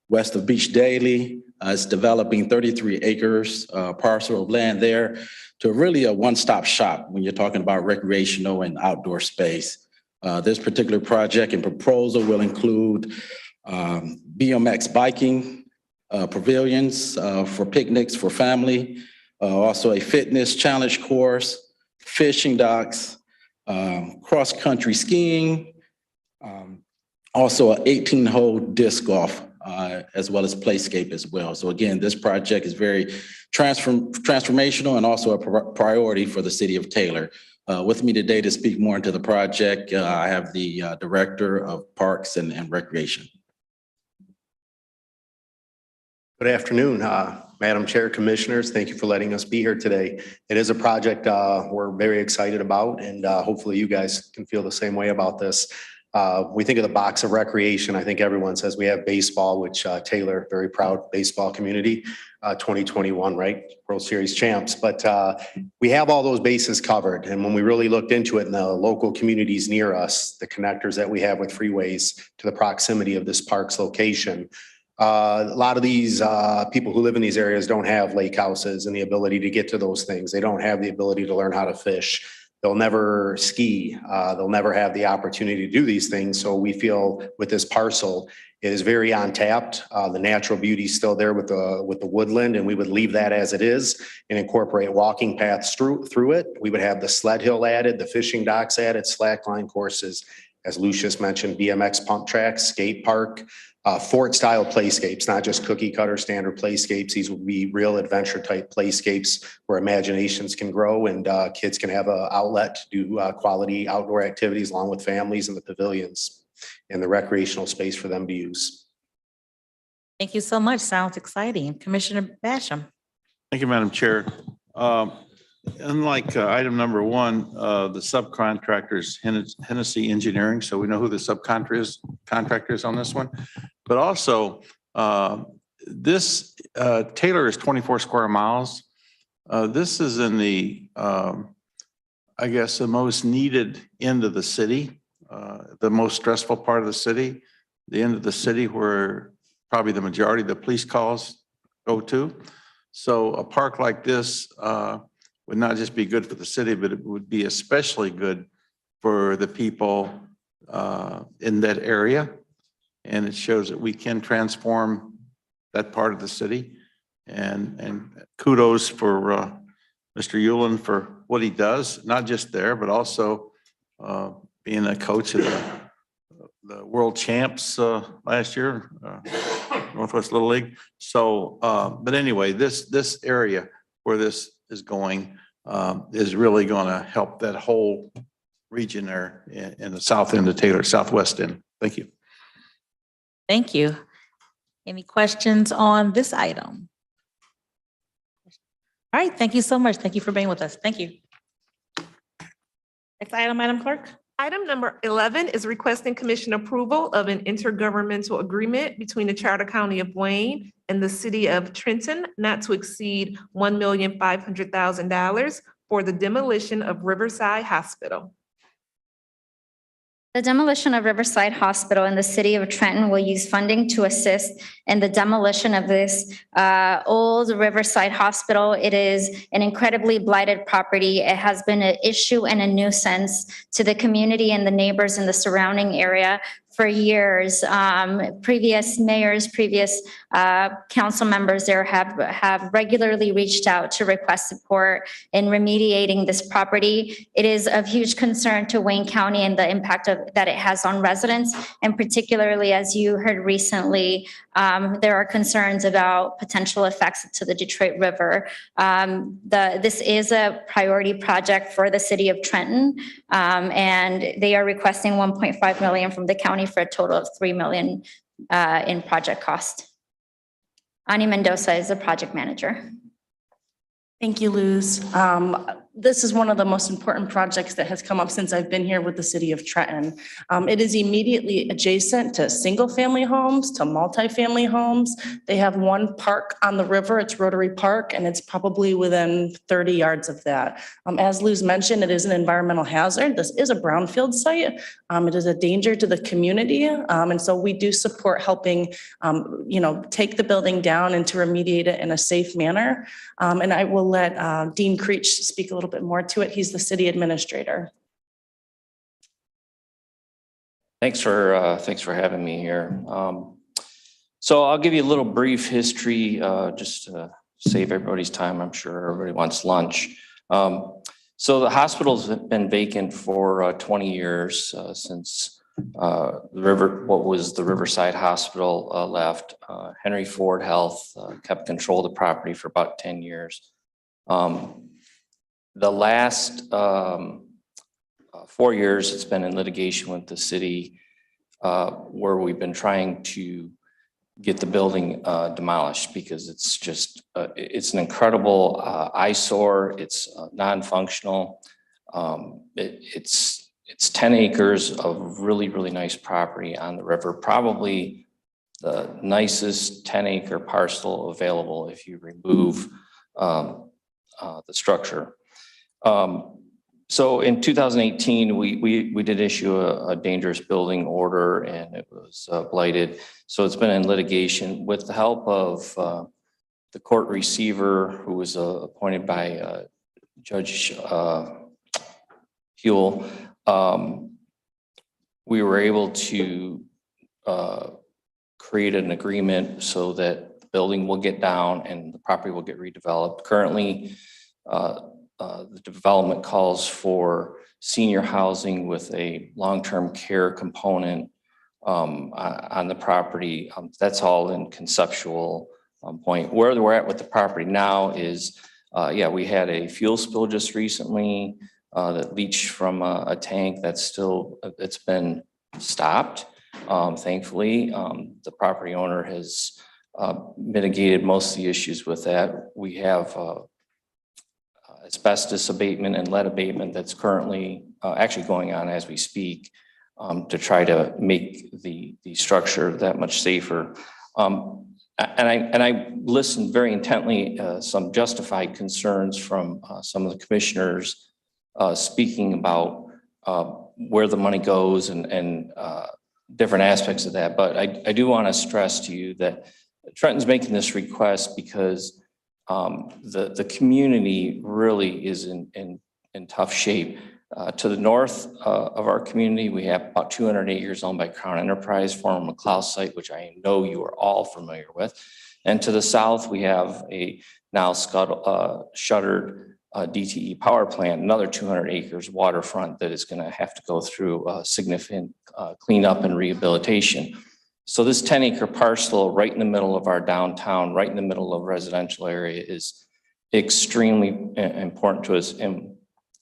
west of Beach Daily. It's developing 33 acres parcel of land there to really a one-stop shop when you're talking about recreational and outdoor space. This particular project and proposal will include BMX biking, pavilions for picnics for family, also a fitness challenge course, fishing docks, cross-country skiing, also an 18-hole disc golf, as well as playscape as well. So again, this project is very transformational and also a priority for the city of Taylor. With me today to speak more into the project, I have the Director of Parks and Recreation. Good afternoon, Madam Chair, Commissioners. Thank you for letting us be here today. It is a project we're very excited about, and hopefully you guys can feel the same way about this. We think of the box of recreation. I think everyone says we have baseball, which Taylor, very proud baseball community, 2021, right? World Series champs. But we have all those bases covered. And when we really looked into it in the local communities near us, the connectors that we have with freeways to the proximity of this park's location, a lot of these people who live in these areas don't have lake houses and the ability to get to those things. They don't have the ability to learn how to fish. they'll never ski. They'll never have the opportunity to do these things. So we feel with this parcel, it is very untapped. The natural beauty is still there with the woodland, and we would leave that as it is and incorporate walking paths through it. We would have the sled hill added, the fishing docks added, slackline courses, as Lucius mentioned, BMX pump tracks, skate park, fort style playscapes, not just cookie cutter standard playscapes. These will be real adventure type playscapes where imaginations can grow and kids can have an outlet to do quality outdoor activities along with families in the pavilions and the recreational space for them to use. Thank you so much. Sounds exciting. Commissioner Basham. Thank you, Madam Chair. Unlike item number one, the subcontractors Hennessy Engineering, so we know who the subcontractor is on this one. But also, this Taylor is 24 square miles. This is in the, I guess, the most needed end of the city. The most stressful part of the city, the end of the city where probably the majority of the police calls go to. So a park like this would not just be good for the city, but it would be especially good for the people in that area. And it shows that we can transform that part of the city. And kudos for Mr. Yulin for what he does, not just there, but also being a coach of the world champs last year, Northwest Little League. So, but anyway, this area where this is going is really going to help that whole region there in the south end of Taylor, southwest end. Thank you. Thank you. Any questions on this item? All right, thank you so much. Thank you for being with us. Thank you. Next item, Madam Clerk. Item number 11 is requesting commission approval of an intergovernmental agreement between the Charter County of Wayne and the City of Trenton not to exceed $1,500,000 for the demolition of Riverside Hospital. The demolition of Riverside Hospital in the city of Trenton will use funding to assist in the demolition of this old Riverside Hospital. It is an incredibly blighted property. It has been an issue and a nuisance to the community and the neighbors in the surrounding area for years. Previous mayors, previous council members there have regularly reached out to request support in remediating this property. It is of huge concern to Wayne County and the impact that it has on residents. And particularly, as you heard recently, there are concerns about potential effects to the Detroit River. This is a priority project for the city of Trenton, and they are requesting $1.5 million from the county for a total of $3 million in project cost. Ani Mendoza is the project manager. Thank you, Luz. This is one of the most important projects that has come up since I've been here with the city of Trenton. It is immediately adjacent to single-family homes, to multifamily homes. They have one park on the river, it's Rotary Park, and it's probably within 30 yards of that. As Luz mentioned, it is an environmental hazard. This is a brownfield site. It is a danger to the community. And so we do support helping, take the building down and to remediate it in a safe manner. And I will let Dean Creech speak a little bit more to it. He's the city administrator. Thanks for having me here. So I'll give you a little brief history, just to save everybody's time. I'm sure everybody wants lunch. So the hospital's been vacant for 20 years since what was the Riverside Hospital left. Henry Ford Health kept control of the property for about 10 years. The last 4 years, it's been in litigation with the city where we've been trying to get the building demolished because it's just, it's an incredible eyesore. It's non-functional. It's 10 acres of really, really nice property on the river, probably the nicest 10-acre parcel available if you remove the structure. So in 2018, we did issue a dangerous building order and it was blighted. So it's been in litigation with the help of the court receiver who was appointed by Judge fuel. We were able to create an agreement so that the building will get down and the property will get redeveloped. Currently, the development calls for senior housing with a long-term care component on the property. That's all in conceptual point. Where we're at with the property now is, yeah, we had a fuel spill just recently that leached from a tank that's still, it's been stopped. Thankfully, the property owner has mitigated most of the issues with that. We have asbestos abatement and lead abatement that's currently actually going on as we speak to try to make the structure that much safer. And I listened very intently, some justified concerns from some of the commissioners speaking about where the money goes and different aspects of that. But I do want to stress to you that Trenton's making this request because the community really is in tough shape. To the north of our community, we have about 200 acres owned by Crown Enterprise, former McLeod site, which I know you are all familiar with. And to the south, we have a now shuttered DTE power plant, another 200 acres waterfront that is going to have to go through significant cleanup and rehabilitation. So this 10-acre parcel right in the middle of our downtown, right in the middle of residential area is extremely important to us. And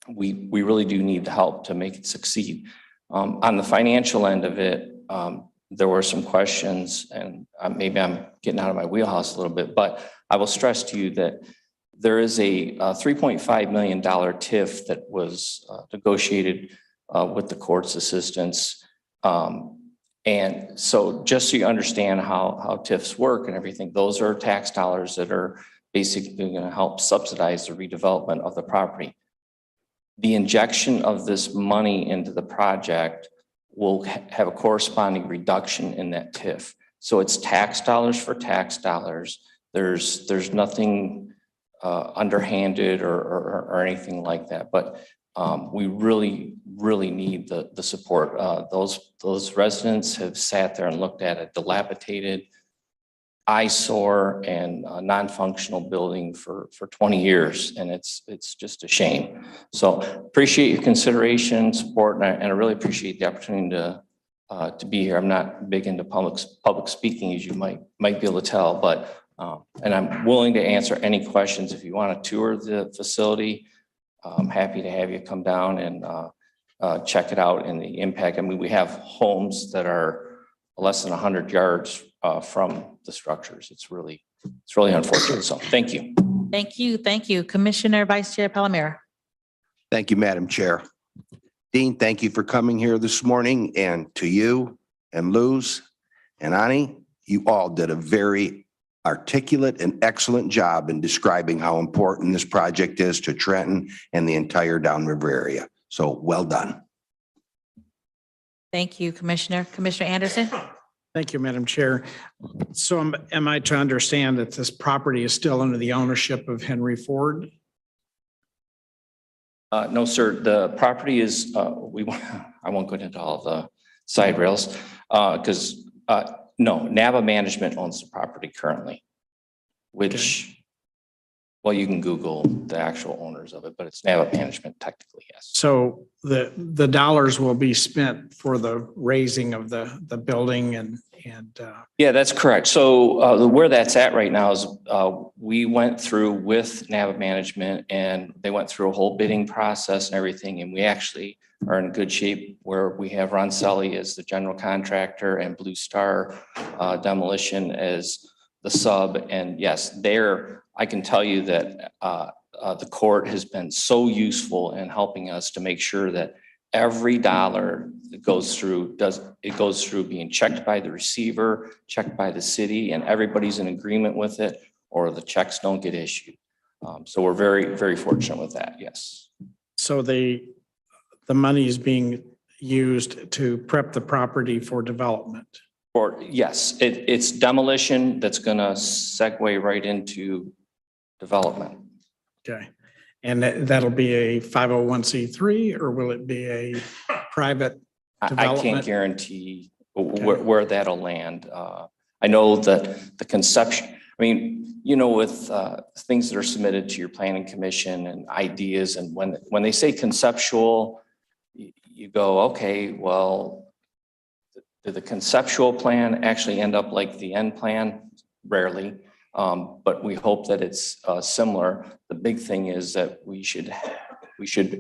we really do need the help to make it succeed. On the financial end of it, there were some questions, and maybe I'm getting out of my wheelhouse a little bit, but I will stress to you that there is a $3.5 million TIF that was negotiated with the court's assistance. And so just so you understand how TIFs work and everything, those are tax dollars that are basically going to help subsidize the redevelopment of the property. The injection of this money into the project will have a corresponding reduction in that TIF. So it's tax dollars for tax dollars. There's nothing underhanded or anything like that. But we really need the support. Those residents have sat there and looked at a dilapidated eyesore and non-functional building for 20 years, and it's just a shame. So appreciate your consideration, support, and I really appreciate the opportunity to be here. I'm not big into public speaking, as you might be able to tell, but and I'm willing to answer any questions. If you want to tour the facility, I'm happy to have you come down and check it out and the impact. I mean, we have homes that are less than 100 yards from the structures. It's really unfortunate. So thank you. Thank you. Thank you. Commissioner Vice Chair Palomero. Thank you, Madam Chair. Dean, thank you for coming here this morning, and to you and Luz and Ani, you all did a very articulate and excellent job in describing how important this project is to Trenton and the entire downriver area. So well done. Thank you, Commissioner. Commissioner Anderson. Thank you, Madam Chair. So am I to understand that this property is still under the ownership of Henry Ford? No, sir. The property is, I won't go into all the side rails because no, NAVA Management owns the property currently, which, well, you can Google the actual owners of it, but it's NAVA Management technically, yes. So the dollars will be spent for the raising of the building and Yeah, that's correct. So where that's at right now is we went through with NAVA Management and they went through a whole bidding process and everything. And we actually are in good shape where we have Ron Sully as the general contractor and Blue Star Demolition as the sub. And yes, there, I can tell you that the court has been so useful in helping us to make sure that every dollar that goes through goes through being checked by the receiver, checked by the city, and everybody's in agreement with it, or the checks don't get issued. So we're very, very fortunate with that. Yes. so the money is being used to prep the property for development. Or yes, it's demolition that's going to segue right into development. Okay. And that'll be a 501c3 or will it be a private I can't development? guarantee where that'll land. I know that the conception, I mean, you know, with things that are submitted to your planning commission and ideas, and when they say conceptual, you go, okay, well, did the conceptual plan actually end up like the end plan? Rarely, but we hope that it's similar. The big thing is that we should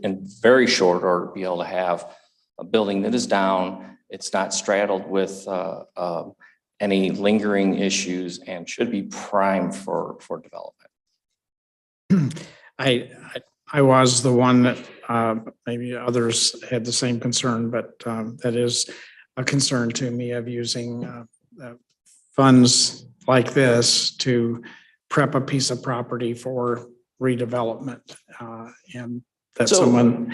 in very short order be able to have a building that is down, it's not straddled with any lingering issues, and should be primed for development. I was the one that maybe others had the same concern, but that is a concern to me of using funds like this to prep a piece of property for redevelopment. And that someone.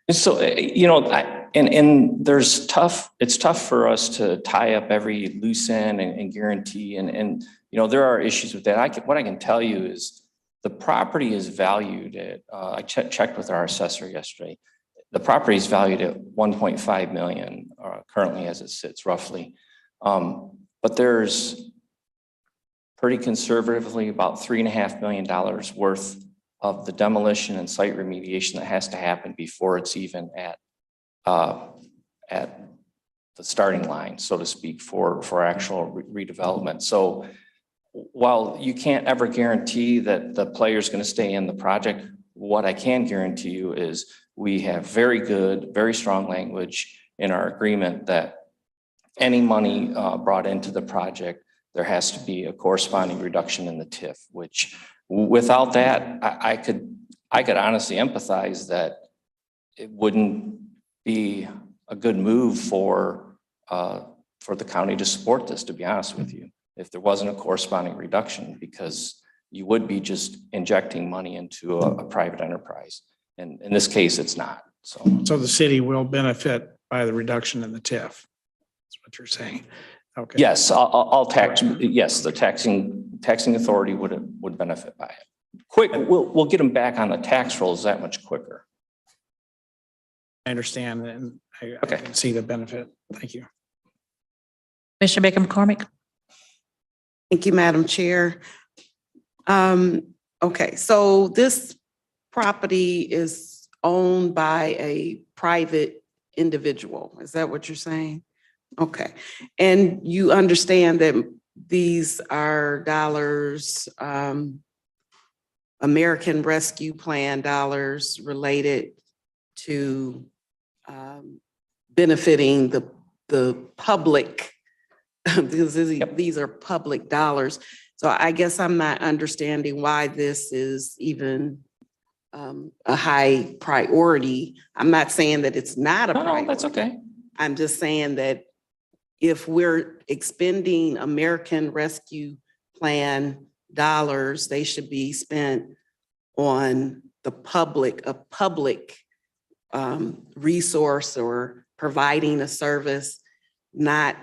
So, you know, and it's tough for us to tie up every loose end and guarantee. And, you know, there are issues with that. What I can tell you is the property is valued at, I checked with our assessor yesterday. The property is valued at 1.5 million currently as it sits roughly. But there's pretty conservatively about $3.5 million worth of the demolition and site remediation that has to happen before it's even at the starting line, so to speak, for actual redevelopment. So while you can't ever guarantee that the player is going to stay in the project, what I can guarantee you is we have very good, very strong language in our agreement that any money brought into the project, there has to be a corresponding reduction in the TIF, which without that, I could honestly empathize that it wouldn't be a good move for the county to support this, to be honest with you, if there wasn't a corresponding reduction, because you would be just injecting money into a private enterprise. And in this case, it's not. So the city will benefit by the reduction in the TIF. That's what you're saying. Okay. Yes, yes, the taxing authority would benefit by it. Quick, we'll get them back on the tax rolls that much quicker. I understand, and I can see the benefit. Thank you. Commissioner Baker McCormick. Thank you, Madam Chair. Okay, so this property is owned by a private individual. Is that what you're saying? Okay, and you understand that these are dollars, American Rescue Plan dollars related to benefiting the public. These are public dollars. So I guess I'm not understanding why this is even a high priority. I'm not saying that it's not a priority. No, that's okay. I'm just saying that if we're expending American Rescue Plan dollars, they should be spent on the public, a public resource or providing a service, not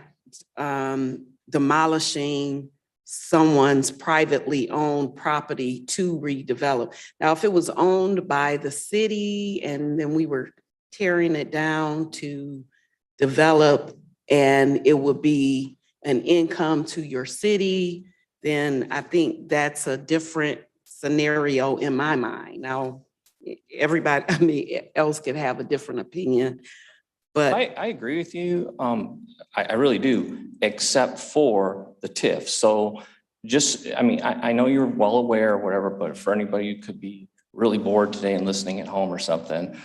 demolishing someone's privately owned property to redevelop. Now, if it was owned by the city and then we were tearing it down to develop and it would be an income to your city, then I think that's a different scenario in my mind. Now, everybody, else could have a different opinion, but I agree with you. I really do, except for the TIF. So just, I know you're well aware or whatever, but for anybody who could be really bored today and listening at home or something,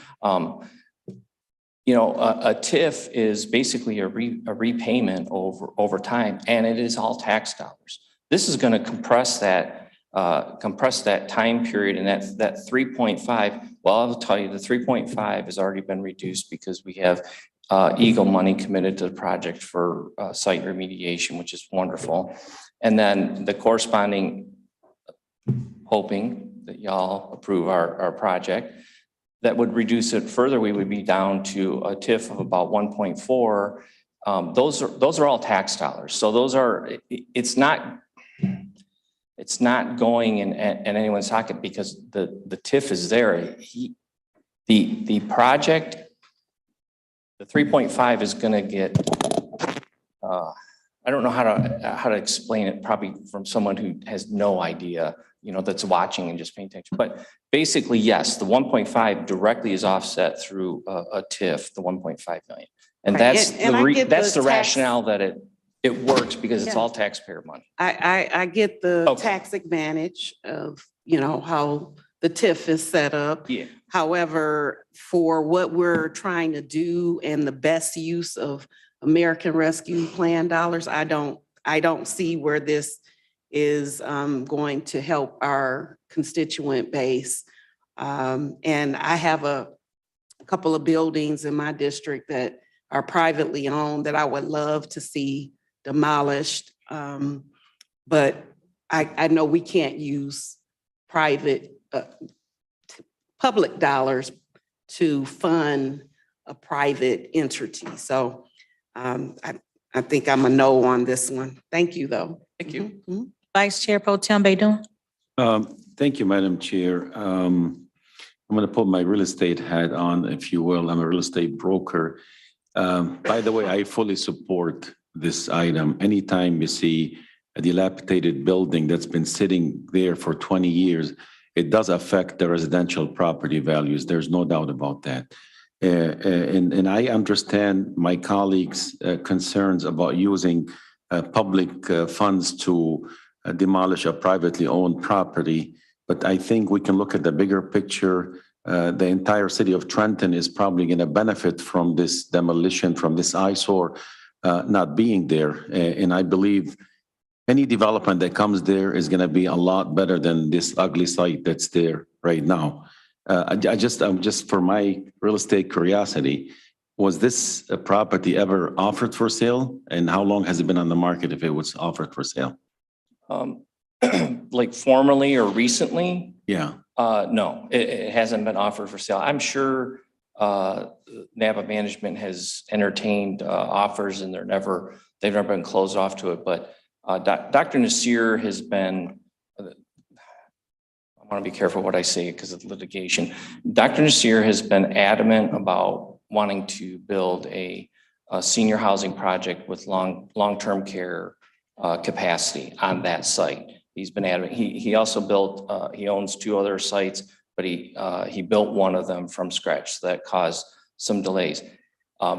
you know, a TIF is basically a repayment over time, and it is all tax dollars. This is going to compress that time period, and that 3.5. Well, I'll tell you, the 3.5 has already been reduced because we have Eagle money committed to the project for site remediation, which is wonderful, and then the corresponding, hoping that y'all approve our project. That would reduce it further. We would be down to a TIF of about 1.4. Those are all tax dollars. So those are, it's not It's not going in anyone's pocket because the TIF is there. The project, the 3.5 is gonna get, I don't know how to explain it, probably from someone who has no idea, you know, that's watching and just paying attention. But basically, yes, the 1.5 directly is offset through a TIF, the 1.5 million. And Right. that's And I get that's the the tax- rationale that it works because it's Yeah. all taxpayer money. I get the Okay. tax advantage of, you know, how the TIF is set up. Yeah. However, for what we're trying to do and the best use of American Rescue Plan dollars, I don't see where this is going to help our constituent base. And I have a couple of buildings in my district that are privately owned that I would love to see demolished. But I know we can't use private, public dollars to fund a private entity. So I think I'm a no on this one. Thank you, though. Thank you. Vice Chair Pro Tem Baydun. Thank you, Madam Chair. I'm going to put my real estate hat on, if you will. I'm a real estate broker. By the way, I fully support this item. Anytime you see a dilapidated building that's been sitting there for 20 years, it does affect the residential property values. There's no doubt about that. And I understand my colleagues' concerns about using public funds to demolish a privately owned property. But I think we can look at the bigger picture. The entire city of Trenton is probably going to benefit from this demolition, from this eyesore not being there. And I believe any development that comes there is going to be a lot better than this ugly site that's there right now. I'm just for my real estate curiosity, was this a property ever offered for sale? And how long has it been on the market if it was offered for sale? Like formally or recently? Yeah. No, it hasn't been offered for sale. I'm sure Napa management has entertained offers and they've never been closed off to it. But Dr. Nasir has been, I want to be careful what I say because of litigation. Dr. Nasir has been adamant about wanting to build a senior housing project with long-term care capacity on that site. He's been adamant. He also built, he owns 2 other sites, but he built one of them from scratch. So that caused some delays.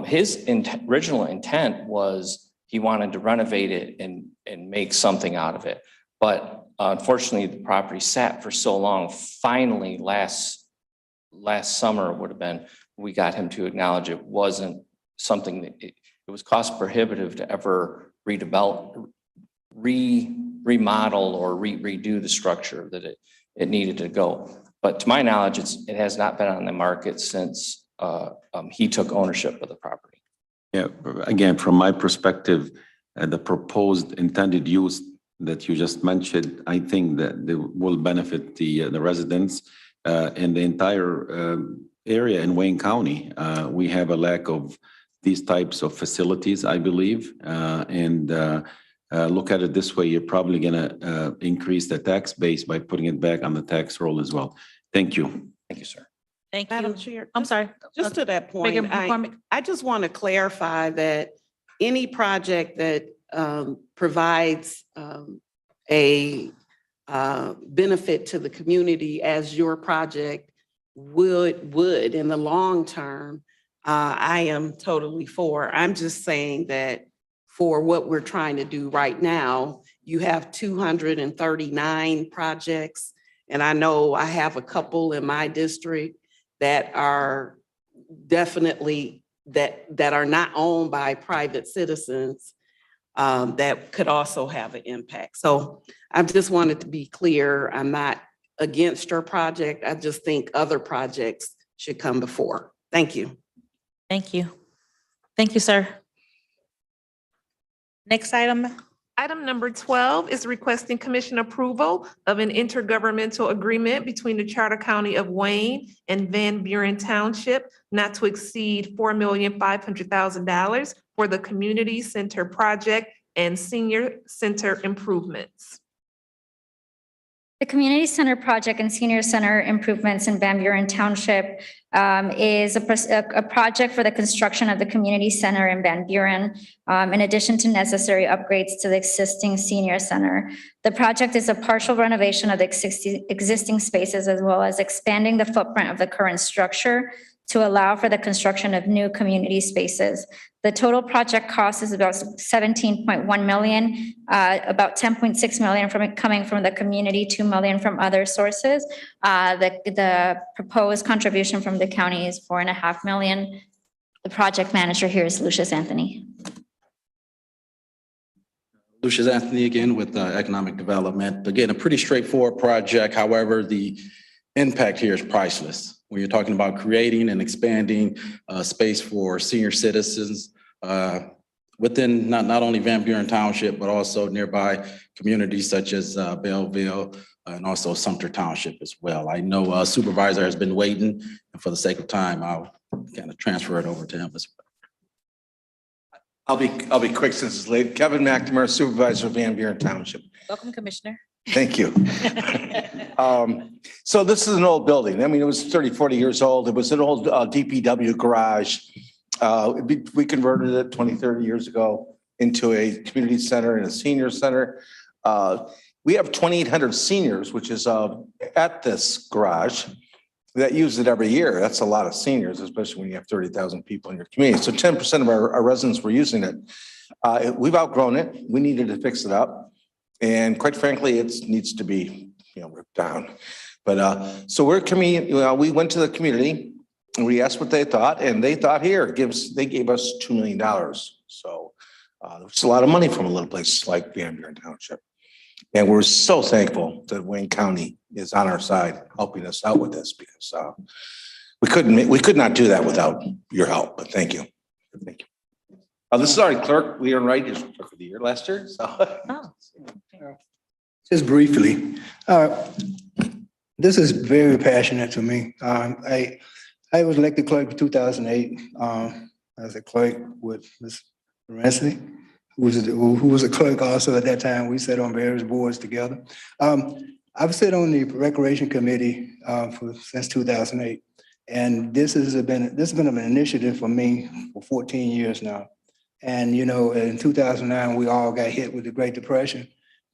His original intent was he wanted to renovate it and make something out of it. But unfortunately, the property sat for so long. Finally, last summer would have been, we got him to acknowledge it wasn't something that it was cost prohibitive to ever redevelop, remodel or redo the structure that it needed to go. But to my knowledge, it has not been on the market since he took ownership of the property. Yeah, again, from my perspective, the proposed intended use that you just mentioned, I think that they will benefit the residents and the entire area in Wayne County. We have a lack of these types of facilities, I believe, and look at it this way, you're probably going to increase the tax base by putting it back on the tax roll as well. Thank you. Thank you, sir. Thank you. Madam Chair. I'm sorry. Just to that point, Megan McCormick. I just want to clarify that any project that provides a benefit to the community as your project would in the long term, I am totally for. I'm just saying that for what we're trying to do right now, you have 239 projects. And I know I have a couple in my district that are definitely that are not owned by private citizens that could also have an impact. So I just wanted to be clear, I'm not against your project. I just think other projects should come before. Thank you. Thank you. Thank you, sir. Next item. Item number 12 is requesting commission approval of an intergovernmental agreement between the Charter County of Wayne and Van Buren Township not to exceed $4,500,000 for the community center project and senior center improvements. The community center project and senior center improvements in Van Buren Township is a project for the construction of the community center in Van Buren, in addition to necessary upgrades to the existing senior center. The project is a partial renovation of the existing spaces, as well as expanding the footprint of the current structure to allow for the construction of new community spaces. The total project cost is about 17.1 million, about 10.6 million coming from the community, 2 million from other sources. The proposed contribution from the county is 4.5 million. The project manager here is Lucius Anthony. Lucius Anthony again with Economic Development. Again, a pretty straightforward project. However, the impact here is priceless. When you're talking about creating and expanding space for senior citizens within not only Van Buren Township, but also nearby communities such as Belleville and also Sumter Township as well. I know Supervisor has been waiting, and for the sake of time, I'll kind of transfer it over to him as well. I'll be quick since it's late. Kevin McNamara, Supervisor of Van Buren Township. Welcome, Commissioner. Thank you. So this is an old building. I mean, it was 30, 40 years old. It was an old DPW garage. We converted it 20, 30 years ago into a community center and a senior center. We have 2,800 seniors, which is at this garage that use it every year. That's a lot of seniors, especially when you have 30,000 people in your community. So 10% of our residents were using it. We've outgrown it. We needed to fix it up. And quite frankly, it needs to be, ripped down. But so we went to the community and we asked what they thought, and they thought they gave us $2 million. So it's a lot of money from a little place like Van Buren Township. And we're so thankful that Wayne County is on our side, helping us out with this, because we could not do that without your help. But thank you. Thank you. This is our clerk, Leon Wright, is clerk of the year last year. So. Just briefly, this is very passionate to me. I was elected clerk in 2008 as a clerk with Ms. Lorenzi, who was a clerk also at that time. We sat on various boards together. I've sat on the Recreation Committee since 2008, and this has been an initiative for me for 14 years now. And, in 2009, we all got hit with the Great Depression,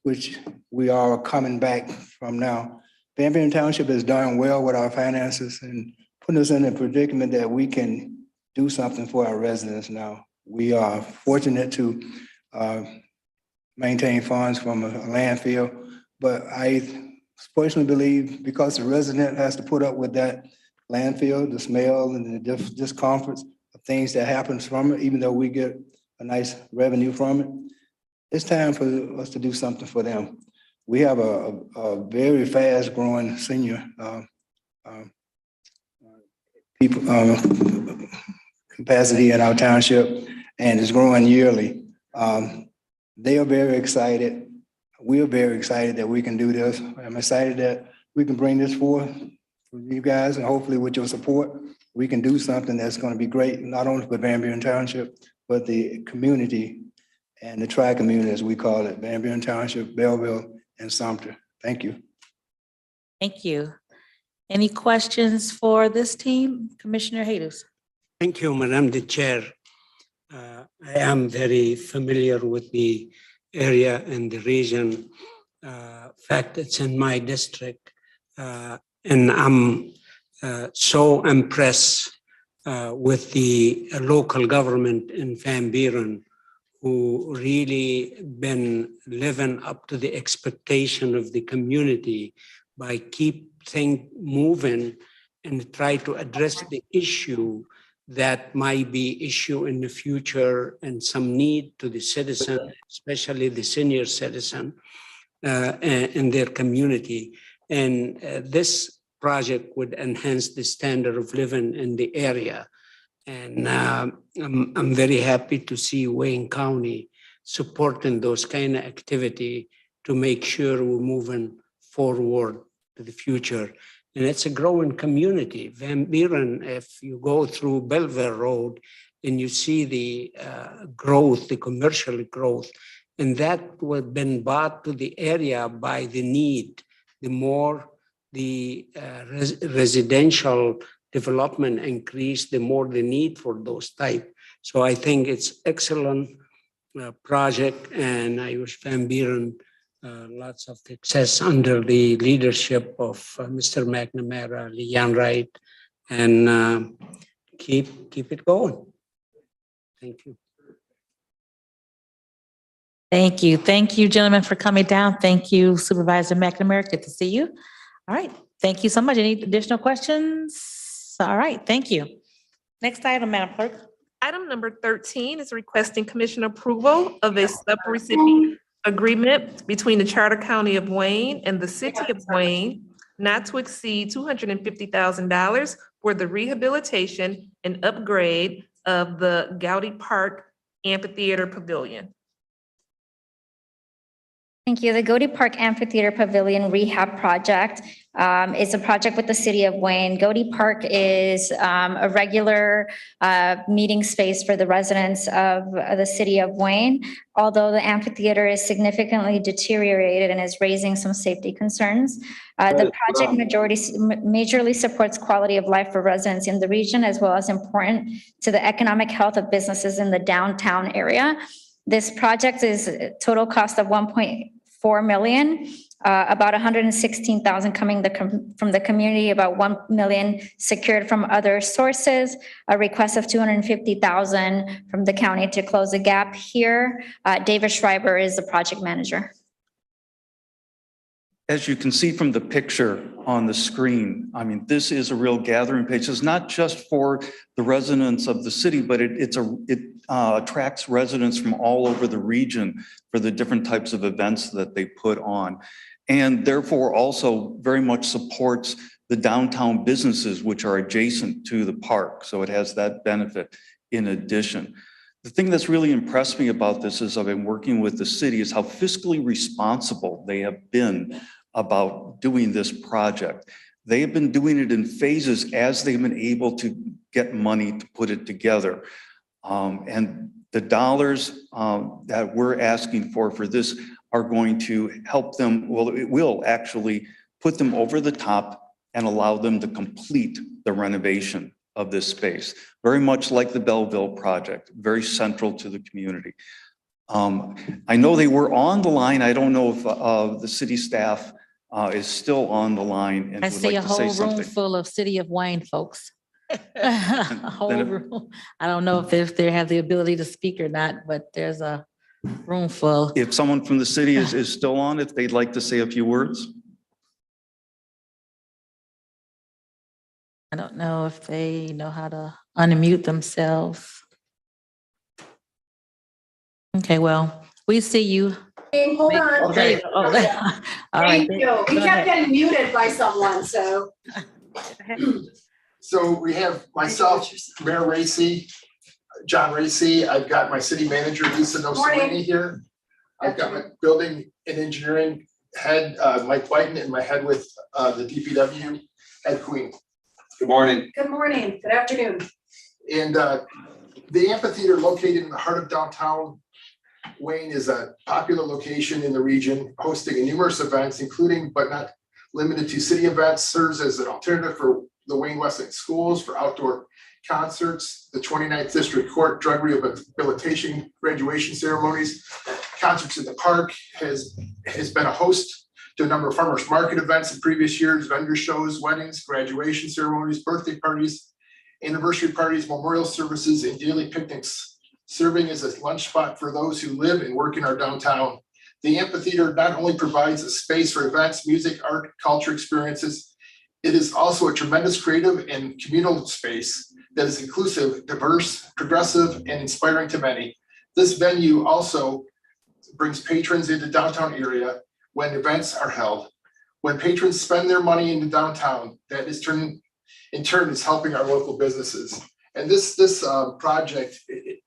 which we are coming back from now. Van Buren Township has done well with our finances and putting us in a predicament that we can do something for our residents now. We are fortunate to maintain funds from a landfill, but I personally believe because the resident has to put up with that landfill, the smell and the discomforts of things that happens from it, even though we get a nice revenue from it, it's time for us to do something for them. We have a very fast growing senior capacity in our township, and it's growing yearly. They are very excited. We are very excited that we can do this. I'm excited that we can bring this forth for you guys, and hopefully with your support, we can do something that's going to be great, not only for Van Buren Township, but the community and the tri-community, as we call it, Van Buren Township, Belleville, and Sumter. Thank you. Thank you. Any questions for this team? Commissioner Haydos. Thank you, Madam the Chair. I am very familiar with the area and the region. In fact, it's in my district. And I'm so impressed with the local government in Van Buren, who really been living up to the expectation of the community by keep things moving and try to address the issue that might be issue in the future and some need to the citizen, especially the senior citizen in their community. And this project would enhance the standard of living in the area. And I'm very happy to see Wayne County supporting those kind of activity to make sure we're moving forward to the future. And it's a growing community. Van Buren, if you go through Belleville Road and you see the growth, the commercial growth, and that would have been brought to the area by the need the more the residential development increase, the more the need for those type. So I think it's excellent project, and I wish Van Buren lots of success under the leadership of Mr. McNamara, Leon Wright, and keep it going. Thank you. Thank you. Thank you, gentlemen, for coming down. Thank you, Supervisor McNamara. Good to see you. All right. Thank you so much. Any additional questions? All right. Thank you. Next item, Madam Clerk. Item number 13 is requesting commission approval of a subrecipient agreement between the Charter County of Wayne and the City of Wayne not to exceed $250,000 for the rehabilitation and upgrade of the Gowdy Park Amphitheater Pavilion. Thank you. The Gowdy Park Amphitheater Pavilion Rehab Project is a project with the City of Wayne. Gowdy Park is a regular meeting space for the residents of the City of Wayne. Although the amphitheater is significantly deteriorated and is raising some safety concerns, the project majorly supports quality of life for residents in the region, as well as important to the economic health of businesses in the downtown area. This project is a total cost of $1.4 million, about $116,000 coming from the community, about $1 million secured from other sources, a request of $250,000 from the county to close the gap here. David Schreiber is the project manager. As you can see from the picture on the screen, I mean, this is a real gathering place. It's not just for the residents of the city, but it attracts residents from all over the region for the different types of events that they put on. And therefore also very much supports the downtown businesses which are adjacent to the park. So it has that benefit in addition. The thing that's really impressed me about this is I've been working with the city is how fiscally responsible they have been about doing this project. They have been doing it in phases as they've been able to get money to put it together. And the dollars that we're asking for this are going to help them, well, it will actually put them over the top and allow them to complete the renovation of this space. Very much like the Belleville project, very central to the community. I know they were on the line. I don't know if the city staff is still on the line and I would see like a to say whole room something. full of City of Wayne folks. A whole room. I don't know if they have the ability to speak or not, but there's a room full. If someone from the city is still on, if they'd like to say a few words. I don't know if they know how to unmute themselves. Okay, well, we see you. Hey, hold on. Okay. All right. Thank you. We kept getting muted by someone, so. So we have myself, Mayor Racy, John Racy. I've got my city manager, Lisa Nosolini here. I've got my building and engineering head, Mike Whiten, and my head with the DPW, Ed Queen. Good morning. Good morning. Good afternoon. And the amphitheater located in the heart of downtown Wayne is a popular location in the region, hosting numerous events, including but not limited to city events, serves as an alternative for the Wayne Westlake schools for outdoor concerts, the 29th District Court drug rehabilitation graduation ceremonies, concerts in the park, has been a host to a number of farmers market events in previous years, vendor shows, weddings, graduation ceremonies, birthday parties, anniversary parties, memorial services, and daily picnics, serving as a lunch spot for those who live and work in our downtown. The amphitheater not only provides a space for events, music, art, culture experiences, it is also a tremendous creative and communal space that is inclusive, diverse, progressive, and inspiring to many. This venue also brings patrons into downtown area when events are held. When patrons spend their money in the downtown, that is in turn is helping our local businesses. And this project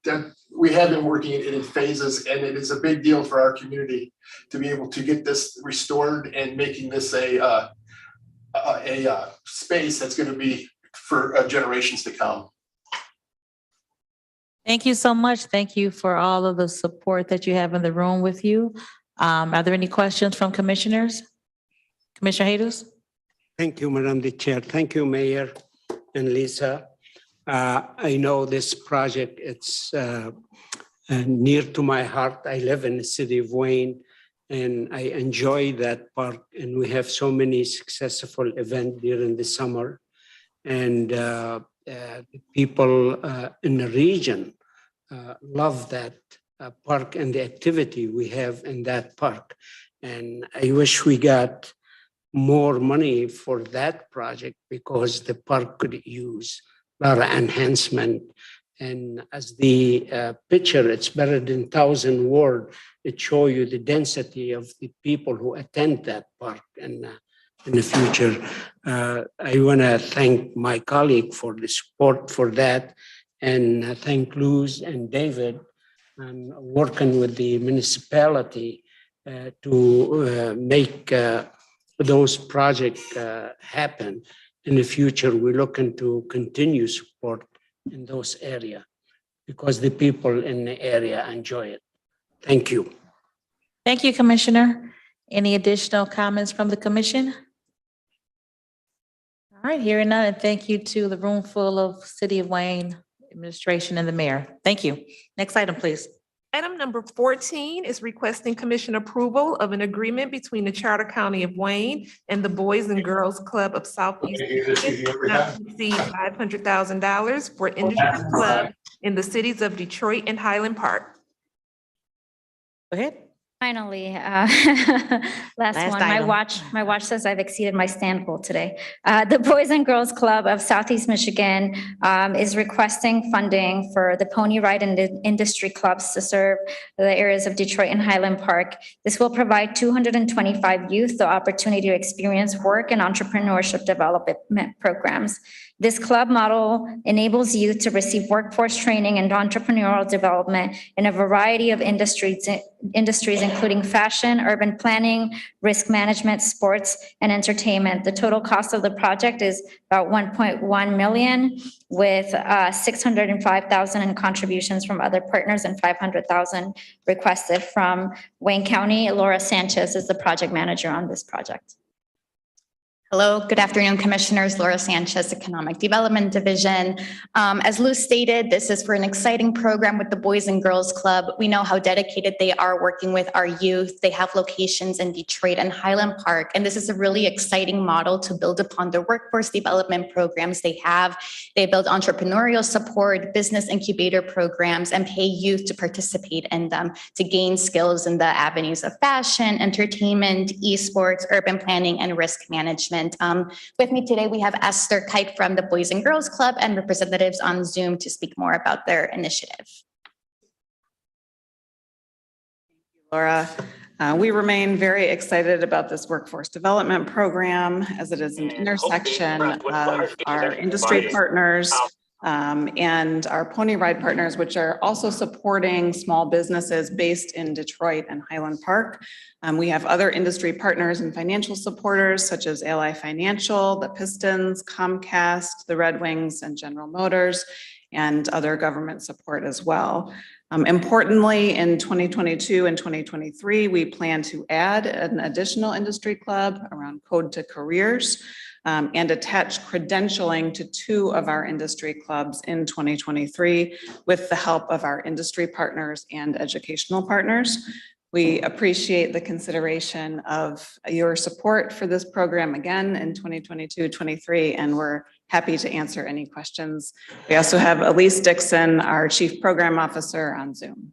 that we have been working it in phases, and it is a big deal for our community to be able to get this restored and making this a space that's going to be for generations to come. Thank you so much. Thank you for all of the support that you have in the room with you. Are there any questions from commissioners? Commissioner Hados? Thank you, Madam the Chair. Thank you, Mayor and Lisa. I know this project, it's near to my heart. I live in the city of Wayne and I enjoy that park, and we have so many successful events during the summer. And the people in the region love that park and the activity we have in that park. And I wish we got more money for that project because the park could use a lot of enhancement. And as the picture, it's better than 1,000 words. It shows you the density of the people who attend that park. And in the future, I want to thank my colleague for the support for that, and thank Luz and David and working with the municipality to make those projects happen. In the future, we're looking to continue support in those areas because the people in the area enjoy it. Thank you. Thank you, Commissioner. Any additional comments from the commission? All right, hearing none, and thank you to the room full of City of Wayne administration and the mayor. Thank you. Next item, please. Item number 14 is requesting commission approval of an agreement between the Charter County of Wayne and the Boys and Girls Club of Southeast Michigan, not to exceed $500,000 for industry club in the cities of Detroit and Highland Park. Go ahead. Finally, last one. item. My watch says I've exceeded my stand goal today. The Boys and Girls Club of Southeast Michigan is requesting funding for the pony ride and the industry clubs to serve the areas of Detroit and Highland Park. This will provide 225 youth the opportunity to experience work and entrepreneurship development programs. This club model enables youth to receive workforce training and entrepreneurial development in a variety of industries, including fashion, urban planning, risk management, sports, and entertainment. The total cost of the project is about $1.1 million, with $605,000 in contributions from other partners and $500,000 requested from Wayne County. Laura Sanchez is the project manager on this project. Hello, good afternoon, Commissioners. Laura Sanchez, Economic Development Division. As Lou stated, this is for an exciting program with the Boys and Girls Club. We know how dedicated they are working with our youth. They have locations in Detroit and Highland Park, and this is a really exciting model to build upon the workforce development programs they have. They build entrepreneurial support, business incubator programs, and pay youth to participate in them to gain skills in the avenues of fashion, entertainment, esports, urban planning, and risk management. With me today, we have Esther Kite from the Boys and Girls Club and representatives on Zoom to speak more about their initiative. Laura, we remain very excited about this workforce development program as it is an intersection of our industry partners and our pony ride partners, which are also supporting small businesses based in Detroit and Highland Park. We have other industry partners and financial supporters such as Ally Financial, the Pistons, Comcast, the Red Wings, and General Motors, and other government support as well. Importantly, in 2022 and 2023, we plan to add an additional industry club around Code to Careers and attach credentialing to 2 of our industry clubs in 2023 with the help of our industry partners and educational partners. We appreciate the consideration of your support for this program again in 2022-23, and we're happy to answer any questions. We also have Elise Dixon, our Chief Program Officer, on Zoom.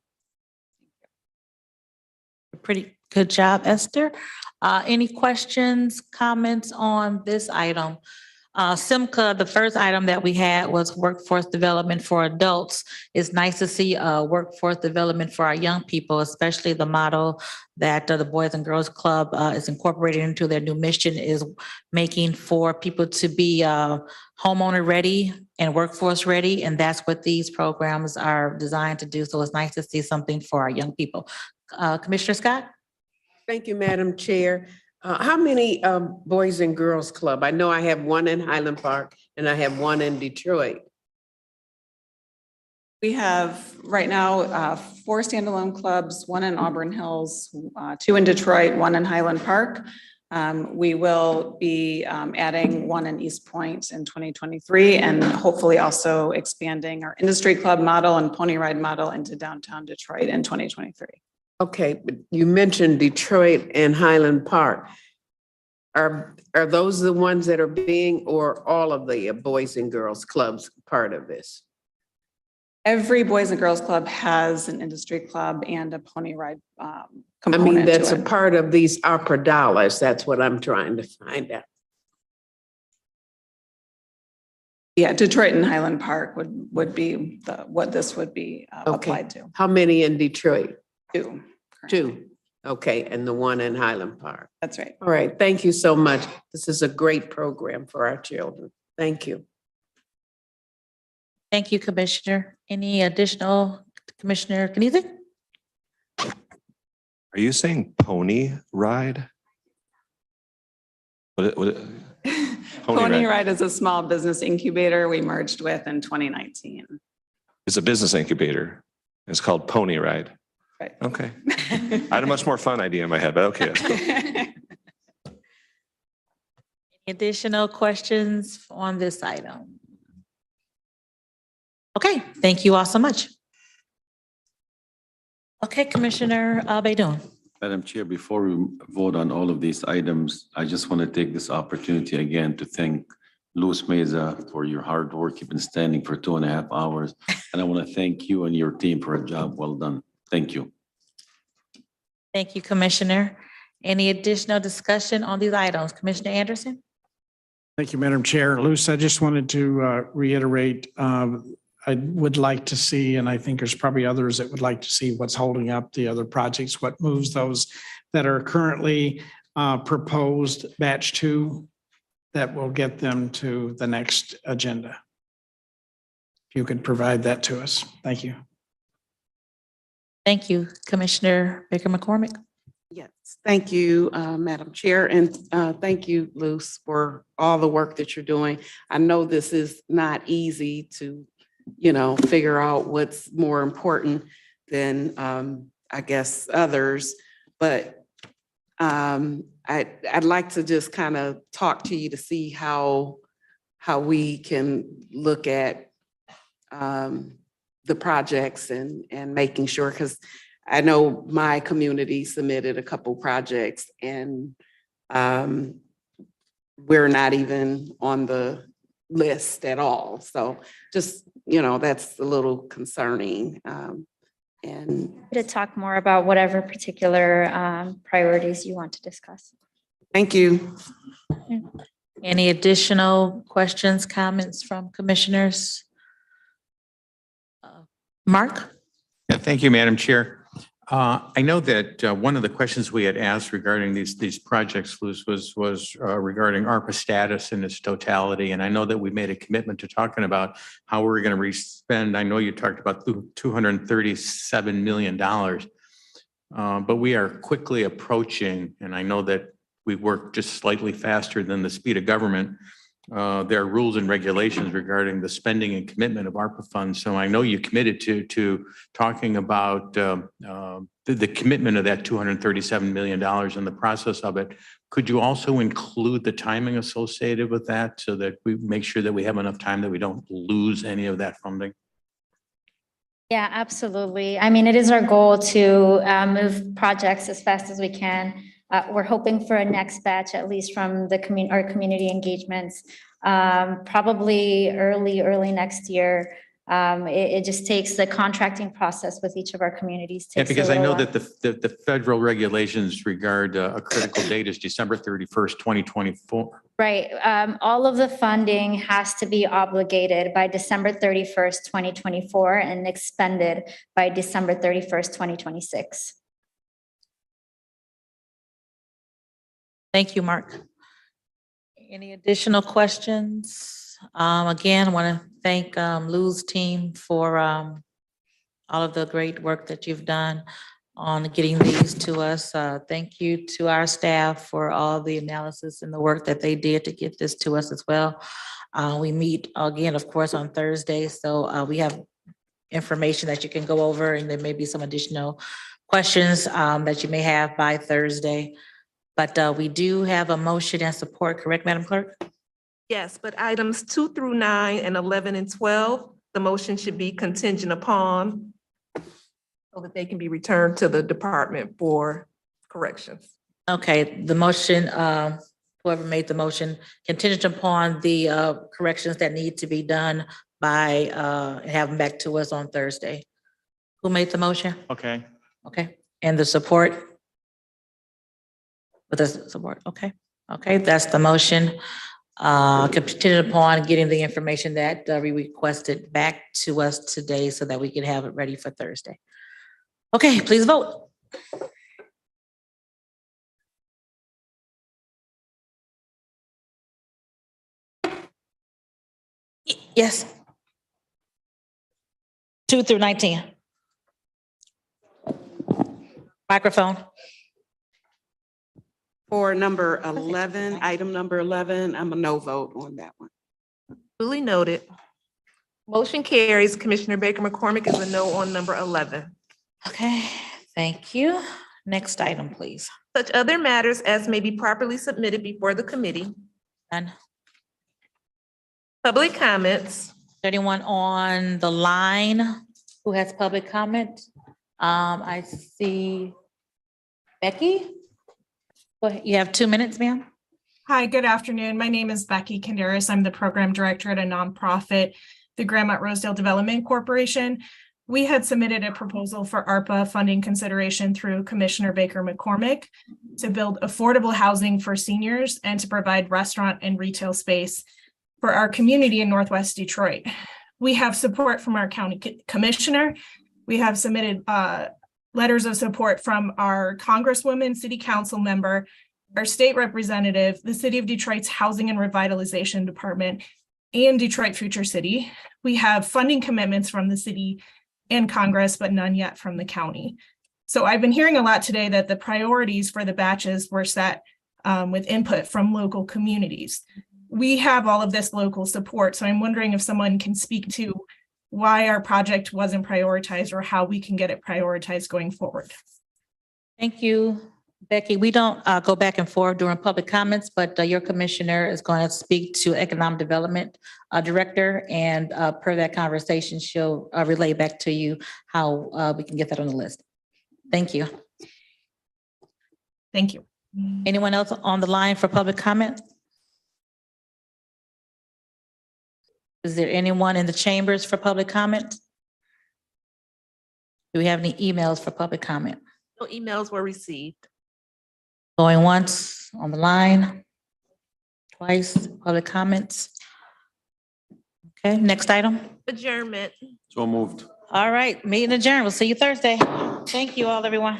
Pretty good job, Esther. Any questions, comments on this item? Simca, the first item that we had was workforce development for adults. It's nice to see workforce development for our young people, especially the model that the Boys and Girls Club is incorporating into their new mission is making for people to be homeowner ready and workforce ready. And that's what these programs are designed to do. So it's nice to see something for our young people. Commissioner Scott? Thank you, Madam Chair. How many Boys and Girls Club? I know I have one in Highland Park and I have one in Detroit. We have right now 4 standalone clubs, 1 in Auburn Hills, 2 in Detroit, 1 in Highland Park. We will be adding one in East Point in 2023 and hopefully also expanding our industry club model and pony ride model into downtown Detroit in 2023. Okay, but you mentioned Detroit and Highland Park. Are those the ones that are being, or all of the Boys and Girls Clubs part of this? Every Boys and Girls Club has an industry club and a pony ride I component mean, that's to a it. part of these opera dollars. That's what I'm trying to find out. Yeah, Detroit and Highland Park would be what this would be applied to. How many in Detroit? Two. Two. Okay, and the one in Highland Park. That's right. All right, thank you so much. This is a great program for our children. Thank you. Thank you, Commissioner. Any additional, Commissioner Kniezek? Are you saying pony ride? What? Pony Ride is a small business incubator we merged with in 2019. It's a business incubator. It's called Pony Ride. Right. Okay. I had a much more fun idea in my head, but okay. Any additional questions on this item? Okay, thank you all so much. Okay, Commissioner Baidoon. Madam Chair, before we vote on all of these items, I just want to take this opportunity again to thank Luis Meza for your hard work. You've been standing for 2.5 hours. And I want to thank you and your team for a job well done. Thank you. Thank you, Commissioner. Any additional discussion on these items? Commissioner Anderson? Thank you, Madam Chair. Luce, I just wanted to reiterate, I would like to see, and I think there's probably others that would like to see what's holding up the other projects, what moves those that are currently proposed batch 2 that will get them to the next agenda. If you could provide that to us. Thank you. Thank you, Commissioner Baker McCormick. Yes, thank you, Madam Chair, and thank you, Luce, for all the work that you're doing. I know this is not easy to, figure out what's more important than, I guess, others, but I'd like to just kind of talk to you to see how we can look at the projects and making sure, because I know my community submitted a couple projects and we're not even on the list at all. So just, that's a little concerning. To talk more about whatever particular priorities you want to discuss. Thank you. Any additional questions, comments from commissioners? Mark? Yeah, thank you, Madam Chair. I know that one of the questions we had asked regarding these projects was regarding ARPA status in its totality. And I know that we made a commitment to talking about how we're going to spend. I know you talked about $237 million, but we are quickly approaching, and I know that we work just slightly faster than the speed of government. There are rules and regulations regarding the spending and commitment of ARPA funds. So I know you committed to talking about the commitment of that $237 million and the process of it. Could you also include the timing associated with that so that we make sure that we have enough time that we don't lose any of that funding? Yeah, absolutely. I mean, it is our goal to move projects as fast as we can. We're hoping for a next batch, at least from the our community engagements, probably early next year. It just takes the contracting process with each of our communities. Yeah, because I know that the federal regulations regard a critical date is December 31st, 2024. Right. All of the funding has to be obligated by December 31st, 2024 and expended by December 31st, 2026. Thank you, Mark. Any additional questions? Again, I want to thank Lou's team for all of the great work that you've done on getting these to us. Thank you to our staff for all the analysis and the work that they did to get this to us as well. We meet again, of course, on Thursday, so we have information that you can go over, and there may be some additional questions that you may have by Thursday. But we do have a motion and support, correct, Madam Clerk? Yes, but items 2 through 9 and 11 and 12, the motion should be contingent upon so that they can be returned to the department for corrections. Okay, the motion, whoever made the motion, contingent upon the corrections that need to be done by, and have them back to us on Thursday. Who made the motion? Okay. Okay, and the support? With the support, okay. Okay, that's the motion. Contingent upon getting the information that we requested back to us today so that we can have it ready for Thursday. Okay, please vote. Yes. 2 through 19. Microphone. For number 11, item number 11, I'm a no vote on that one. Duly noted. Motion carries. Commissioner Baker McCormick is a no on number 11. Okay, thank you. Next item, please. Such other matters as may be properly submitted before the committee. None. Public comments. Anyone on the line who has public comment? I see Becky. Go ahead. You have 2 minutes, ma'am. Hi, good afternoon. My name is Becky Kandaris. I'm the program director at a nonprofit, the Grandmont Rosedale Development Corporation. We had submitted a proposal for ARPA funding consideration through Commissioner Baker McCormick to build affordable housing for seniors and to provide restaurant and retail space for our community in Northwest Detroit. We have support from our county commissioner. We have submitted letters of support from our congresswoman, city council member, our state representative, the City of Detroit's Housing and Revitalization Department, and Detroit Future City. We have funding commitments from the city and Congress, but none yet from the county. So I've been hearing a lot today that the priorities for the batches were set with input from local communities. We have all of this local support, so I'm wondering if someone can speak to why our project wasn't prioritized or how we can get it prioritized going forward. Thank you, Becky. We don't go back and forth during public comments, but your commissioner is going to speak to Economic Development Director, and per that conversation, she'll relay back to you how we can get that on the list. Thank you. Thank you. Anyone else on the line for public comment? Is there anyone in the chambers for public comment? Do we have any emails for public comment? No emails were received. Going once on the line, twice, public comments. Okay, next item. Adjournment. So moved. All right, meeting adjourned. We'll see you Thursday. Thank you all, everyone.